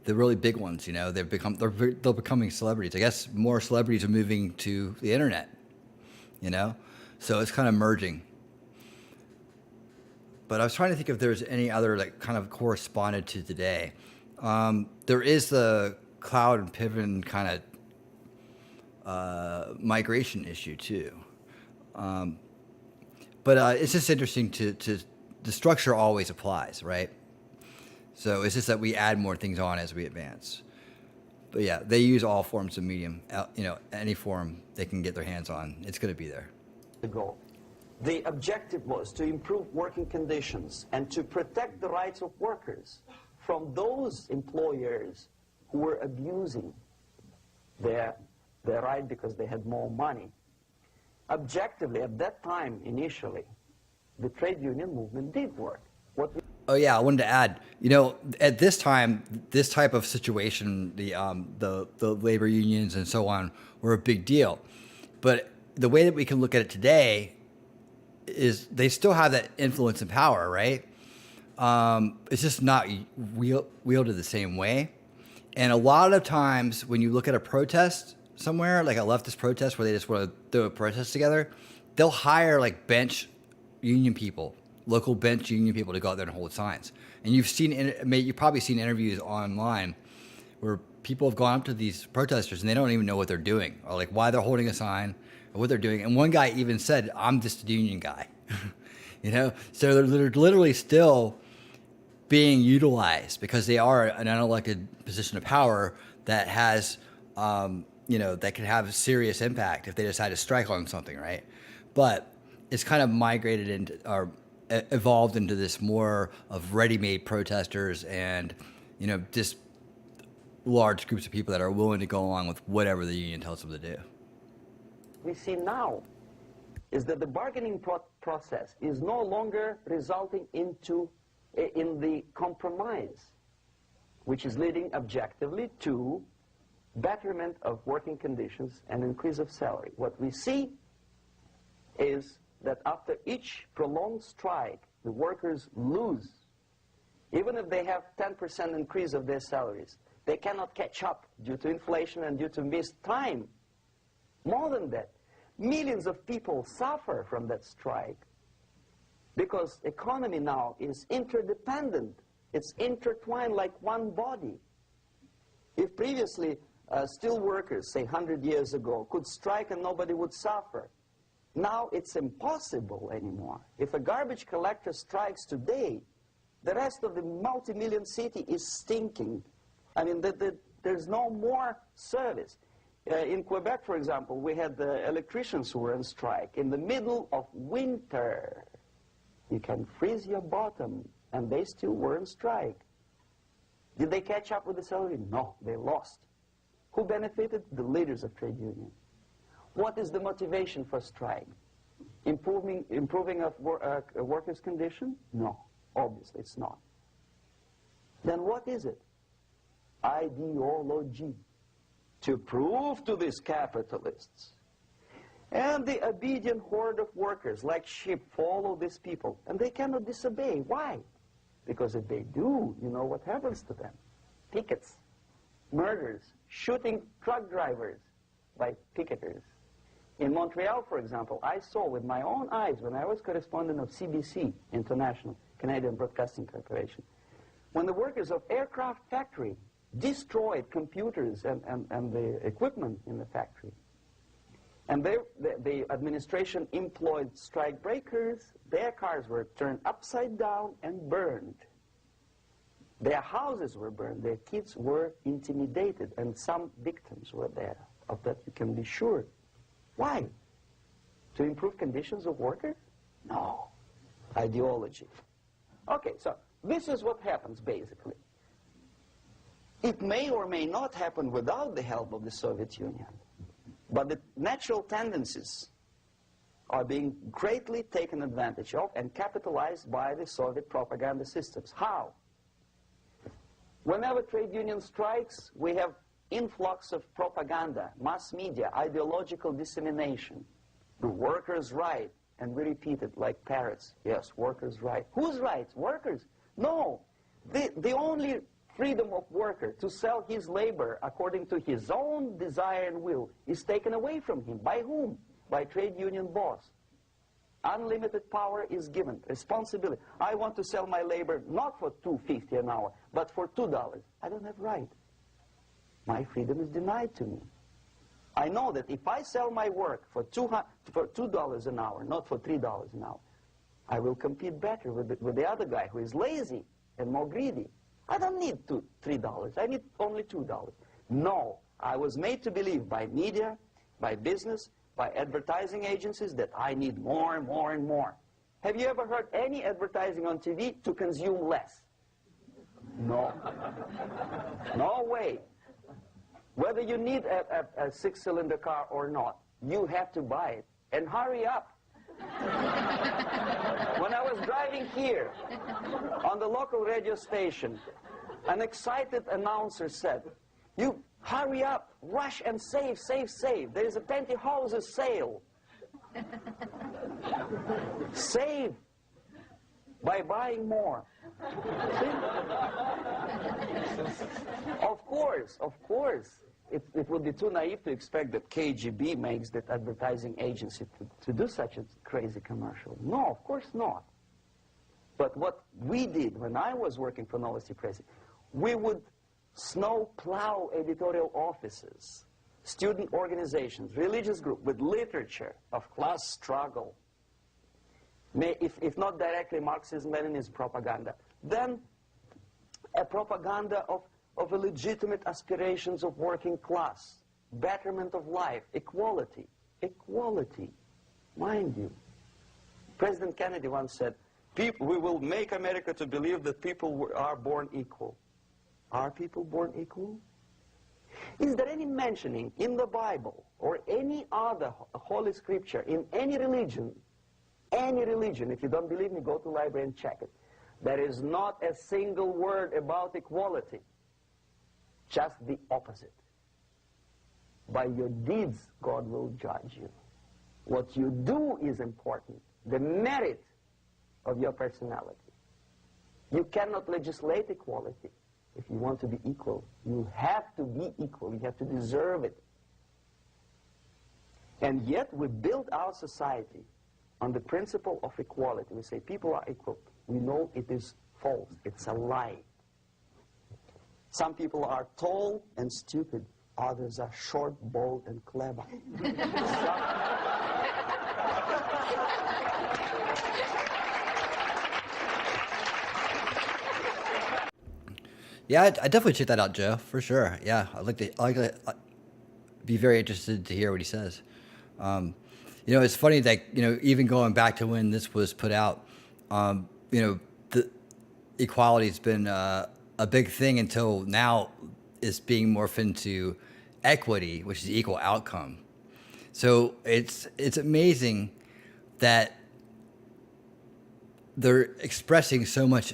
the really big ones, you know, they're becoming celebrities. I guess more celebrities are moving to the internet, you know? So it's kind of merging. But I was trying to think if there's any other like kind of corresponded to today. There is the cloud and pivot kind of migration issue too. But it's just interesting to the structure always applies, right? So it's just that we add more things on as we advance. But yeah, they use all forms of medium. You know, any form they can get their hands on, it's going to be there. Ago. The objective was to improve working conditions and to protect the rights of workers from those employers who were abusing their right because they had more money. Objectively, at that time, initially, the trade union movement did work. Oh yeah, I wanted to add, you know, at this time, this type of situation, the labor unions and so on were a big deal. But the way that we can look at it today is they still have that influence and power, right? It's just not wielded the same way. And a lot of times when you look at a protest somewhere, like a leftist protest where they just want to throw a protest together, they'll hire like bench union people, local bench union people to go out there and hold signs. And you've probably seen interviews online where people have gone up to these protesters and they don't even know what they're doing or like why they're holding a sign or what they're doing. And one guy even said, I'm just a union guy, you know? So they're literally still being utilized because they are an unelected position of power that has, you know, that can have a serious impact if they decide to strike on something, right? But it's kind of migrated into, or evolved into this more of ready-made protesters and, you know, just large groups of people that are willing to go along with whatever the union tells them to do. We see now is that the bargaining process is no longer resulting in the compromise, which is leading objectively to betterment of working conditions and increase of salary. What we see is that after each prolonged strike, the workers lose. Even if they have 10% increase of their salaries, they cannot catch up due to inflation and due to missed time. More than that, millions of people suffer from that strike because economy now is interdependent. It's intertwined like one body. If previously steel workers, say 100 years ago, could strike and nobody would suffer. Now it's impossible anymore. If a garbage collector strikes today, the rest of the multi-million city is stinking. I mean, there's no more service. In Quebec, for example, we had the electricians who were on strike in the middle of winter. You can freeze your bottom, and they still were on strike. Did they catch up with the salary? No, they lost. Who benefited? The leaders of trade unions. What is the motivation for strike? Improving of a workers' condition? No, obviously it's not. Then what is it? Ideology. To prove to these capitalists. And the obedient horde of workers, like sheep, follow these people. And they cannot disobey. Why? Because if they do, you know what happens to them. Pickets, murders, shooting truck drivers by picketers. In Montreal, for example, I saw with my own eyes when I was correspondent of CBC International, Canadian Broadcasting Corporation, when the workers of aircraft factory destroyed computers and the equipment in the factory. And the administration employed strike breakers. Their cars were turned upside down and burned. Their houses were burned. Their kids were intimidated. And some victims were there. Of that you can be sure. Why? To improve conditions of workers? No. Ideology. Okay, so this is what happens basically. It may or may not happen without the help of the Soviet Union. But the natural tendencies are being greatly taken advantage of and capitalized by the Soviet propaganda systems. How? Whenever trade union strikes, we have influx of propaganda, mass media, ideological dissemination. The workers' right, and we repeat it like parrots. Yes, workers' right. Whose rights? Workers? No. The only freedom of worker to sell his labor according to his own desire and will is taken away from him. By whom? By trade union boss. Unlimited power is given. Responsibility. I want to sell my labor not for $2.50 an hour, but for $2. I don't have right. My freedom is denied to me. I know that if I sell my work for $2 an hour, not for $3 an hour, I will compete better with the other guy who is lazy and more greedy. I don't need $3. I need only $2. No, I was made to believe by media, by business, by advertising agencies that I need more and more and more. Have you ever heard any advertising on TV to consume less? No. No way. Whether you need a six-cylinder car or not, you have to buy it. And hurry up. When I was driving here, on the local radio station, an excited announcer said, "You hurry up, rush and save, save, save. There is a pantyhose sale." Save by buying more. Of course. It would be too naive to expect that KGB makes that advertising agency to do such a crazy commercial. No, of course not. But what we did when I was working for Novosti Press, we would snow plow editorial offices, student organizations, religious groups with literature of class struggle. If not directly Marxism-Leninism propaganda, then a propaganda of a legitimate aspirations of working class, betterment of life, equality. Equality, mind you. President Kennedy once said, we will make America to believe that people are born equal. Are people born equal? Is there any mentioning in the Bible or any other holy scripture in any religion, if you don't believe me, go to the library and check it. There is not a single word about equality. Just the opposite. By your deeds, God will judge you. What you do is important. The merit of your personality. You cannot legislate equality. If you want to be equal, you have to be equal. You have to deserve it. And yet we build our society on the principle of equality. We say people are equal. We know it is false. It's a lie. Some people are tall and stupid. Others are short, bold, and clever. Yeah, I definitely check that out, Joe, for sure. Yeah, I'd be very interested to hear what he says. It's funny that, even going back to when this was put out, the equality's been a big thing until now is being morphed into equity, which is equal outcome. So it's amazing that they're expressing so many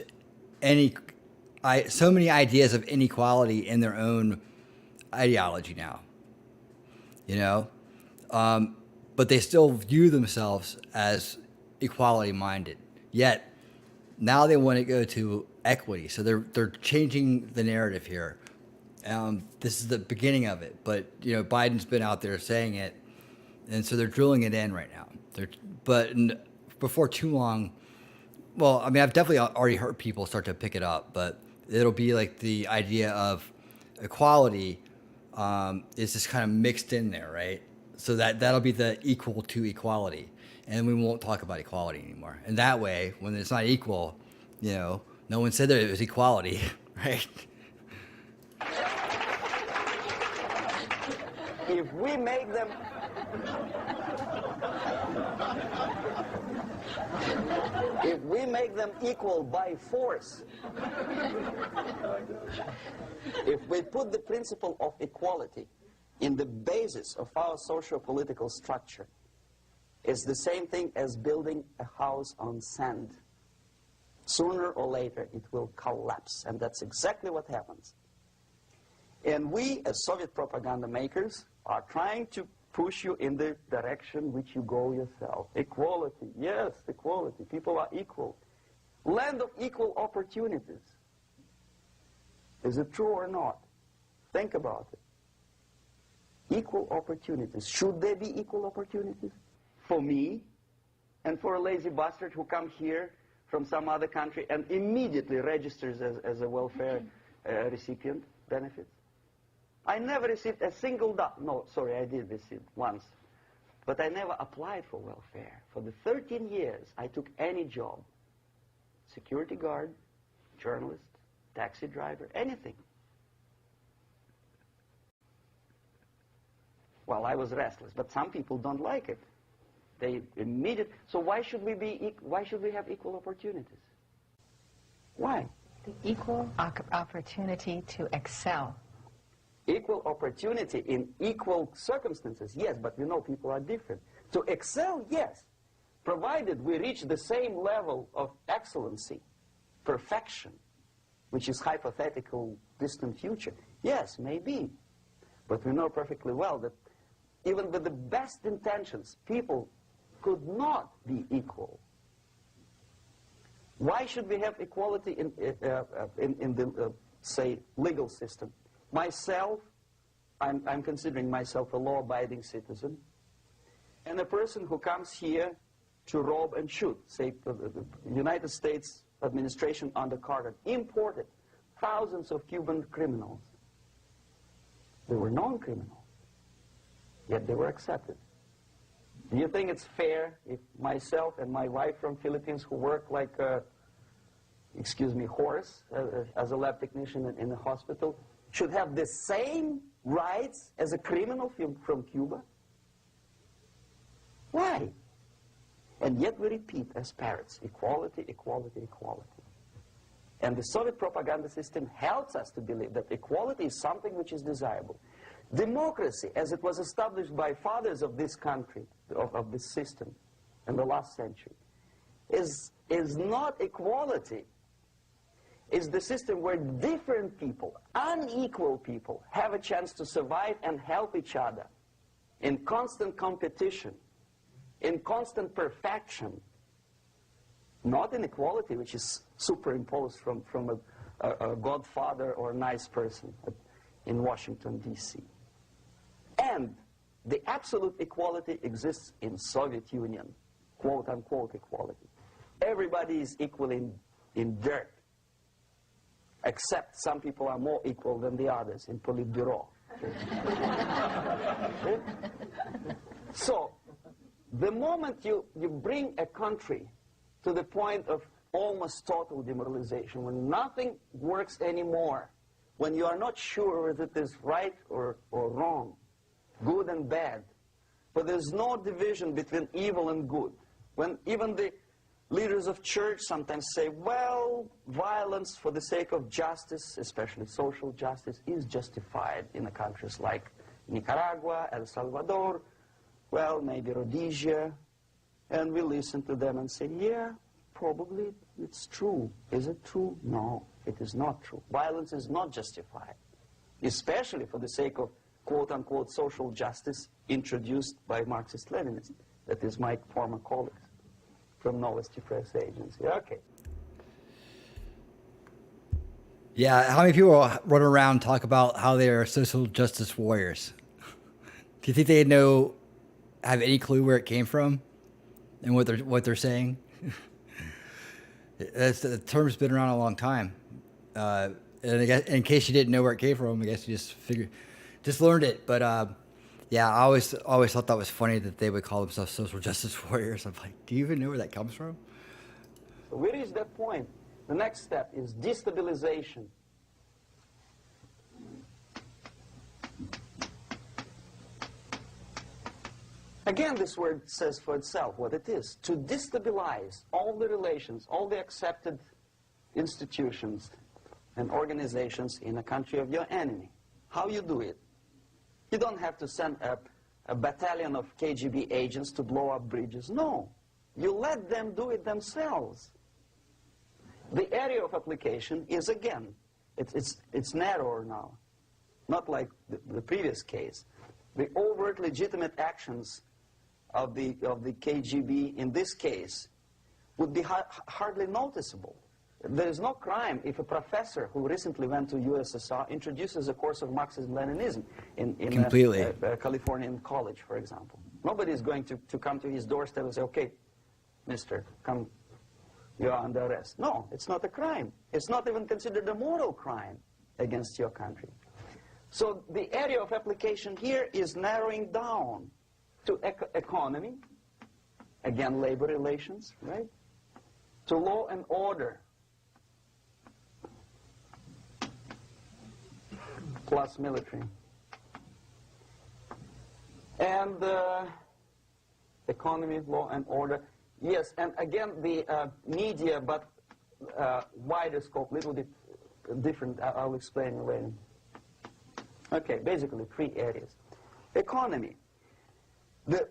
ideas of inequality in their own ideology now. But they still view themselves as equality minded. Yet now they want to go to equity. So they're changing the narrative here. This is the beginning of it, but Biden's been out there saying it, and so they're drilling it in right now. Before too long, well, I mean, I've definitely already heard people start to pick it up, but it'll be like the idea of equality is just kind of mixed in there, right? So that'll be the equal to equality, and we won't talk about equality anymore. And that way, when it's not equal, no one said that it was equality, right? If we make them equal by force, if we put the principle of equality in the basis of our socio-political structure, it's the same thing as building a house on sand. Sooner or later, it will collapse, and that's exactly what happens. And we, as Soviet propaganda makers, are trying to push you in the direction which you go yourself. Equality, yes, equality. People are equal. Land of equal opportunities. Is it true or not? Think about it. Equal opportunities. Should there be equal opportunities? For me, and for a lazy bastard who comes here from some other country and immediately registers as a welfare recipient benefits? I never received a single no, sorry, I did receive once. But I never applied for welfare. For the 13 years, I took any job. Security guard, journalist, taxi driver, anything. Well, I was restless, but some people don't like it. They immediately. So why should we have equal opportunities? Why? The equal opportunity to excel. Equal opportunity in equal circumstances, yes, but people are different. To excel, yes, provided we reach the same level of excellency, perfection, which is hypothetical, distant future. Yes, maybe. But we know perfectly well that even with the best intentions, people could not be equal. Why should we have equality in the, say, legal system? Myself, I'm considering myself a law-abiding citizen, and a person who comes here to rob and shoot, say, the United States administration under Carter, imported thousands of Cuban criminals. They were non-criminals, yet they were accepted. Do you think it's fair if myself and my wife from Philippines, who work like a, horse as a lab technician in a hospital, should have the same rights as a criminal from Cuba? Why? And yet we repeat as parrots, equality, equality, equality. And the Soviet propaganda system helps us to believe that equality is something which is desirable. Democracy, as it was established by fathers of this country, of this system in the last century, is not equality. It's the system where different people, unequal people, have a chance to survive and help each other in constant competition, in constant perfection, not in equality, which is superimposed from a godfather or a nice person in Washington, D.C. And the absolute equality exists in Soviet Union, quote-unquote equality. Everybody is equal in dirt, except some people are more equal than the others in Politburo. So, the moment you bring a country to the point of almost total demoralization, when nothing works anymore, when you are not sure whether it is right or wrong, good and bad, but there's no division between evil and good, when even the leaders of church sometimes say, well, violence for the sake of justice, especially social justice, is justified in the countries like Nicaragua, El Salvador, well, maybe Rhodesia, and we listen to them and say, yeah, probably it's true. Is it true? No, it is not true. Violence is not justified, especially for the sake of quote-unquote social justice introduced by Marxist-Leninists. That is my former colleagues from Novosti Press Agency. Okay. Yeah, how many people run around and talk about how they are social justice warriors? Do you think they have any clue where it came from and what they're saying? The term's been around a long time. And I guess, in case you didn't know where it came from, I guess you just learned it. But yeah, I always thought that was funny that they would call themselves social justice warriors. I'm like, do you even know where that comes from? So we reach that point. The next step is destabilization. Again, this word says for itself what it is. To destabilize all the relations, all the accepted institutions and organizations in a country of your enemy. How you do it? You don't have to send a battalion of KGB agents to blow up bridges. No. You let them do it themselves. The area of application is, again, it's narrower now. Not like the previous case. The overt legitimate actions of the KGB in this case would be hardly noticeable. There is no crime if a professor who recently went to USSR introduces a course of Marxism-Leninism in a Californian college, for example. Nobody is going to come to his doorstep and say, okay, mister, come, you are under arrest. No, it's not a crime. It's not even considered a moral crime against your country. So the area of application here is narrowing down to economy, again, labor relations, right? To law and order, plus military. And economy, law and order. Yes, and again, the media, but wider scope, little bit different. I'll explain later. Okay, basically 3 areas. Economy. The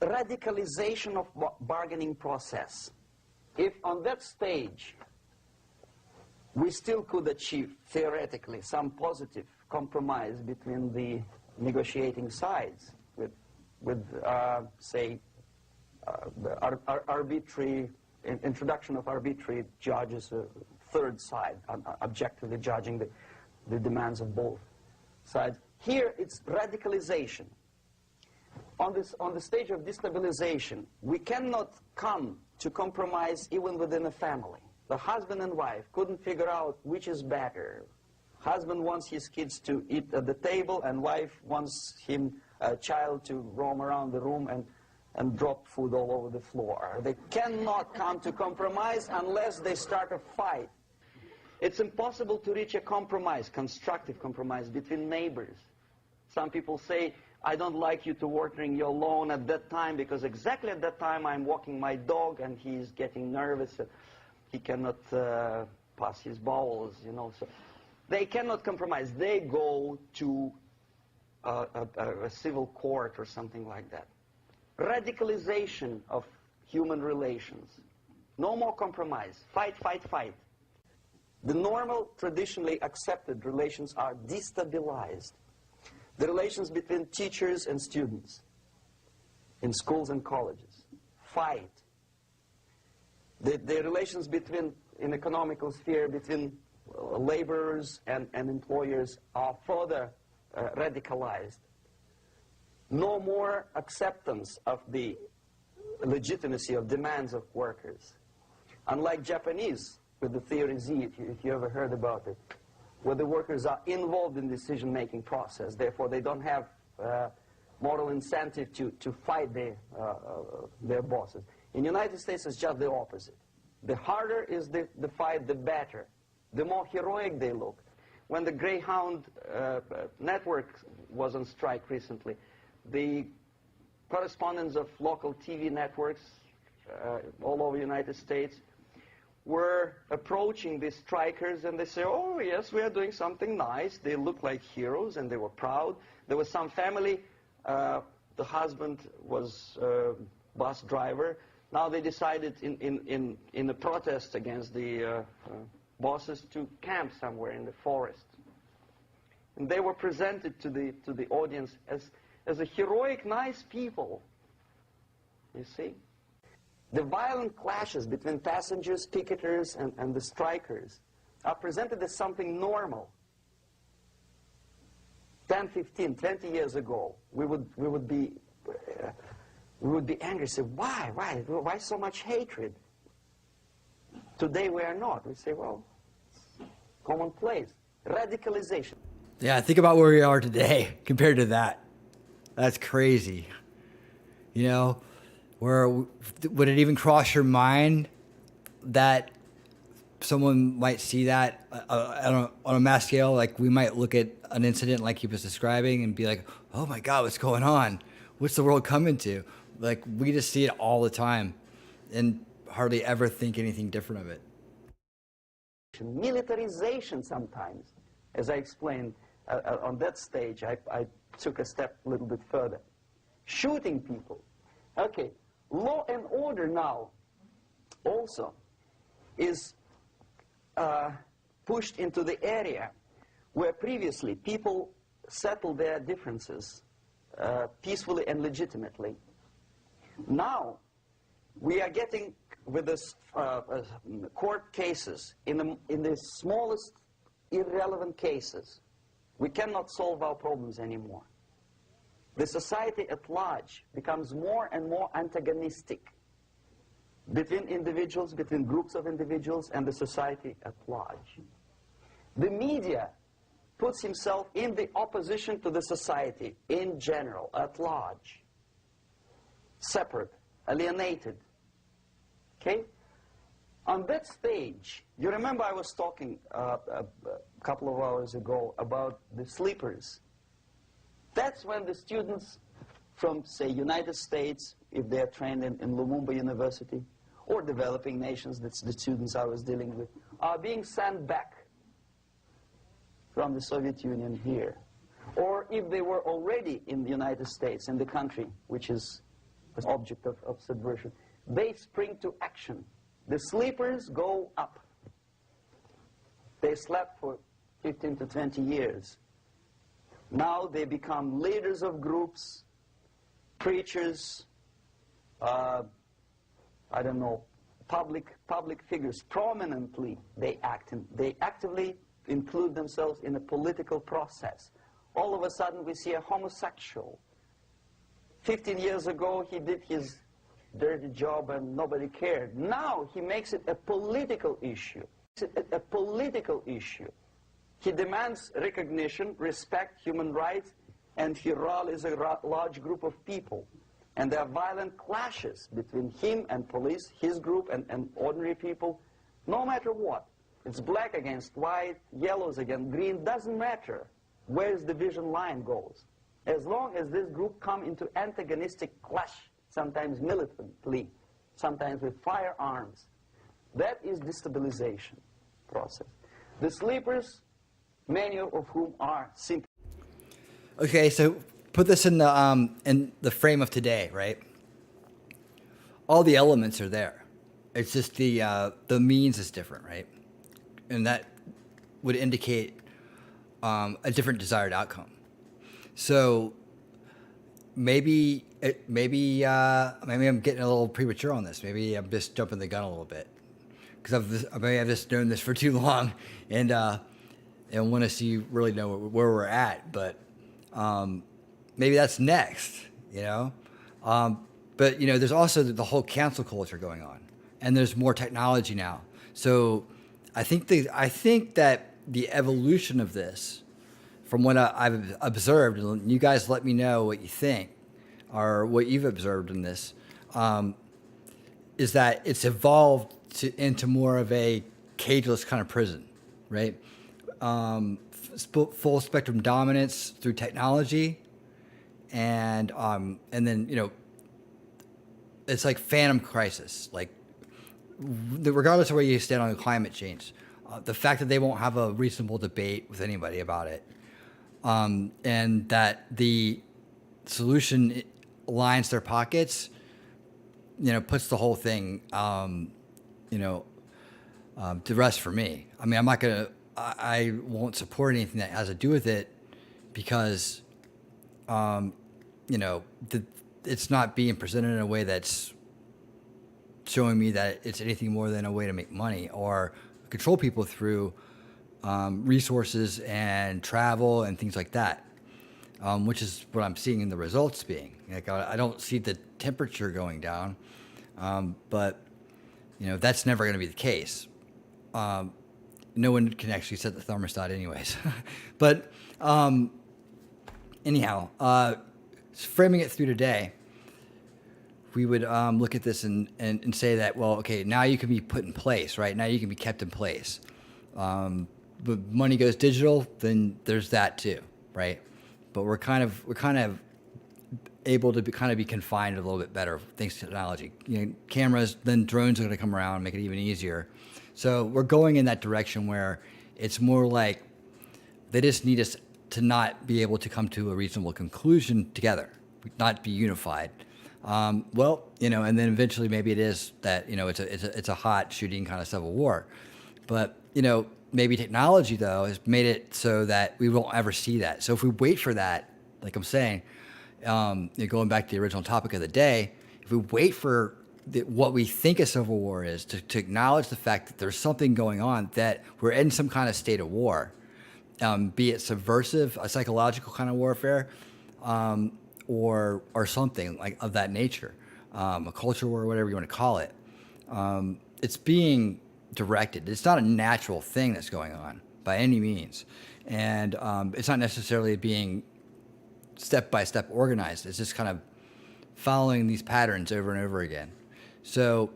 radicalization of bargaining process. If on that stage we still could achieve, theoretically, some positive compromise between the negotiating sides with say, arbitrary, introduction of arbitrary judges, a third side, objectively judging the demands of both sides. Here it's radicalization. On the stage of destabilization, we cannot come to compromise even within a family. The husband and wife couldn't figure out which is better. Husband wants his kids to eat at the table, and wife wants a child to roam around the room and drop food all over the floor. They cannot come to compromise unless they start a fight. It's impossible to reach a compromise, constructive compromise, between neighbors. Some people say, I don't like you to watering your lawn at that time because exactly at that time I'm walking my dog and he's getting nervous. He cannot pass his bowels, you know. So they cannot compromise. They go to a civil court or something like that. Radicalization of human relations. No more compromise. Fight, fight, fight. The normal, traditionally accepted relations are destabilized. The relations between teachers and students in schools and colleges. Fight. The relations in economical sphere between laborers and employers are further radicalized. No more acceptance of the legitimacy of demands of workers. Unlike Japanese, with the theory Z, if you ever heard about it, where the workers are involved in the decision-making process. Therefore, they don't have moral incentive to fight their bosses. In the United States, it's just the opposite. The harder is the fight, the better. The more heroic they look. When the Greyhound network was on strike recently, the correspondents of local TV networks all over the United States were approaching the strikers, and they say, oh, yes, we are doing something nice. They look like heroes, and they were proud. There was some family. The husband was a bus driver. Now they decided in a protest against the bosses to camp somewhere in the forest. And they were presented to the audience as a heroic, nice people. You see? The violent clashes between passengers, picketers, and the strikers are presented as something normal. 10, 15, 20 years ago, we would be angry, say, why so much hatred? Today we are not. We say, well, commonplace. Radicalization. Yeah, think about where we are today compared to that. That's crazy. You know, would it even cross your mind that someone might see that on a mass scale? Like, we might look at an incident like he was describing and be like, oh my God, what's going on? What's the world coming to? Like, we just see it all the time and hardly ever think anything different of it. Militarization sometimes, as I explained on that stage, I took a step a little bit further. Shooting people. Okay, law and order now also is pushed into the area where previously people settled their differences peacefully and legitimately. Now we are getting with this court cases in the smallest irrelevant cases. We cannot solve our problems anymore. The society at large becomes more and more antagonistic between individuals, between groups of individuals, and the society at large. The media puts himself in the opposition to the society in general, at large. Separate, alienated. Okay? On that stage, you remember I was talking a couple of hours ago about the sleepers. That's when the students from, say, United States, if they're trained in Lumumba University, or developing nations, that's the students I was dealing with, are being sent back from the Soviet Union here. Or if they were already in the United States, in the country, which is the object of subversion, they spring to action. The sleepers go up. They slept for 15 to 20 years. Now they become leaders of groups, preachers, I don't know, public figures. Prominently they actively include themselves in a political process. All of a sudden we see a homosexual. 15 years ago he did his dirty job and nobody cared. Now he makes it a political issue. A political issue. He demands recognition, respect, human rights, and he rallies a large group of people. And there are violent clashes between him and police, his group and ordinary people, no matter what. It's black against white, yellows against green, doesn't matter where the division line goes. As long as this group come into antagonistic clash, sometimes militantly, sometimes with firearms, that is destabilization process. The sleepers, many of whom are simply... Okay, so put this in the frame of today, right? All the elements are there. It's just the means is different, right? And that would indicate a different desired outcome. So maybe I'm getting a little premature on this. Maybe I'm just jumping the gun a little bit because I've just known this for too long and want to see really know where we're at. But maybe that's next, you know. But you know, there's also the whole cancel culture going on, and there's more technology now. So I think that the evolution of this, from what I've observed, and you guys let me know what you think, or what you've observed in this, is that it's evolved into more of a cageless kind of prison, right? Full spectrum dominance through technology, and then, you know, it's like phantom crisis. Like, regardless of where you stand on climate change, the fact that they won't have a reasonable debate with anybody about it, and that the solution lines their pockets, you know, puts the whole thing, you know, to rest for me. I mean, I won't support anything that has to do with it, because, you know, it's not being presented in a way that's showing me that it's anything more than a way to make money or control people through resources and travel and things like that, which is what I'm seeing in the results being. Like, I don't see the temperature going down, but, you know, that's never going to be the case. No one can actually set the thermostat anyways. But anyhow, framing it through today, we would look at this and say that, well, okay, now you can be put in place, right? Now you can be kept in place. But money goes digital, then there's that too, right? But we're kind of able to be confined a little bit better thanks to technology. You know, cameras, then drones are going to come around and make it even easier. So we're going in that direction where it's more like they just need us to not be able to come to a reasonable conclusion together, not be unified. Well, you know, and then eventually maybe it is that, you know, it's a hot shooting kind of civil war. But, you know, maybe technology, though, has made it so that we won't ever see that. So if we wait for that, like I'm saying, you know, going back to the original topic of the day, if we wait for what we think a civil war is, to acknowledge the fact that there's something going on, that we're in some kind of state of war, be it subversive, a psychological kind of warfare, or something like of that nature, a culture war, whatever you want to call it. It's being directed. It's not a natural thing that's going on by any means, and it's not necessarily being step-by-step organized. It's just kind of following these patterns over and over again. So,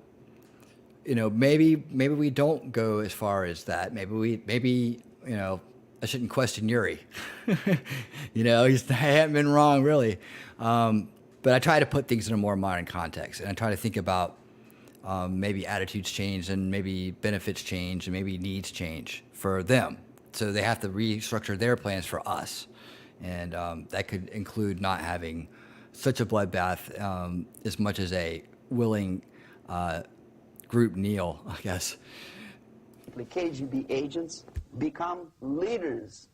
you know, maybe we don't go as far as that. Maybe you know, I shouldn't question Yuri. You know, I haven't been wrong really. But I try to put things in a more modern context, and I try to think about maybe attitudes change, and maybe benefits change, and maybe needs change for them. So they have to restructure their plans for us. And that could include not having such a bloodbath as much as a willing group kneel, I guess. The KGB agents become leaders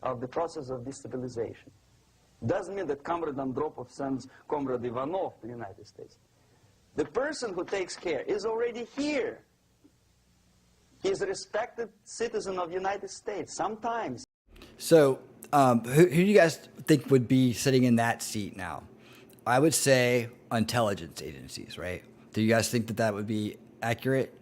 of the process of destabilization. Doesn't mean that Comrade Andropov sends Comrade Ivanov to the United States. The person who takes care is already here. He's a respected citizen of the United States, sometimes. So who do you guys think would be sitting in that seat now? I would say intelligence agencies, right? Do you guys think that that would be accurate?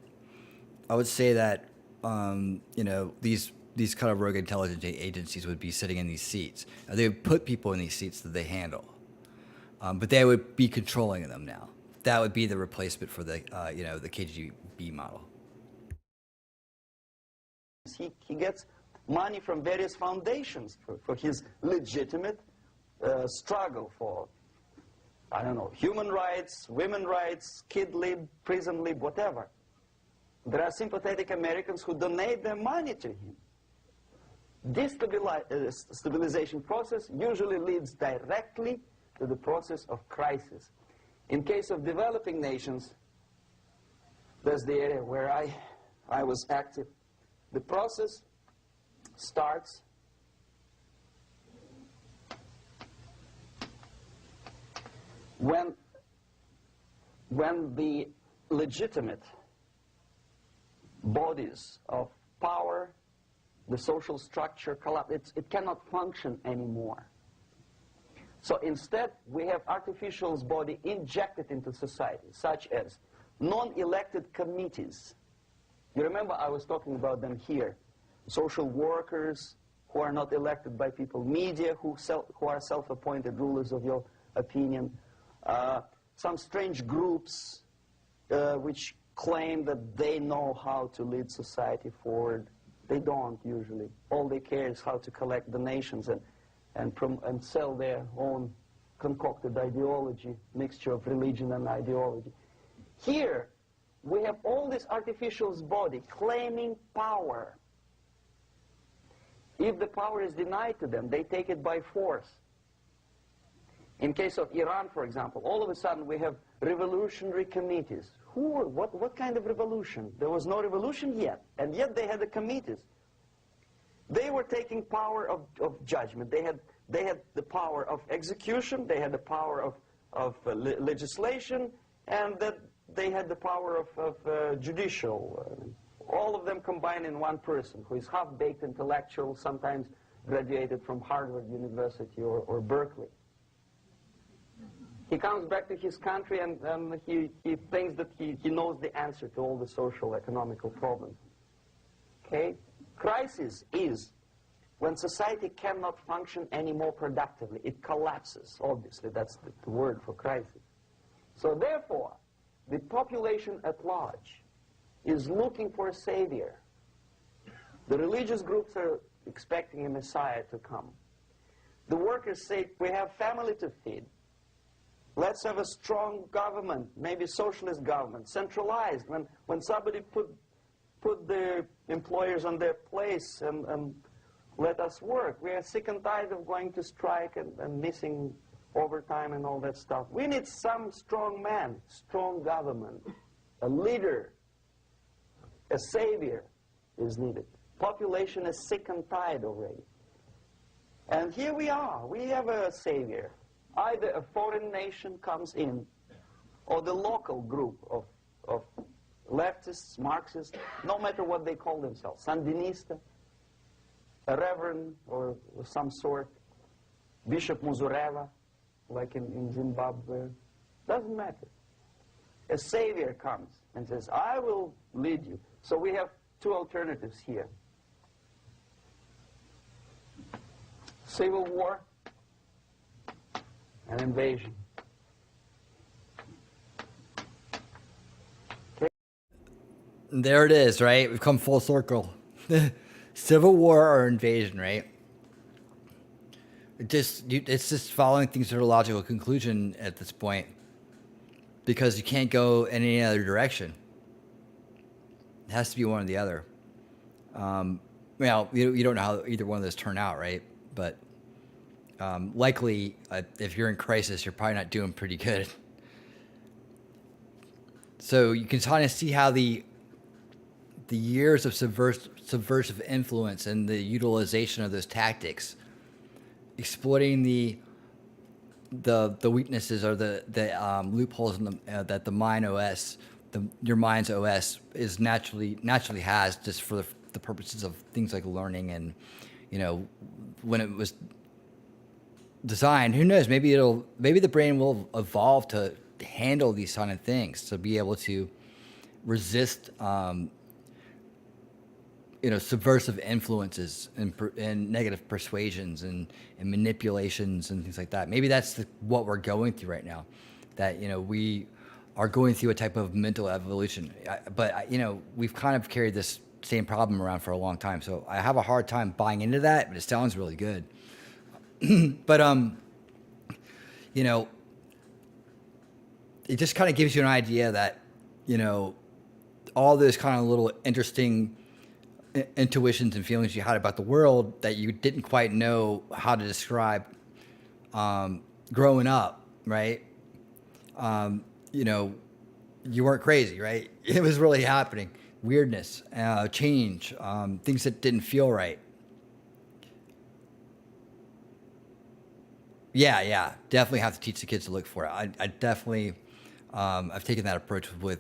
I would say that, you know, these kind of rogue intelligence agencies would be sitting in these seats. They would put people in these seats that they handle, but they would be controlling them now. That would be the replacement for the, you know, the KGB model. He gets money from various foundations for his legitimate struggle for, I don't know, human rights, women's rights, kid lib, prison lib, whatever. There are sympathetic Americans who donate their money to him. This stabilization process usually leads directly to the process of crisis. In case of developing nations, that's the area where I was active. The process starts when the legitimate bodies of power, the social structure collapse. It cannot function anymore. So instead, we have artificial's body injected into society, such as non-elected committees. You remember I was talking about them here. social workers who are not elected by people, media who are self-appointed rulers of your opinion, some strange groups which claim that they know how to lead society forward. They don't usually. All they care is how to collect donations and sell their own concocted ideology, mixture of religion and ideology. Here, we have all this artificial body claiming power. If the power is denied to them, they take it by force. In case of Iran, for example, all of a sudden we have revolutionary committees. What kind of revolution? There was no revolution yet, and yet they had the committees. They were taking power of judgment. They had the power of execution, they had the power of legislation, and that they had the power of judicial. All of them combined in one person, who is half-baked intellectual, sometimes graduated from Harvard University or Berkeley. He comes back to his country and he thinks that he knows the answer to all the social, economical problems. Okay? Crisis is when society cannot function anymore productively. It collapses, obviously. That's the word for crisis. So therefore, the population at large is looking for a savior. The religious groups are expecting a messiah to come. The workers say, we have family to feed. Let's have a strong government, maybe socialist government, centralized. When somebody put the employers on their place and let us work. We are sick and tired of going to strike and missing overtime and all that stuff. We need some strong man, strong government, a leader, a savior is needed. Population is sick and tired already. And here we are. We have a savior. Either a foreign nation comes in, or the local group of leftists, Marxists, no matter what they call themselves, Sandinista, a reverend or some sort, Bishop Muzureva, like in Zimbabwe, doesn't matter. A savior comes and says, I will lead you. So we have two alternatives here. Civil war and invasion. There it is, right? We've come full circle. Civil war or invasion, right? It's just following things to a logical conclusion at this point, because you can't go in any other direction. It has to be one or the other. Well, you don't know how either one of those turn out, right? But likely, if you're in crisis, you're probably not doing pretty good. So you can kind of see how the years of subversive influence and the utilization of those tactics, exploiting the weaknesses or the loopholes in that the mind OS, your mind's OS, is naturally has, just for the purposes of things like learning. And when it was designed, who knows, maybe the brain will evolve to handle these kind of things, to be able to resist subversive influences and negative persuasions and manipulations and things like that. Maybe that's what we're going through right now, that we are going through a type of mental evolution. But we've kind of carried this same problem around for a long time, so I have a hard time buying into that, but it sounds really good. But it just kind of gives you an idea that all those kind of little interesting intuitions and feelings you had about the world that you didn't quite know how to describe growing up, right? You weren't crazy, right? It was really happening. Weirdness, change, things that didn't feel right. Yeah, definitely have to teach the kids to look for it. I definitely, I've taken that approach with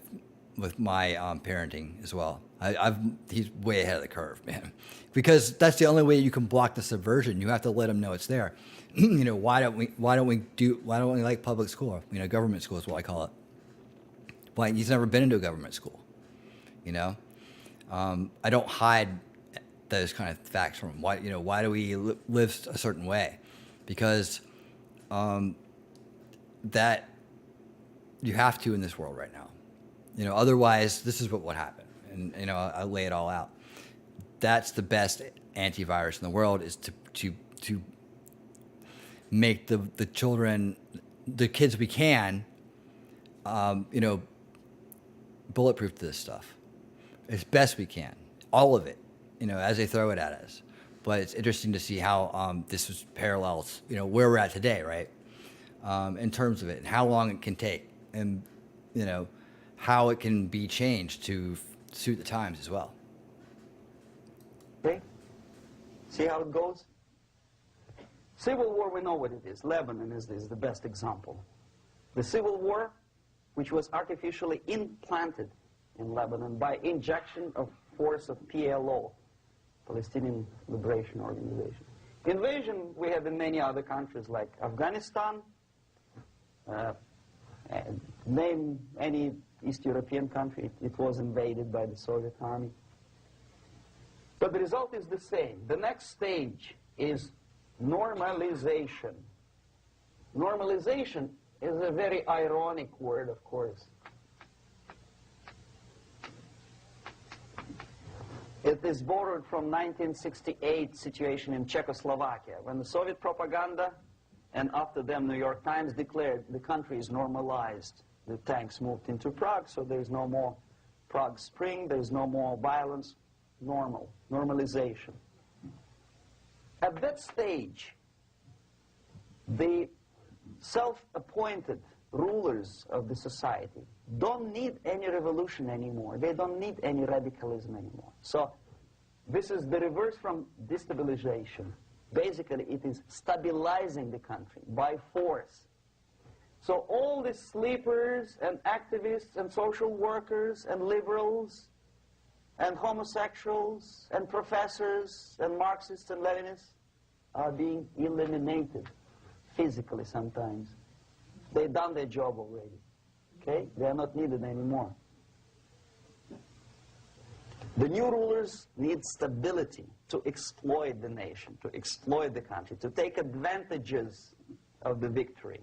my parenting as well. He's way ahead of the curve, man, because that's the only way you can block the subversion. You have to let them know it's there. Why don't we like public school? Government school is what I call it. Why he's never been into a government school. I don't hide those kind of facts from them. Why do we live a certain way? Because that you have to in this world right now. Otherwise, this is what would happen. And I lay it all out. That's the best antivirus in the world, is to make the children, the kids we can, bulletproof to this stuff as best we can, all of it, as they throw it at us. But it's interesting to see how this was parallels, where we're at today, right? In terms of it, and how long it can take, and how it can be changed to suit the times as well. Okay? See how it goes? Civil war, we know what it is. Lebanon is the best example. The civil war, which was artificially implanted in Lebanon by injection of force of PLO, Palestinian Liberation Organization. Invasion we have in many other countries like Afghanistan, name any East European country, it was invaded by the Soviet army. But the result is the same. The next stage is normalization. Normalization is a very ironic word, of course. It is borrowed from 1968 situation in Czechoslovakia, when the Soviet propaganda, and after them New York Times, declared the country is normalized. The tanks moved into Prague, so there's no more Prague Spring, there's no more violence. Normalization. At that stage, the self-appointed rulers of the society don't need any revolution anymore. They don't need any radicalism anymore. So this is the reverse from destabilization. Basically, it is stabilizing the country by force. So all the sleepers and activists and social workers and liberals and homosexuals and professors and Marxists and Leninists are being eliminated physically sometimes. They've done their job already. Okay? They are not needed anymore. The new rulers need stability to exploit the nation, to exploit the country, to take advantages of the victory.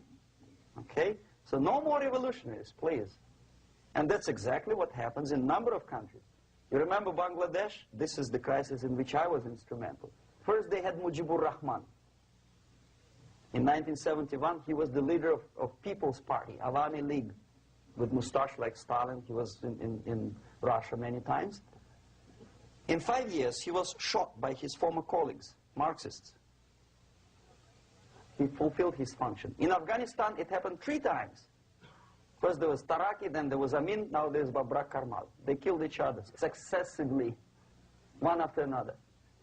Okay? So no more revolutionaries, please. And that's exactly what happens in a number of countries. You remember Bangladesh? This is the crisis in which I was instrumental. First they had Mujibur Rahman. In 1971, he was the leader of People's Party, Awami League, with mustache like Stalin. He was in Russia many times. In 5 years, he was shot by his former colleagues, Marxists. He fulfilled his function. In Afghanistan, it happened 3 times. First there was Taraki, then there was Amin, now there's Babrak Karmal. They killed each other successively, one after another.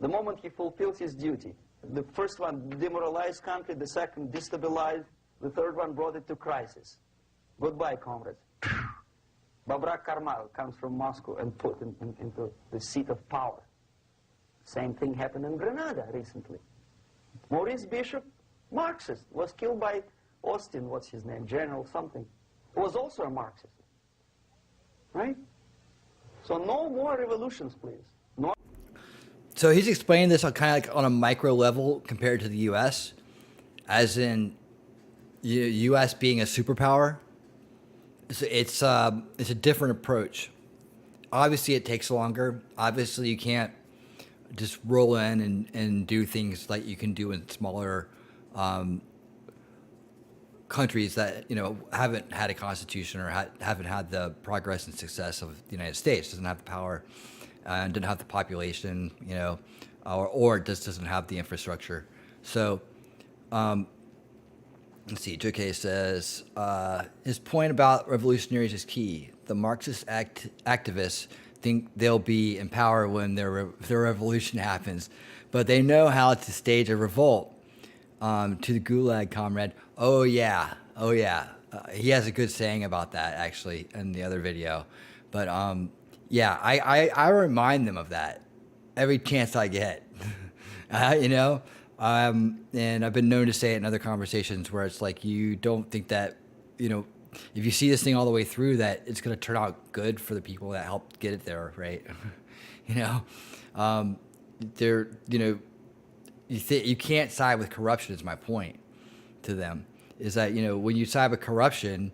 The moment he fulfills his duty, the first one demoralized country, the second destabilized, the third one brought it to crisis. Goodbye, comrades. Babrak Karmal comes from Moscow and put into the seat of power. Same thing happened in Grenada recently. Maurice Bishop, Marxist, was killed by Austin, what's his name, General something, who was also a Marxist. Right? So no more revolutions, please. No. So he's explaining this on kind of like on a micro level compared to the U.S., as in U.S. being a superpower. It's a different approach. Obviously, it takes longer. Obviously, you can't just roll in and do things like you can do in smaller countries that haven't had a constitution or haven't had the progress and success of the United States. Doesn't have the power and doesn't have the population, or just doesn't have the infrastructure. So. Let's see, JK says, his point about revolutionaries is key. The Marxist activists think they'll be in power when their revolution happens, but they know how to stage a revolt. To the Gulag comrade, oh yeah. He has a good saying about that, actually, in the other video. But yeah, I remind them of that every chance I get, and I've been known to say it in other conversations where it's like, you don't think that, if you see this thing all the way through, that it's going to turn out good for the people that helped get it there, right? they're, you can't side with corruption is my point to them, is that, when you side with corruption,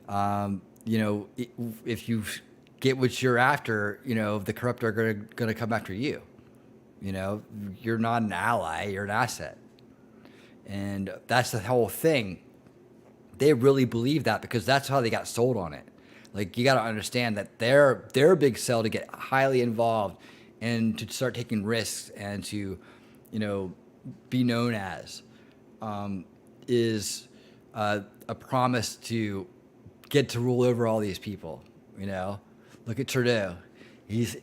if you get what you're after, the corrupt are going to come after you. You're not an ally, you're an asset. And that's the whole thing. They really believe that because that's how they got sold on it. Like, you got to understand that their big sell to get highly involved and to start taking risks and to, be known as, is a promise to get to rule over all these people. Look at Trudeau. He's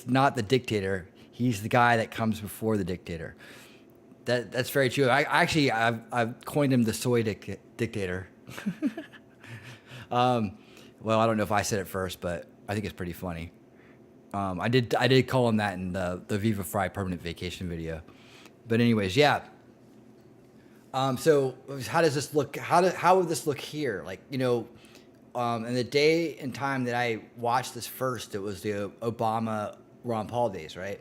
not the dictator. He's the guy that comes before the dictator. That's very true. I've coined him the soy dictator. Well, I don't know if I said it first, but I think it's pretty funny. I did call him that in the Viva Fry permanent vacation video. But anyways, yeah. So how does this look? How would this look here? Like, in the day and time that I watched this first, it was the Obama Ron Paul days, right?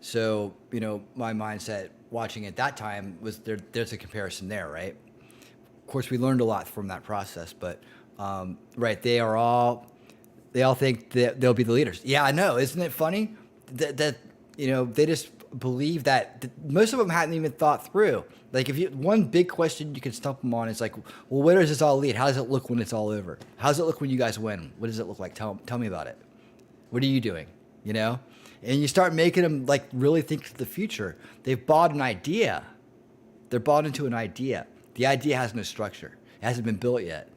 So, my mindset watching at that time was there's a comparison there, right? Of course, we learned a lot from that process, but right, they all think that they'll be the leaders. Yeah, I know. Isn't it funny that they just believe that most of them hadn't even thought through. Like, one big question you can stump them on is like, well, where does this all lead? How does it look when it's all over? How does it look when you guys win? What does it look like? Tell me about it. What are you doing? And you start making them like really think to the future. They've bought an idea. They're bought into an idea. The idea has no structure. It hasn't been built yet,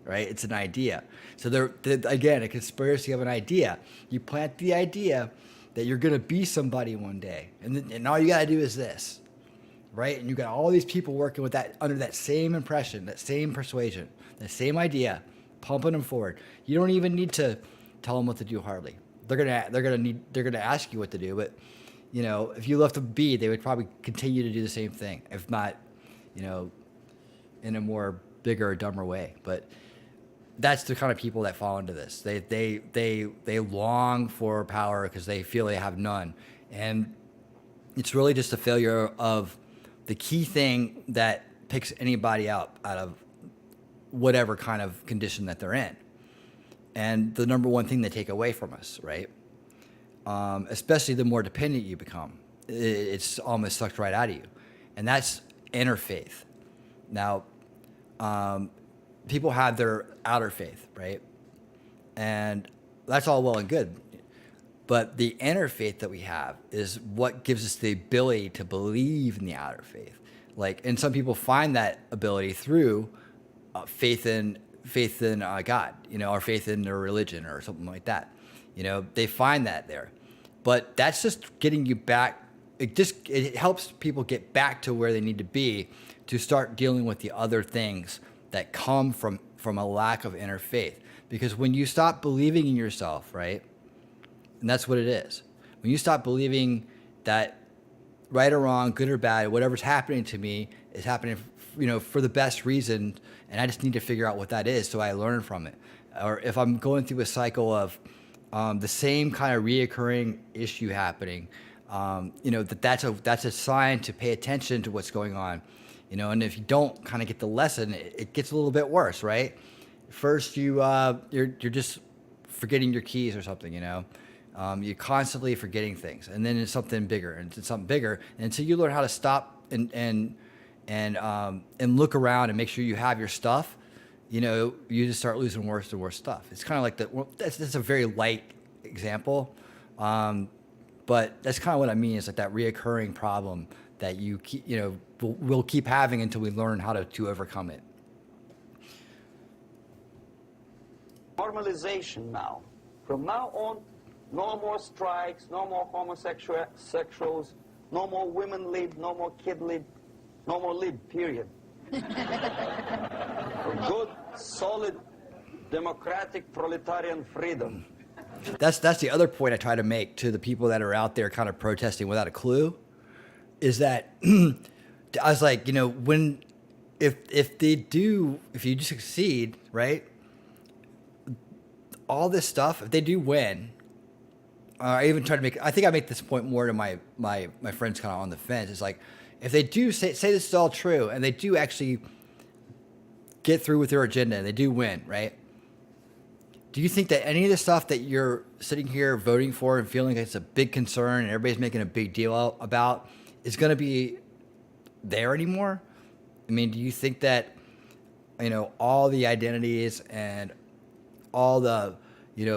right? It's an idea. So they're again, a conspiracy of an idea. You plant the idea that you're going to be somebody one day. And all you got to do is this, right? And you got all these people working with that, under that same impression, that same persuasion, that same idea, pumping them forward. You don't even need to tell them what to do hardly. They're gonna ask you what to do, but if you left them be, they would probably continue to do the same thing, if not, in a more bigger or dumber way. But that's the kind of people that fall into this. They long for power because they feel they have none, and it's really just a failure of the key thing that picks anybody up out of whatever kind of condition that they're in. And the number one thing they take away from us, right? Especially the more dependent you become, it's almost sucked right out of you. And that's inner faith. Now, people have their outer faith, right? And that's all well and good. But the inner faith that we have is what gives us the ability to believe in the outer faith. And some people find that ability through faith in God, or faith in their religion or something like that. They find that there. But that's just getting you back. It helps people get back to where they need to be to start dealing with the other things that come from a lack of inner faith. Because when you stop believing in yourself, right? And that's what it is. When you stop believing that right or wrong, good or bad, whatever's happening to me is happening, for the best reason, and I just need to figure out what that is so I learn from it. Or if I'm going through a cycle of the same kind of reoccurring issue happening, that's a sign to pay attention to what's going on. And if you don't kind of get the lesson, it gets a little bit worse, right? First, you're just forgetting your keys or something, you're constantly forgetting things, and then it's something bigger, and it's something bigger, and until you learn how to stop and look around and make sure you have your stuff, you just start losing worse and worse stuff. It's kind of like that's a very light example, but that's kind of what I mean. Is like that reoccurring problem that you keep, we'll keep having until we learn how to overcome it. Normalization now. From now on, no more strikes, no more homosexuals, no more women lib, no more kid lib, no more lib, period. Good, solid, democratic, proletarian freedom. That's the other point I try to make to the people that are out there kind of protesting without a clue, is that I was like, when if you succeed, right? All this stuff, if they do win, I even try to make. I think I make this point more to my friends kind of on the fence. It's like if they do say this is all true and they do actually get through with their agenda and they do win, right? Do you think that any of the stuff that you're sitting here voting for and feeling like it's a big concern and everybody's making a big deal about is going to be there anymore? I mean, do you think that, all the identities and all the,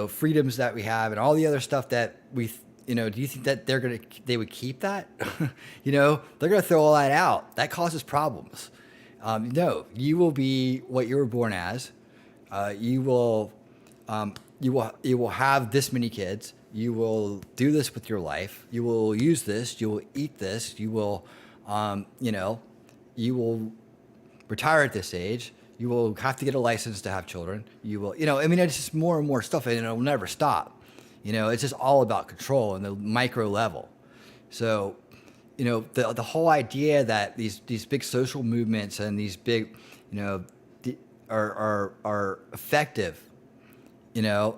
freedoms that we have and all the other stuff that we, do you think that they would keep that? They're going to throw all that out. That causes problems. No, you will be what you were born as. You will have this many kids. You will do this with your life. You will use this. You will eat this. You will, you will retire at this age. You will have to get a license to have children. You will, it's just more and more stuff, and it'll never stop. It's just all about control and the micro level. So, the whole idea that these big social movements and these big, are effective, at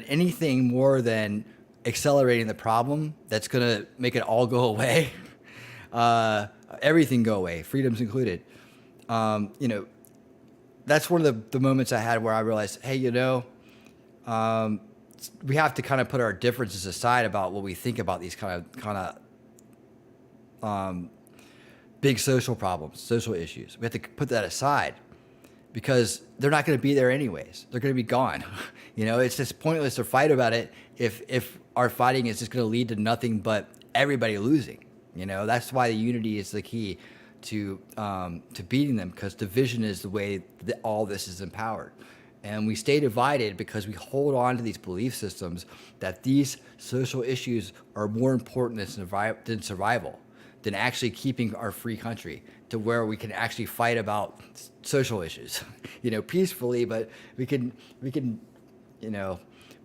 anything more than accelerating the problem that's going to make it all go away, everything go away, freedoms included. That's one of the moments I had where I realized, hey, we have to kind of put our differences aside about what we think about these kind of big social problems, social issues. We have to put that aside because they're not going to be there anyways. They're going to be gone. It's just pointless to fight about it if our fighting is just going to lead to nothing but everybody losing. That's why the unity is the key to beating them, because division is the way that all this is empowered. And we stay divided because we hold on to these belief systems that these social issues are more important than survival, than actually keeping our free country to where we can actually fight about social issues, peacefully, but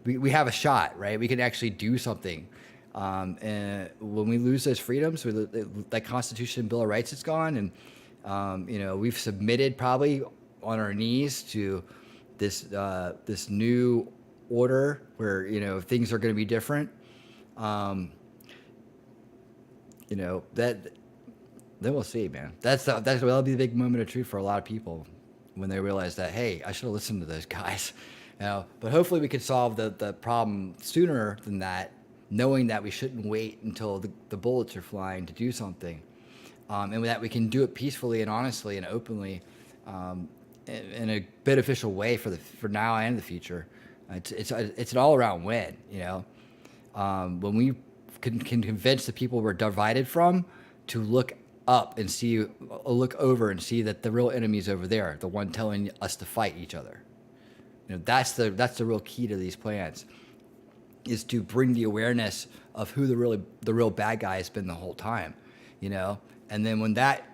we have a shot, right? We can actually do something. And when we lose those freedoms, that Constitution and Bill of Rights is gone, and we've submitted probably on our knees to this new order where things are going to be different. Then we'll see, man. That'll be the big moment of truth for a lot of people when they realize that, hey, I should have listened to those guys. But hopefully we could solve the problem sooner than that, knowing that we shouldn't wait until the bullets are flying to do something, and that we can do it peacefully and honestly and openly, in a beneficial way for now and the future. It's an all around win. When we can convince the people we're divided from to look up and look over and see that the real enemy is over there, the one telling us to fight each other. That's the real key to these plans, is to bring the awareness of who the real bad guy has been the whole time, and then when that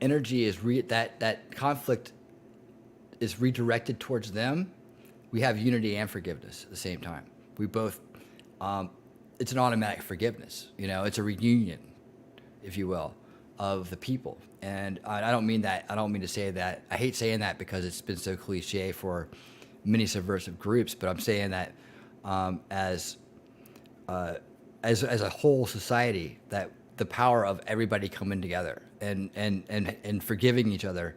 energy is that conflict is redirected towards them, we have unity and forgiveness at the same time. We both, it's an automatic forgiveness, it's a reunion, if you will, of the people. And I don't mean to say that. I hate saying that because it's been so cliche for many subversive groups, but I'm saying that as a whole society, that the power of everybody coming together and forgiving each other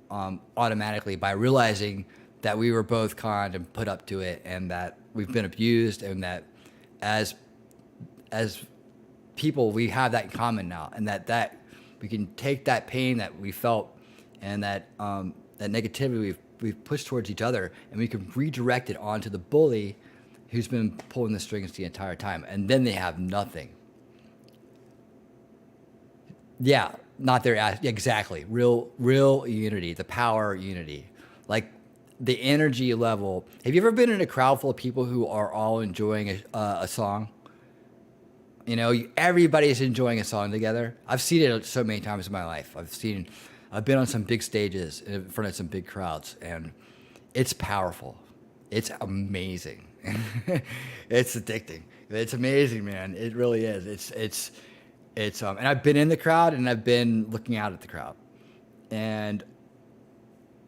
automatically by realizing that we were both conned and put up to it, and that we've been abused, and that as people we have that in common now, and that we can take that pain that we felt and that negativity we've pushed towards each other, and we can redirect it onto the bully who's been pulling the strings the entire time, and then they have nothing. Yeah, not their exactly. Real unity, the power unity, like the energy level. Have you ever been in a crowd full of people who are all enjoying a song? Everybody's enjoying a song together. I've seen it so many times in my life. I've been on some big stages in front of some big crowds, and it's powerful. It's amazing. It's addicting. It's amazing, man. It really is. It's and I've been in the crowd and I've been looking out at the crowd, and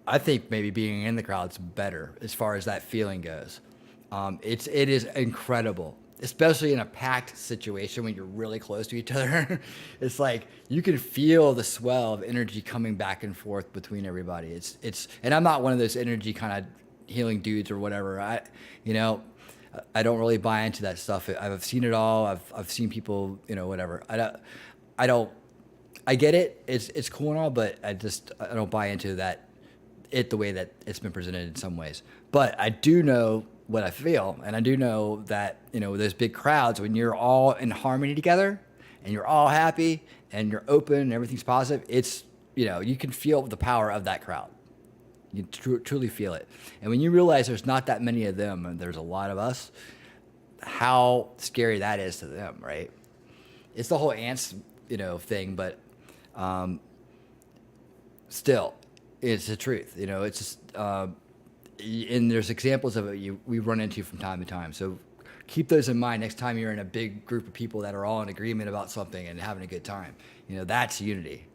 I think maybe being in the crowd's better as far as that feeling goes. It is incredible, especially in a packed situation when you're really close to each other. It's like you can feel the swell of energy coming back and forth between everybody. And I'm not one of those energy kind of healing dudes or whatever. I don't really buy into that stuff. I've seen it all. I've seen people, whatever. I get it. It's cool and all, but I don't buy into that the way that it's been presented in some ways. But I do know what I feel, and I do know that those big crowds, when you're all in harmony together and you're all happy and you're open and everything's positive, it's you can feel the power of that crowd. You truly feel it. And when you realize there's not that many of them and there's a lot of us, how scary that is to them, right? It's the whole ants, thing, but still, it's the truth. It's just, and there's examples of it we run into from time to time. So keep those in mind next time you're in a big group of people that are all in agreement about something and having a good time. That's unity.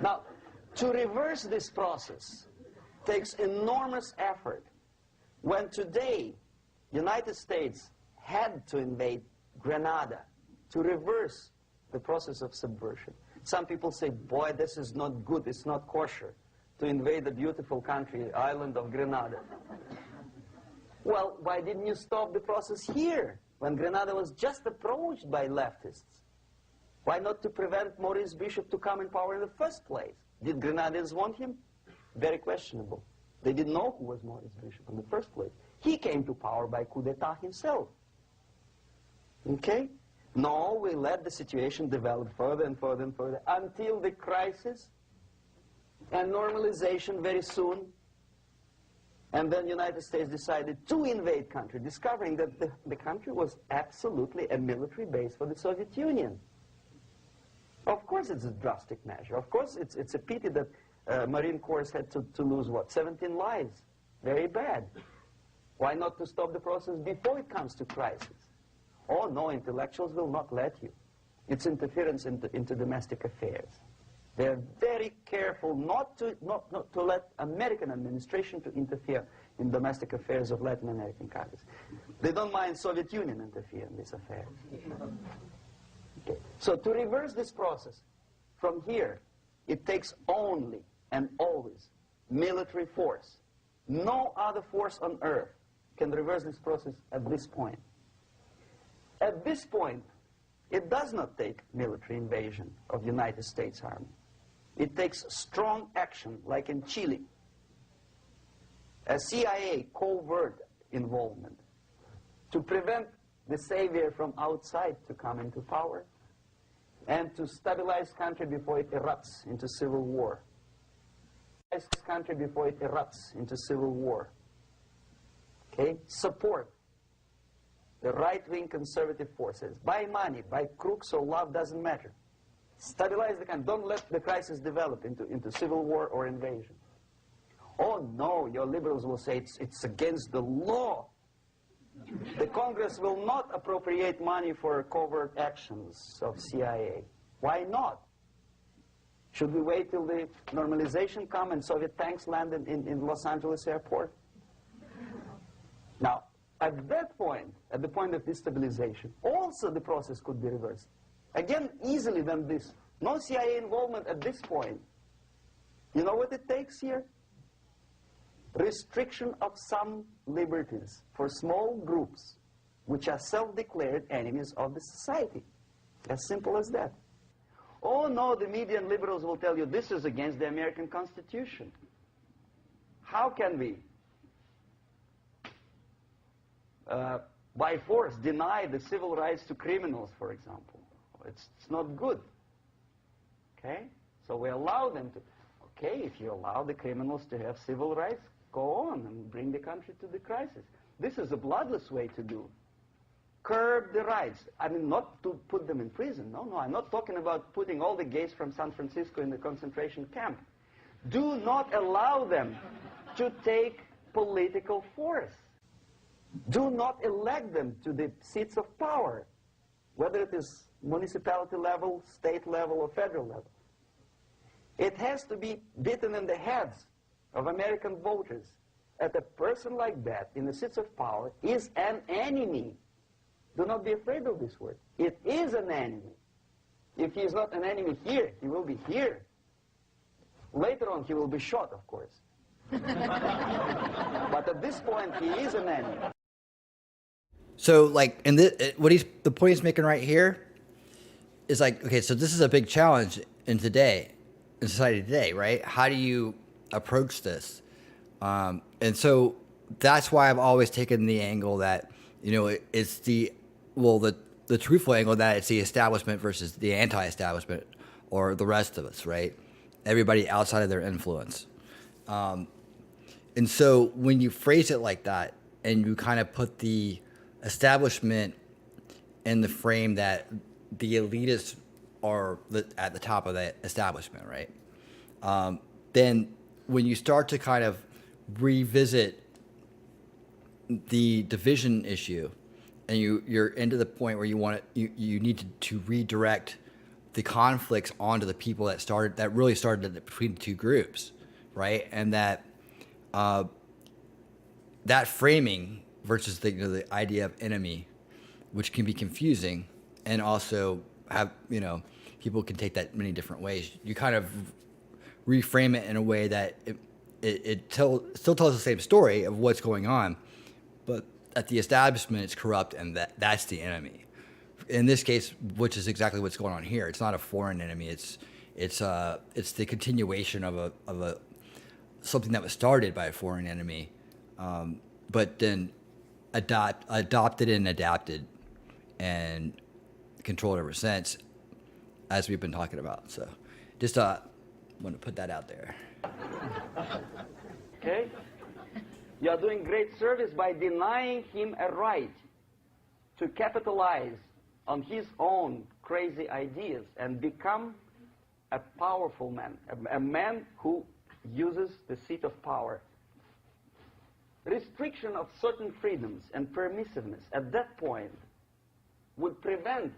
Now, to reverse this process takes enormous effort. When today, United States had to invade Grenada to reverse the process of subversion. Some people say, boy, this is not good, it's not kosher to invade the beautiful country, island of Grenada. Well, why didn't you stop the process here, when Grenada was just approached by leftists? Why not to prevent Maurice Bishop to come in power in the first place? Did Grenadians want him? Very questionable. They didn't know who was Maurice Bishop in the first place. He came to power by coup d'etat himself. Okay? No, we let the situation develop further and further and further until the crisis and normalization very soon. And then the United States decided to invade country, discovering that the country was absolutely a military base for the Soviet Union. Of course it's a drastic measure. Of course it's a pity that Marine Corps had to lose, 17 lives. Very bad. Why not to stop the process before it comes to crisis? Oh, no, intellectuals will not let you. It's interference into domestic affairs. They're very careful not to let American administration to interfere in domestic affairs of Latin American countries. They don't mind Soviet Union interfere in these affairs. Okay. So to reverse this process, from here, it takes only and always military force. No other force on earth can reverse this process at this point. At this point, it does not take military invasion of the United States Army. It takes strong action, like in Chile, a CIA covert involvement to prevent the savior from outside to come into power and to stabilize country before it erupts into civil war. Country before it erupts into civil war. Okay? Support the right-wing conservative forces. By money, by crooks or love, doesn't matter. Stabilize the country. Don't let the crisis develop into civil war or invasion. Oh no, your liberals will say it's against the law. The Congress will not appropriate money for covert actions of CIA. Why not? Should we wait till the normalization come and Soviet tanks land in Los Angeles airport? Now, at that point, at the point of destabilization, also the process could be reversed. Again, easily than this. No CIA involvement at this point. You know what it takes here? Restriction of some liberties for small groups which are self-declared enemies of the society. As simple as that. Oh no, the media and liberals will tell you this is against the American Constitution. How can we, by force, deny the civil rights to criminals, for example? It's not good. Okay? So we allow them to. Okay, if you allow the criminals to have civil rights, go on and bring the country to the crisis. This is a bloodless way to do. Curb the rights. I mean, not to put them in prison. No, I'm not talking about putting all the gays from San Francisco in the concentration camp. Do not allow them to take political force. Do not elect them to the seats of power, whether it is municipality level, state level, or federal level. It has to be beaten in the heads of American voters that a person like that in the seats of power is an enemy. Do not be afraid of this word. It is an enemy. If he is not an enemy here, he will be here. Later on, he will be shot, of course. But at this point, he is an enemy. So, like, and the point he's making right here is like, okay, so this is a big challenge in society today, right? How do you approach this? And so that's why I've always taken the angle that, you know, it's the truthful angle that it's the establishment versus the anti-establishment, or the rest of us, right? Everybody outside of their influence. And so when you phrase it like that, and you kind of put the establishment in the frame that the elitists are at the top of the establishment, right? Then when you start to kind of revisit the division issue, and you're into the point where you need to redirect the conflicts onto the people that really started between the two groups, right? And that framing versus the idea of enemy, which can be confusing, and also have, people can take that many different ways. You kind of reframe it in a way that it still tells the same story of what's going on, but at the establishment it's corrupt, and that's the enemy. In this case, which is exactly what's going on here, it's not a foreign enemy. It's the continuation of something that was started by a foreign enemy, but then adopted and adapted and controlled ever since, as we've been talking about. So just want to put that out there. Okay? You are doing great service by denying him a right to capitalize on his own crazy ideas and become a powerful man, a man who uses the seat of power. Restriction of certain freedoms and permissiveness at that point would prevent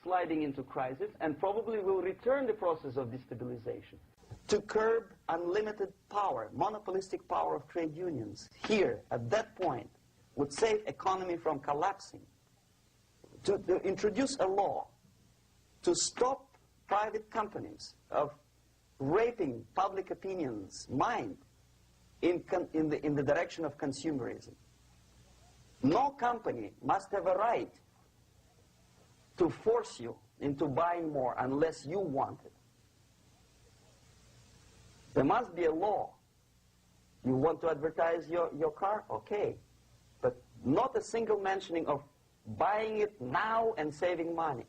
sliding into crisis, and probably will return the process of destabilization. To curb unlimited power, monopolistic power of trade unions, here, at that point, would save economy from collapsing. To introduce a law to stop private companies of raping public opinion's mind in the direction of consumerism. No company must have a right to force you into buying more unless you want it. There must be a law. You want to advertise your car? Okay. But not a single mentioning of buying it now and saving money.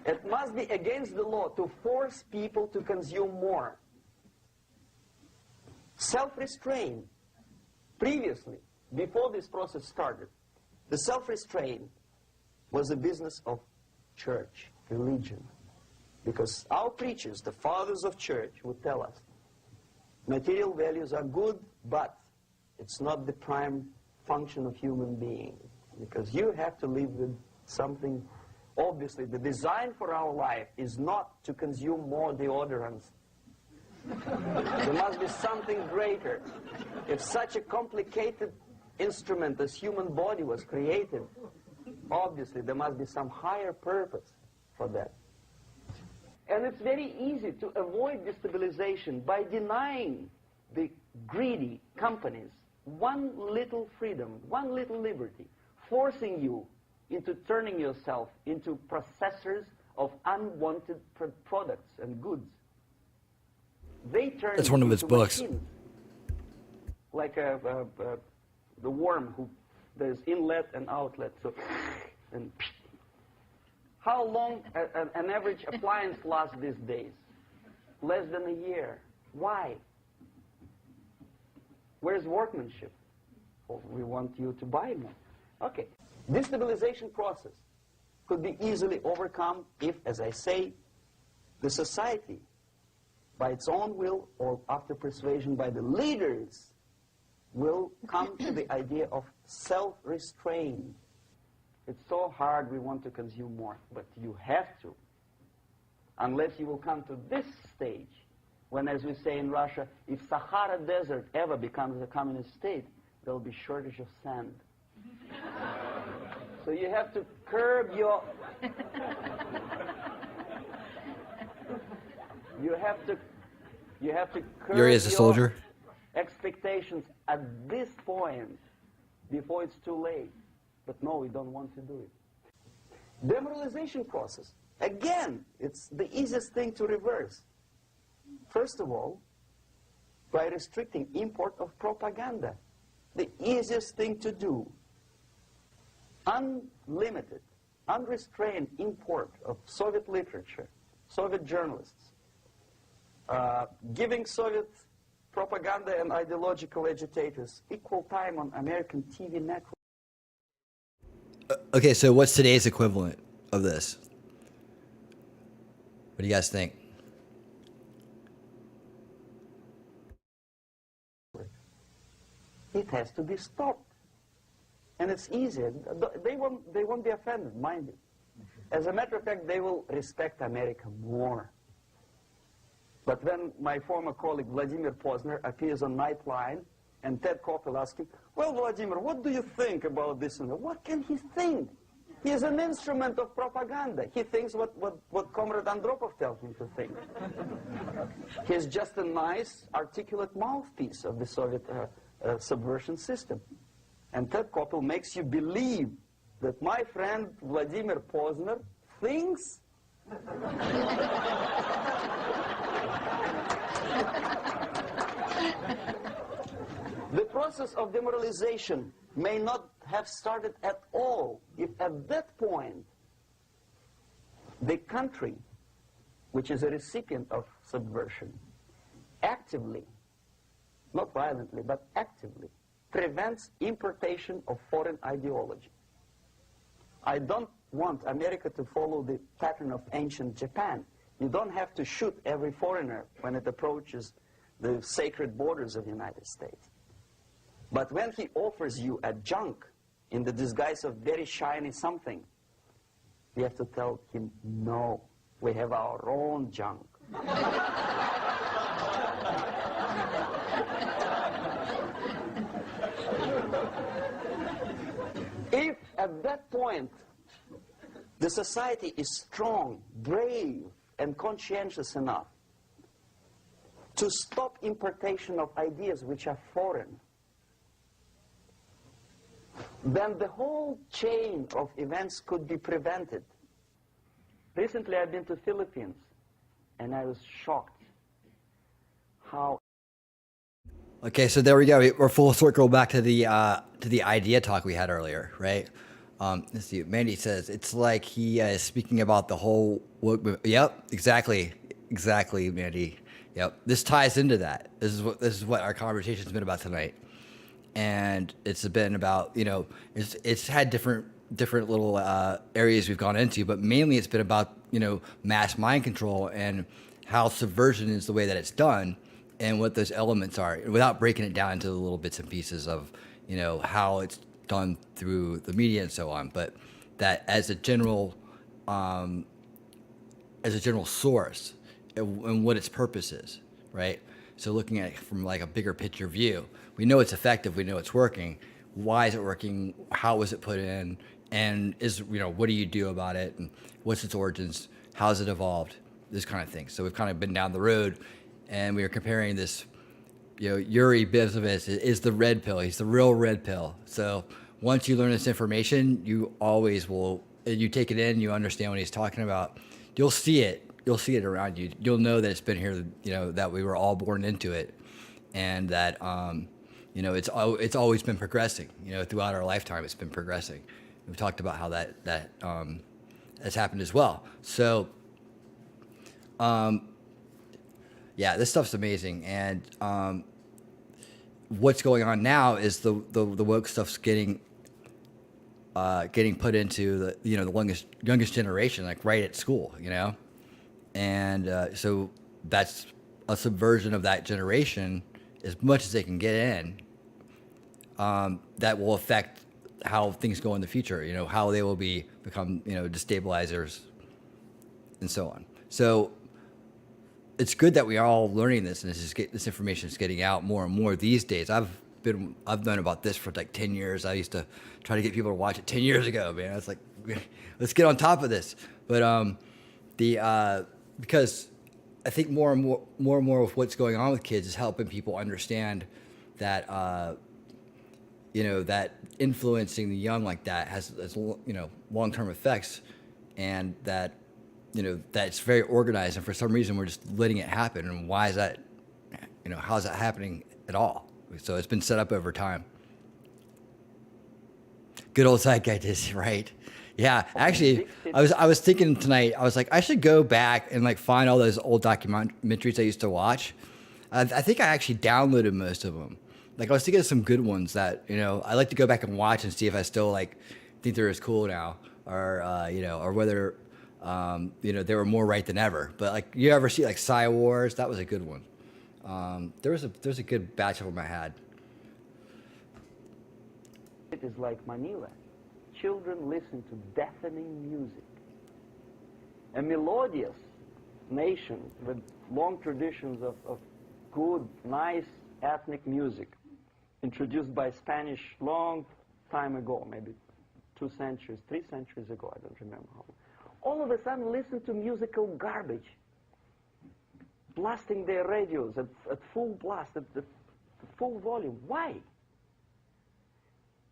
It must be against the law to force people to consume more. Self-restraint. Previously, before this process started, the self-restraint was the business of church, religion. Because our preachers, the fathers of church, would tell us, material values are good, but it's not the prime function of human being. Because you have to live with something. Obviously, the design for our life is not to consume more deodorants. There must be something greater. If such a complicated instrument as human body was created, obviously there must be some higher purpose for that. And it's very easy to avoid destabilization by denying the greedy companies one little freedom, one little liberty, forcing you into turning yourself into processors of unwanted products and goods. They turn That's one of his into books. machines, like the worm who there's inlet and outlet. So, and how long an average appliance lasts these days? Less than a year. Why? Where's workmanship? Well, we want you to buy more. Okay. Destabilization process could be easily overcome if, as I say, the society, by its own will or after persuasion by the leaders, will come to the idea of self-restraint. It's so hard, we want to consume more, but you have to. unless you will come to this stage, when, as we say in Russia, if Sahara Desert ever becomes a communist state, there will be shortage of sand. So you have to curb your... You have to curb Yuri is a soldier. expectations at this point before it's too late. But no, we don't want to do it. Demoralization process. Again, it's the easiest thing to reverse. First of all, by restricting import of propaganda. The easiest thing to do. Unlimited, unrestrained import of Soviet literature, Soviet journalists, giving Soviet propaganda and ideological agitators equal time on American TV networks. Okay, so what's today's equivalent of this? What do you guys think? It has to be stopped. And it's easy. They won't be offended, mind you. As a matter of fact, they will respect America more. But when my former colleague Vladimir Posner appears on Nightline and Ted Koppel asks him, well, Vladimir, what do you think about this? And what can he think? He is an instrument of propaganda. He thinks what Comrade Andropov tells him to think. He's just a nice, articulate mouthpiece of the Soviet subversion system. And Ted Koppel makes you believe that my friend Vladimir Posner thinks the process of demoralization may not have started at all if at that point the country, which is a recipient of subversion, actively, not violently, but actively, prevents importation of foreign ideology. I don't want America to follow the pattern of ancient Japan. You don't have to shoot every foreigner when it approaches the sacred borders of the United States. But when he offers you a junk in the disguise of very shiny something, you have to tell him, no, we have our own junk. If at that point the society is strong, brave, and conscientious enough to stop importation of ideas which are foreign, then the whole chain of events could be prevented. Recently I've been to the Philippines, and I was shocked how... Okay, so there we go. We're full circle back to the idea talk we had earlier, right? Let's see. Mandy says it's like he is speaking about the whole. Yep, exactly, Mandy. Yep, this ties into that. This is what our conversation's been about tonight, and it's been about it's had different little areas we've gone into, but mainly it's been about mass mind control and how subversion is the way that it's done. And what those elements are, without breaking it down into the little bits and pieces of, how it's done through the media and so on. But that as a general source, and what its purpose is, right? So looking at it from like a bigger picture view, we know it's effective, we know it's working. Why is it working? How was it put in? And what do you do about it? And what's its origins? How has it evolved? This kind of thing. So we've kind of been down the road. And we were comparing this, Yuri Bezmenov is the red pill. He's the real red pill. So once you learn this information, you always will, you take it in, you understand what he's talking about. You'll see it. You'll see it around you. You'll know that it's been here, that we were all born into it. And that, it's always been progressing. Throughout our lifetime, it's been progressing. We've talked about how that has happened as well. So, yeah, this stuff's amazing, and what's going on now is the woke stuff's getting put into the youngest generation, like right at school, and so that's a subversion of that generation as much as they can get in. That will affect how things go in the future, how they will become destabilizers, and so on. So it's good that we are all learning this, and this information is getting out more and more these days. I've known about this for like 10 years. I used to try to get people to watch it 10 years ago, man. It's like, let's get on top of this. But because I think more and more of what's going on with kids is helping people understand that that influencing the young like that has long-term effects, and that that it's very organized, and for some reason we're just letting it happen. And why is that? How is that happening at all? So it's been set up over time. Good old zeitgeist, right? Yeah, actually, I was thinking tonight. I was like, I should go back and like find all those old documentaries I used to watch. I think I actually downloaded most of them. Like I was thinking of some good ones that I like to go back and watch and see if I still like think they're as cool now, or or whether they were more right than ever. But like, you ever see like Sci Wars? That was a good one. There's a good batch of them I had. It is like Manila. Children listen to deafening music. A melodious nation with long traditions of good, nice ethnic music, introduced by Spanish long time ago, maybe 2 centuries, 3 centuries ago, I don't remember how. All of a sudden listen to musical garbage, blasting their radios at full blast, at full volume. Why?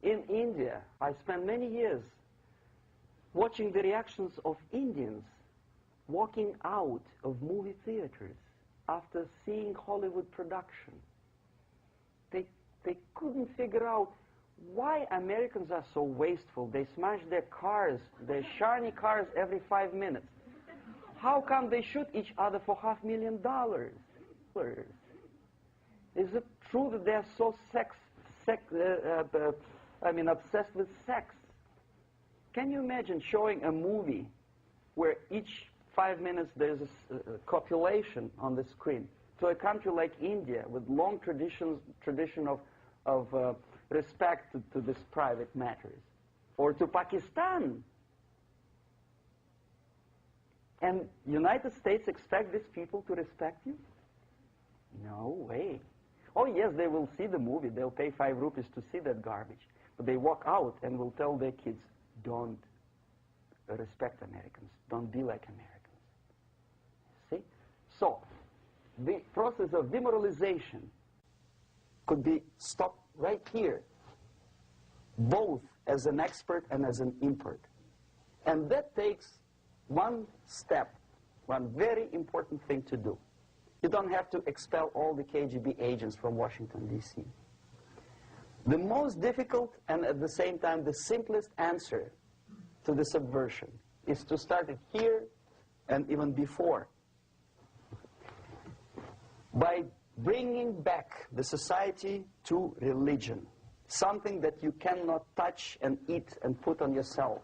In India, I spent many years watching the reactions of Indians walking out of movie theaters after seeing Hollywood production. They couldn't figure out why Americans are so wasteful. They smash their cars, their shiny cars, every 5 minutes. How come they shoot each other for $500,000? Is it true that they're so obsessed with sex? Can you imagine showing a movie where each 5 minutes there's a copulation on the screen to a country like India with long tradition of respect to these private matters, or to Pakistan? And United States expect these people to respect you? No way. Oh yes, they will see the movie. They'll pay 5 rupees to see that garbage. But they walk out and will tell their kids, don't respect Americans. Don't be like Americans. See? So, the process of demoralization could be stopped right here, both as an expert and as an import. And that takes one step, one very important thing to do. You don't have to expel all the KGB agents from Washington, D.C. The most difficult and at the same time the simplest answer to the subversion is to start it here and even before, by bringing back the society to religion, something that you cannot touch and eat and put on yourself,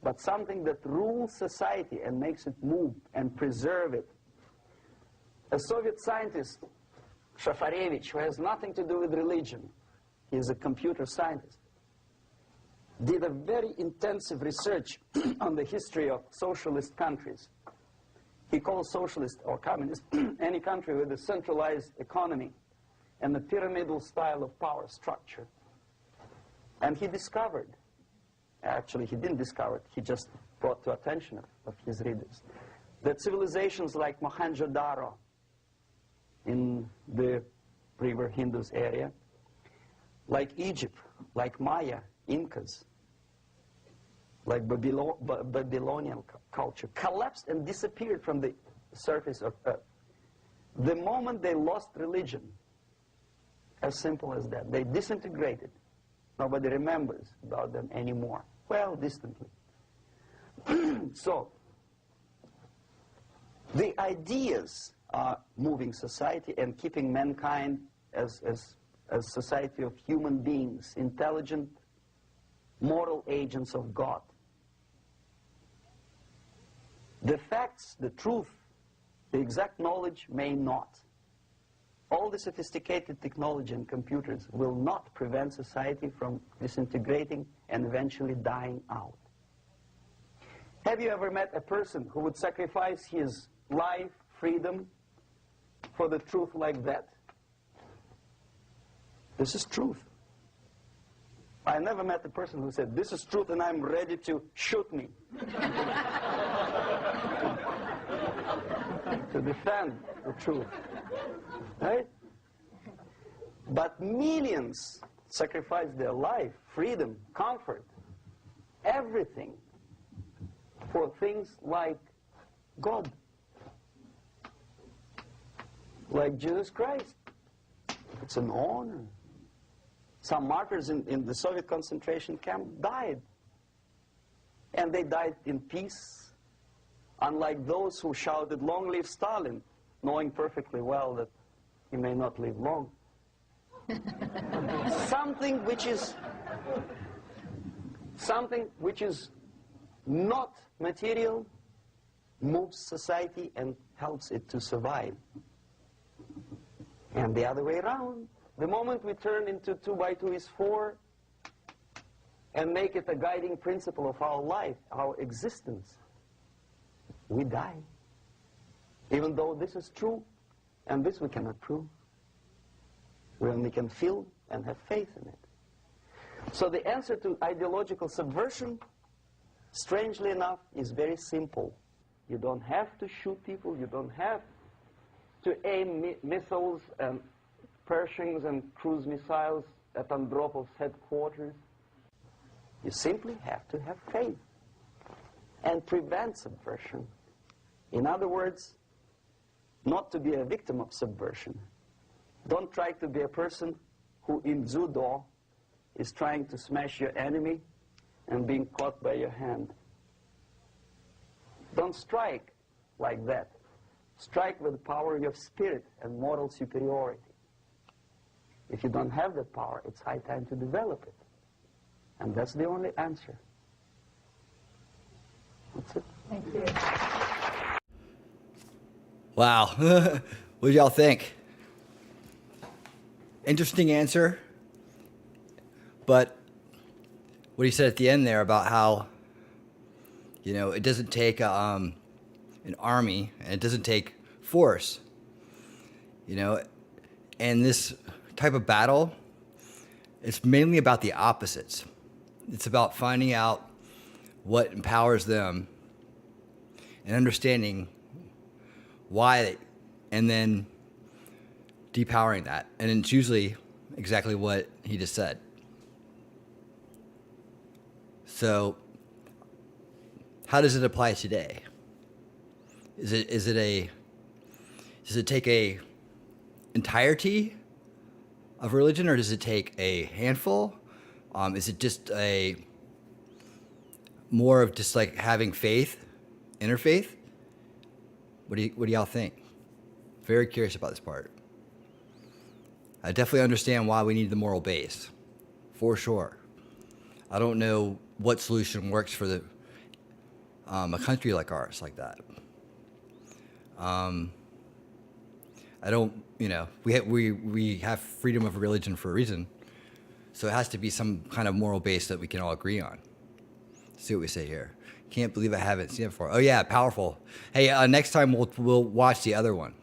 but something that rules society and makes it move and preserve it. A Soviet scientist, Shafarevich, who has nothing to do with religion, he is a computer scientist, did a very intensive research on the history of socialist countries. He calls socialist or communist any country with a centralized economy and a pyramidal style of power structure. And he discovered, actually he didn't discover it, he just brought to attention of his readers, that civilizations like Mohenjo-Daro in the river Indus area, like Egypt, like Maya, Incas, like Babylonian culture, collapsed and disappeared from the surface of Earth. The moment they lost religion, as simple as that, they disintegrated. Nobody remembers about them anymore. Well, distantly. So, the ideas are moving society and keeping mankind as a society of human beings, intelligent, moral agents of God. The facts, the truth, the exact knowledge may not. All the sophisticated technology and computers will not prevent society from disintegrating and eventually dying out. Have you ever met a person who would sacrifice his life, freedom, for the truth like that. This is truth. I never met a person who said, this is truth and I'm ready to shoot me. To defend the truth. Right? But millions sacrifice their life, freedom, comfort, everything for things like God, like Jesus Christ. It's an honor. Some martyrs in the Soviet concentration camp died. And they died in peace, unlike those who shouted, "Long live Stalin," knowing perfectly well that he may not live long. Something which is not material moves society and helps it to survive. And the other way around. The moment we turn into 2 by 2 is 4 and make it a guiding principle of our life, our existence, we die. Even though this is true, and this we cannot prove. We only can feel and have faith in it. So the answer to ideological subversion, strangely enough, is very simple. You don't have to shoot people, you don't have to aim missiles and Pershings and cruise missiles at Andropov's headquarters. You simply have to have faith and prevent subversion. In other words, not to be a victim of subversion. Don't try to be a person who in judo is trying to smash your enemy and being caught by your hand. Don't strike like that. Strike with the power of your spirit and moral superiority. If you don't have that power, it's high time to develop it. And that's the only answer. That's it. Thank you. Wow. What do y'all think? Interesting answer. But what he said at the end there about how, you know, it doesn't take an army and it doesn't take force. You know, and this type of battle, it's mainly about the opposites. It's about finding out what empowers them and understanding why, and then depowering that. And it's usually exactly what he just said. So how does it apply today? Does it take a entirety of religion, or does it take a handful? Is it just a more of just like having faith, inner faith? What do y'all think? Very curious about this part. I definitely understand why we need the moral base, for sure. I don't know what solution works for a country like ours, like that. I don't, you know, we have freedom of religion for a reason, so it has to be some kind of moral base that we can all agree on. Let's see what we say here. Can't believe I haven't seen it before. Oh yeah, powerful. Hey, next time we'll watch the other one.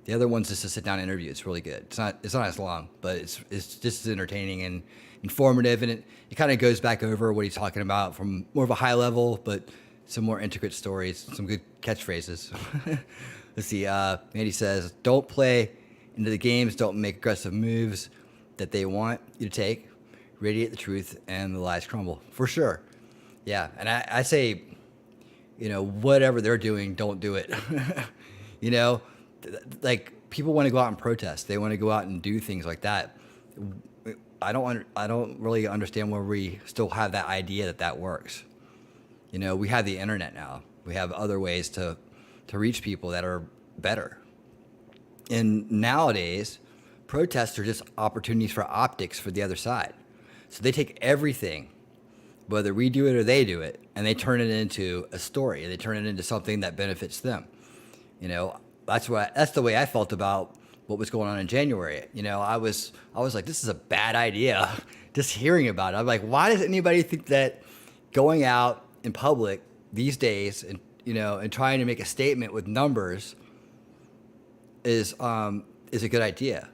The other one's just a sit down interview. It's really good. It's not as long, but it's just as entertaining and informative, and it kind of goes back over what he's talking about from more of a high level, but some more intricate stories, some good catchphrases. Let's see. Andy says, "Don't play into the games. Don't make aggressive moves that they want you to take. Radiate the truth, and the lies crumble." For sure. Yeah, and I say, you know, whatever they're doing, don't do it. You know, like people want to go out and protest. They want to go out and do things like that. I don't really understand where we still have that idea that works. You know, we have the internet now. We have other ways to reach people that are better. And nowadays, protests are just opportunities for optics for the other side. So they take everything, whether we do it or they do it, and they turn it into a story. They turn it into something that benefits them. You know, that's the way I felt about what was going on in January. You know, I was like, this is a bad idea. Just hearing about it, I'm like, why does anybody think that going out in public these days and trying to make a statement with numbers is a good idea.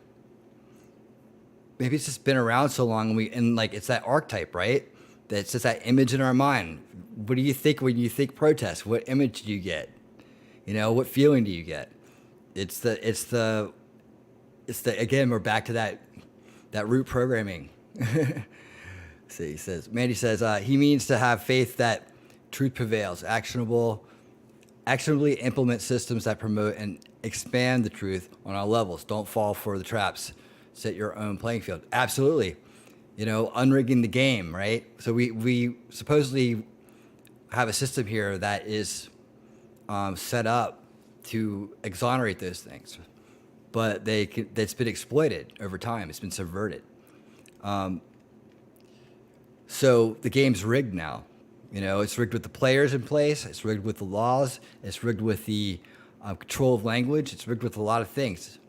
Maybe it's just been around so long, and like it's that archetype, right? That's just that image in our mind. What do you think when you think protest? What image do you get? What feeling do you get? It's the again, we're back to that root programming. See, Mandy says, he means to have faith that truth prevails, actionably implement systems that promote and expand the truth on all levels. Don't fall for the traps. Set your own playing field. Absolutely. Unrigging the game, right? So we supposedly have a system here that is set up to exonerate those things, but that's been exploited over time. It's been subverted. So the game's rigged now. It's rigged with the players in place. It's rigged with the laws. It's rigged with the control of language. It's rigged with a lot of things.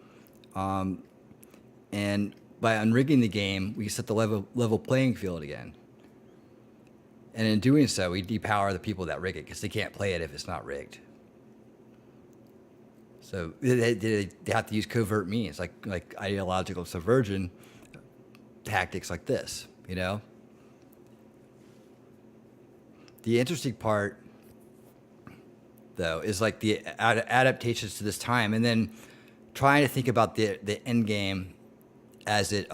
And by unrigging the game, we set the level playing field again. And in doing so, we depower the people that rig it because they can't play it if it's not rigged. So they have to use covert means like ideological subversion tactics like this, The interesting part, though, is like the adaptations to this time, and then trying to think about the end game as it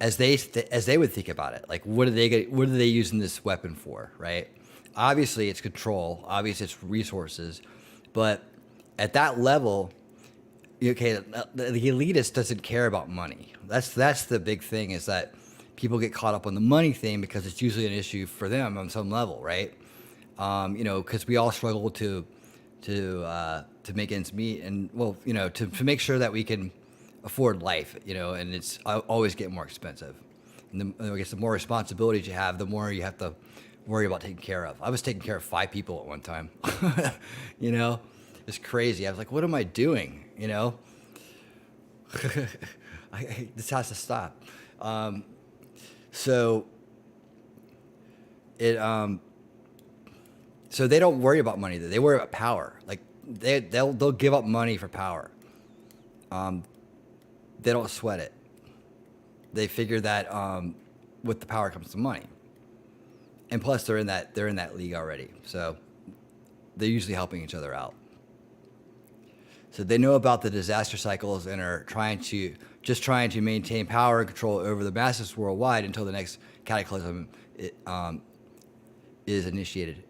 as they would think about it. Like, what are they using this weapon for, right? Obviously, it's control. Obviously, it's resources, but at that level, okay, the elitist doesn't care about money. That's the big thing, is that people get caught up on the money thing because it's usually an issue for them on some level, right? Because we all struggle to make ends meet, and to make sure that we can afford life, and it's always getting more expensive. And I guess the more responsibilities you have, the more you have to worry about taking care of. I was taking care of 5 people at one time. It's crazy. I was like, what am I doing? This has to stop. So they don't worry about money. They worry about power. Like they'll give up money for power. They don't sweat it. They figure that with the power comes the money. And plus they're in that league already. So they're usually helping each other out. So they know about the disaster cycles and are trying to maintain power and control over the masses worldwide until the next cataclysm is initiated.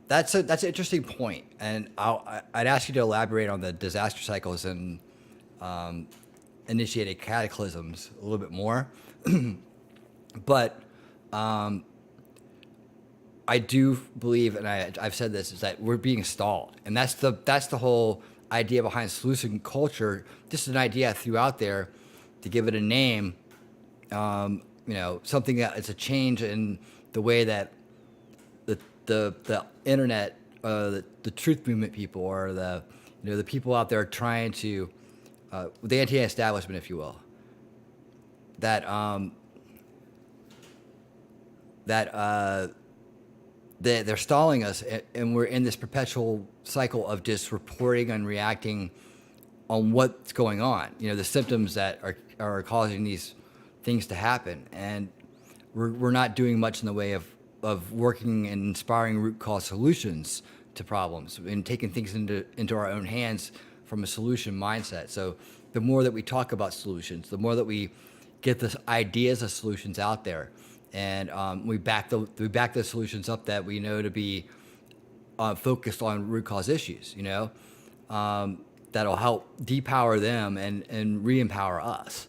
That's an interesting point, and I'd ask you to elaborate on the disaster cycles and initiated cataclysms a little bit more. But I do believe, and I've said this, is that we're being stalled, and that's the whole idea behind solution culture. Just an idea I threw out there to give it a name. Something that it's a change in the way that the internet, the truth movement people, or the people out there trying to the anti-establishment, if you will, that they're stalling us, and we're in this perpetual cycle of just reporting and reacting on what's going on. The symptoms that are causing these things to happen, and we're not doing much in the way of working and inspiring root cause solutions to problems and taking things into our own hands from a solution mindset. So the more that we talk about solutions, the more that we get the ideas of solutions out there, and we back the solutions up that we know to be focused on root cause issues, that'll help depower them and re-empower us,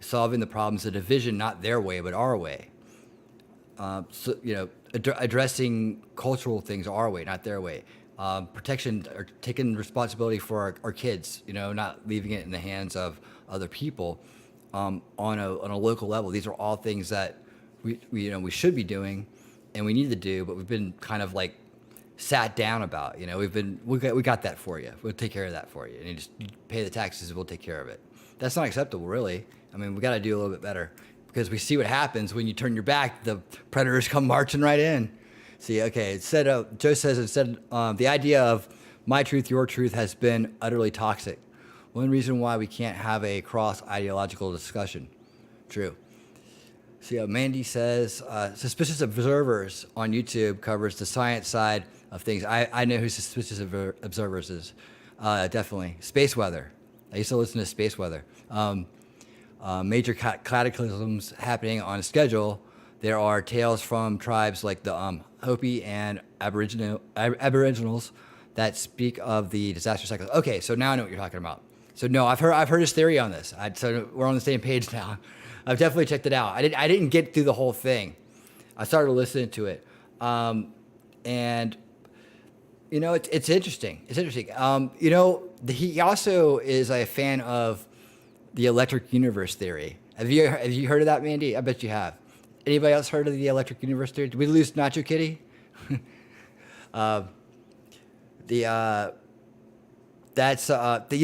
solving the problems of division, not their way, but our way. Addressing cultural things our way, not their way. Protection, or taking responsibility for our kids, not leaving it in the hands of other people on a local level. These are all things that we should be doing, and we need to do, but we've been kind of like sat down about. We got that for you. We'll take care of that for you, and you just pay the taxes, and we'll take care of it. That's not acceptable, really. I mean, we got to do a little bit better, because we see what happens when you turn your back. The predators come marching right in, See, okay. It said, Joe says the idea of my truth, your truth has been utterly toxic. One reason why we can't have a cross ideological discussion. True. See, Mandy says suspicious observers on YouTube covers the science side of things. I know who suspicious observers is. Definitely space weather. I used to listen to space weather. Major cataclysms happening on schedule. There are tales from tribes like the Hopi and Aboriginals that speak of the disaster cycle. Okay, so now I know what you're talking about. So no, I've heard his theory on this. So we're on the same page now. I've definitely checked it out. I didn't get through the whole thing. I started listening to it, and you know it's interesting. It's interesting. You know, he also is a fan of the electric universe theory. Have you heard of that, Mandy? I bet you have. Anybody else heard of the electric universe theory? Did we lose Nacho Kitty? You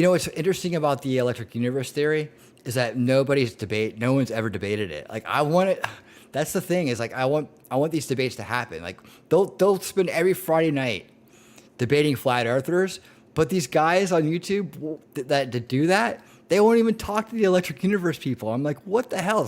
know what's interesting about the electric universe theory is that no one's ever debated it. Like I want it. That's the thing is like I want these debates to happen. Like they'll spend every Friday night debating flat earthers, but these guys on YouTube that do that, they won't even talk to the electric universe people. I'm like, what the hell?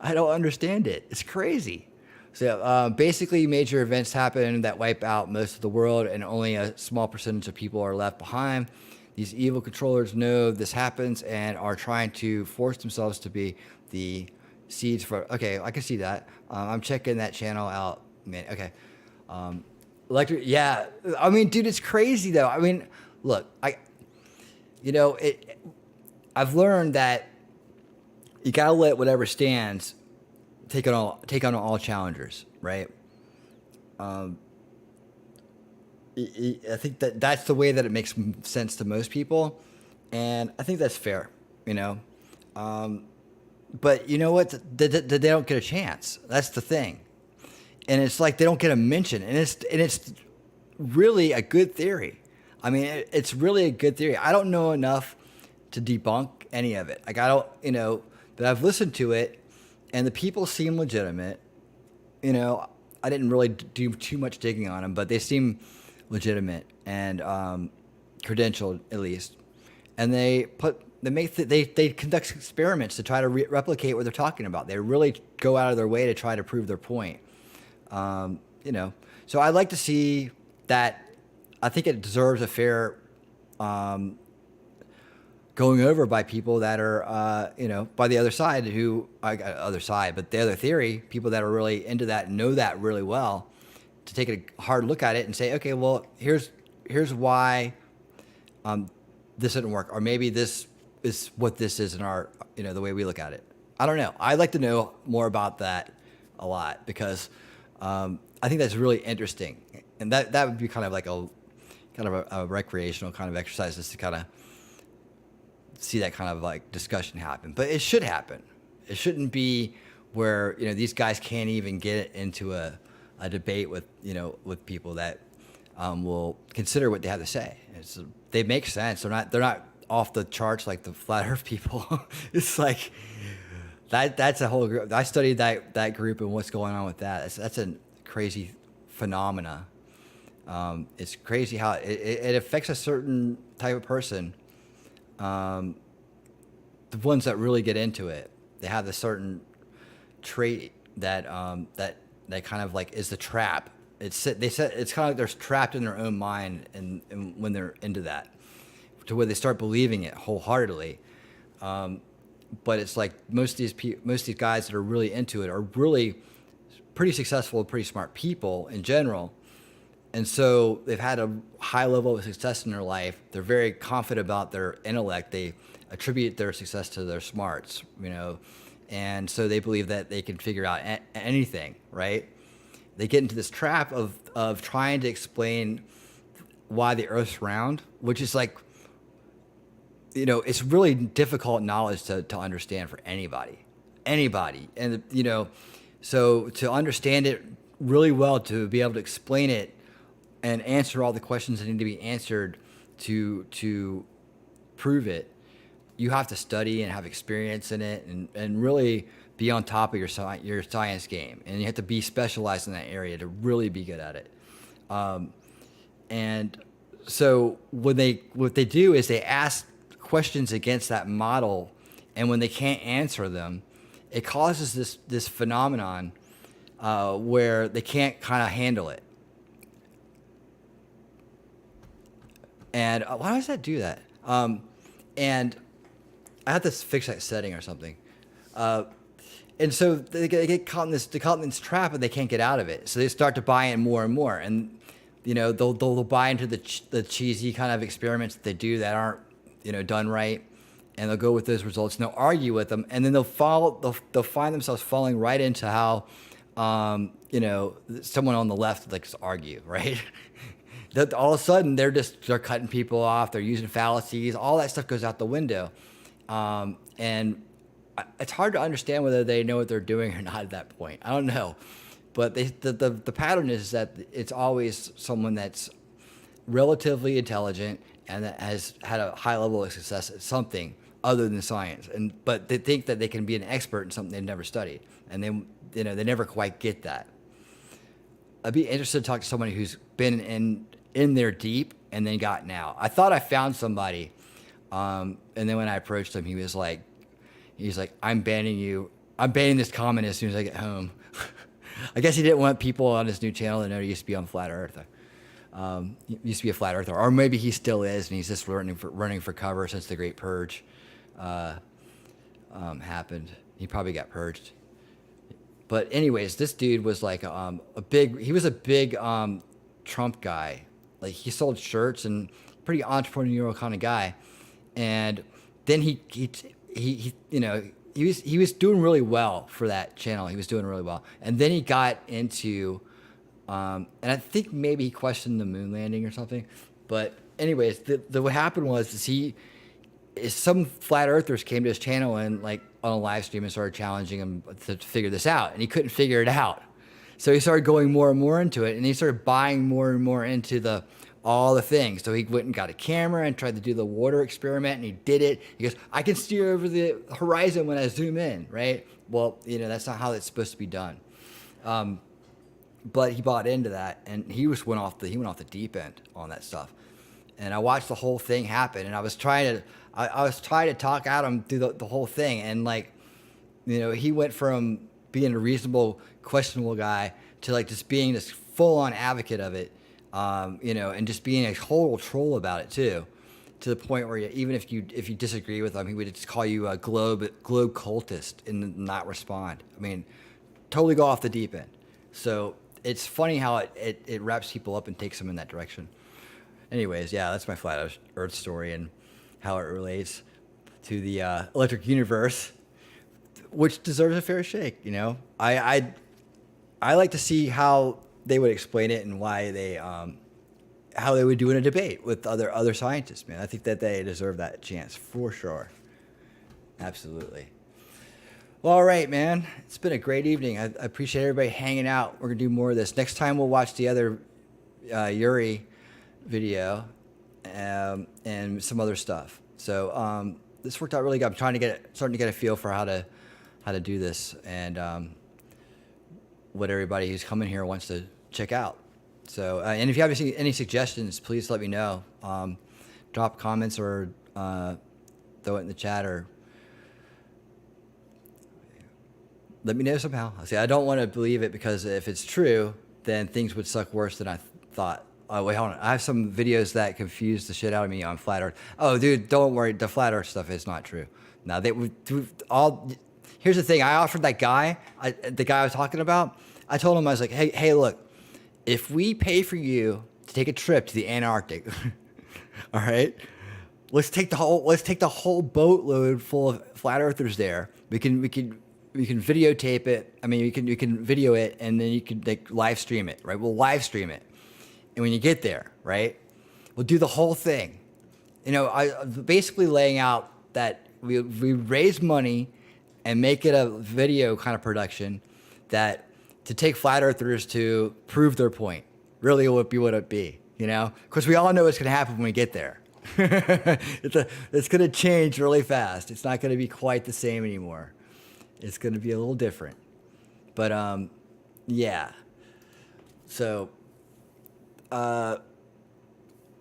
I don't understand it. It's crazy. So basically, major events happen that wipe out most of the world, and only a small percentage of people are left behind. These evil controllers know this happens and are trying to force themselves to be the seeds for. Okay, I can see that. I'm checking that channel out. Man, okay. Electric, yeah. I mean, dude, it's crazy though. I mean, look, I've learned that you gotta let whatever stands take on all challengers, right? I think that's the way that it makes sense to most people, and I think that's fair, you know. But you know what? They don't get a chance. That's the thing, and it's like they don't get a mention, and it's really a good theory. I mean, it's really a good theory. I don't know enough to debunk any of it. Like I don't, you know, but I've listened to it. And the people seem legitimate. You know, I didn't really do too much digging on them, but they seem legitimate and credentialed at least. And they conduct experiments to try to replicate what they're talking about. They really go out of their way to try to prove their point. You know, so I'd like to see that. I think it deserves a fair going over by people that are, you know, by the other side but the other theory, people that are really into that and know that really well, to take a hard look at it and say, okay, well, here's why this didn't work, or maybe this is what this is in our, you know, the way we look at it. I don't know. I'd like to know more about that a lot because I think that's really interesting, and that would be kind of like a recreational kind of exercise, just to kind of see that kind of like discussion happen. But it should happen. It shouldn't be where, you know, these guys can't even get into a debate with, you know, with people that will consider what they have to say. They make sense. They're not off the charts like the flat earth people. It's like that's a whole group. I studied that group and what's going on with that. That's a crazy phenomena. It's crazy how it affects a certain type of person. The ones that really get into it, they have a certain trait that kind of like is the trap. It's kind of like they're trapped in their own mind, and when they're into that, to where they start believing it wholeheartedly. But it's like most of these guys that are really into it are really pretty successful, pretty smart people in general. And so they've had a high level of success in their life. They're very confident about their intellect. They attribute their success to their smarts, you know. And so they believe that they can figure out anything, right? They get into this trap of trying to explain why the Earth's round, which is like, you know, it's really difficult knowledge to understand for anybody. And, you know, so to understand it really well, to be able to explain it and answer all the questions that need to be answered to prove it, you have to study and have experience in it and really be on top of your science game, and you have to be specialized in that area to really be good at it. And so what they do is they ask questions against that model, and when they can't answer them, it causes this phenomenon where they can't kind of handle it. And why does that do that? And I have to fix that setting or something. And so they get caught in this trap, and they can't get out of it. So they start to buy in more and more, and they'll buy into the cheesy kind of experiments that they do that aren't done right, and they'll go with those results, and they'll argue with them, and then they'll find themselves falling right into how someone on the left likes to argue, right? That all of a sudden they're cutting people off, they're using fallacies, all that stuff goes out the window, and it's hard to understand whether they know what they're doing or not at that point. I don't know, but the pattern is that it's always someone that's relatively intelligent and that has had a high level of success at something other than science, but they think that they can be an expert in something they've never studied, and they never quite get that. I'd be interested to talk to somebody who's been in there deep and then gotten out. I thought I found somebody, and then when I approached him, he's like, I'm banning this comment as soon as I get home. I guess he didn't want people on his new channel to know he used to be on Flat Earth. He used to be a flat earther, or maybe he still is, and he's just running for cover since the Great Purge happened. He probably got purged. But anyways, this dude was like a big Trump guy. Like, he sold shirts and pretty entrepreneurial kind of guy. And then he was doing really well for that channel. He was doing really well. And then he got into, and I think maybe he questioned the moon landing or something. But anyways, what happened was some flat earthers came to his channel and like on a live stream and started challenging him to figure this out, and he couldn't figure it out. So he started going more and more into it, and he started buying more and more into all the things. So he went and got a camera and tried to do the water experiment, and he did it. He goes, I can steer over the horizon when I zoom in, right? Well, that's not how it's supposed to be done. But he bought into that, and he went off the deep end on that stuff. And I watched the whole thing happen, and I was trying to talk at him through the whole thing, and he went from being a reasonable, questionable guy to like just being this full-on advocate of it, and just being a total troll about it too, to the point where even if you disagree with him, he would just call you a globe cultist and not respond. I mean, totally go off the deep end. So it's funny how it wraps people up and takes them in that direction. Anyways, yeah, that's my flat Earth story and how it relates to the electric universe, which deserves a fair shake. I like to see how they would explain it and why how they would do in a debate with other scientists. Man, I think that they deserve that chance for sure. Absolutely. Well, all right, man. It's been a great evening. I appreciate everybody hanging out. We're gonna do more of this next time. We'll watch the other Yuri video and some other stuff. So this worked out really good. I'm starting to get a feel for how to do this and what everybody who's coming here wants to check out. So and if you have any suggestions, please let me know. Drop comments or throw it in the chat or let me know somehow. I don't want to believe it, because if it's true, then things would suck worse than I thought. Oh, wait, hold on. I have some videos that confuse the shit out of me on Flat Earth. Oh, dude, don't worry. The Flat Earth stuff is not true. Now, here's the thing. I offered that guy, the guy I was talking about, I told him, I was like, hey, look, if we pay for you to take a trip to the Antarctic, all right, let's take the whole boatload full of flat earthers there. We can videotape it. I mean, you can video it, and then you can live stream it, right? We'll live stream it. And when you get there, right, we'll do the whole thing. I basically laying out that we raise money and make it a video kind of production that to take flat earthers to prove their point. Really, what would it be? Because we all know what's going to happen when we get there. It's going to change really fast. It's not going to be quite the same anymore. It's going to be a little different. But, yeah. So, I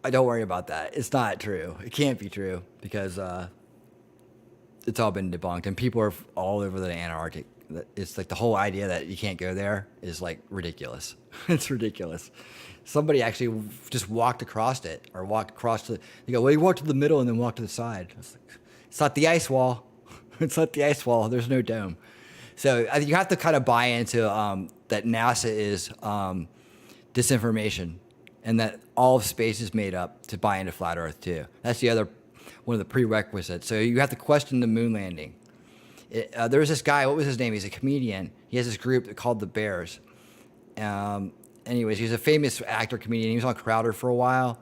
don't worry about that. It's not true. It can't be true because it's all been debunked, and people are all over the Antarctic. It's like the whole idea that you can't go there is like ridiculous. It's ridiculous. Somebody actually just walked across it, or walked across the. They go, well, you walk to the middle and then walk to the side. It's not the ice wall. It's not the ice wall. There's no dome. So I think you have to kind of buy into that NASA is disinformation, and that all of space is made up to buy into flat Earth too. That's the other one of the prerequisites. So you have to question the moon landing. There was this guy. What was his name? He's a comedian. He has this group called the Bears. Anyways, he's a famous actor comedian. He was on Crowder for a while,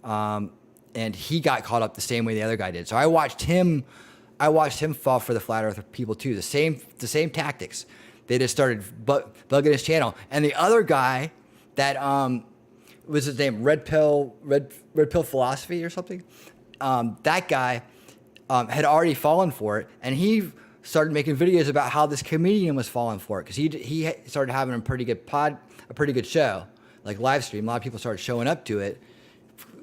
and he got caught up the same way the other guy did. So I watched him fall for the flat Earth people too. The same tactics. They just started bugging his channel. And the other guy that was his name Red Pill Philosophy or something. That guy had already fallen for it, and he started making videos about how this comedian was falling for it because he started having a pretty good show, like live stream. A lot of people started showing up to it,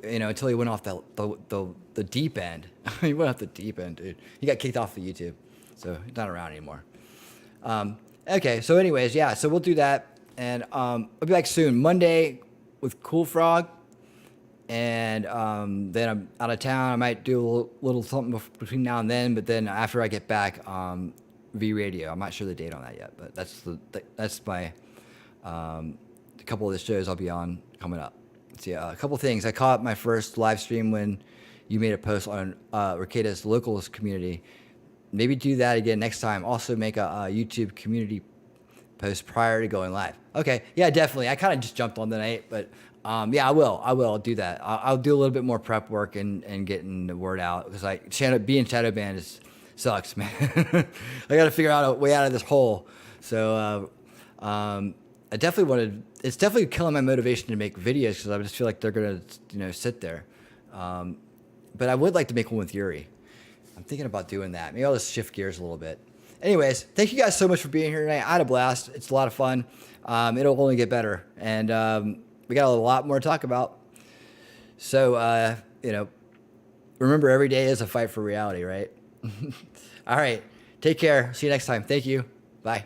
until he went off the deep end. He went off the deep end, dude. He got kicked off of YouTube, so he's not around anymore. Okay, so anyways, yeah, so we'll do that, and I'll be back soon, Monday with Cool Frog, and then I'm out of town. I might do a little something between now and then, but then after I get back, V Radio. I'm not sure the date on that yet, but that's my a couple of the shows I'll be on coming up. So yeah, a couple things. I caught my first live stream when you made a post on Rekida's locals community. Maybe do that again next time. Also make a YouTube community post prior to going live. Okay, yeah, definitely. I kind of just jumped on the night, but yeah, I will do that. I'll do a little bit more prep work and getting the word out because being shadow banned sucks, man. I got to figure out a way out of this hole. So I definitely wanted. It's definitely killing my motivation to make videos because I just feel like they're gonna sit there. But I would like to make one with Yuri. I'm thinking about doing that. Maybe I'll just shift gears a little bit. Anyways, thank you guys so much for being here tonight. I had a blast. It's a lot of fun. It'll only get better. And we got a lot more to talk about. So, remember every day is a fight for reality, right? All right. Take care. See you next time. Thank you. Bye.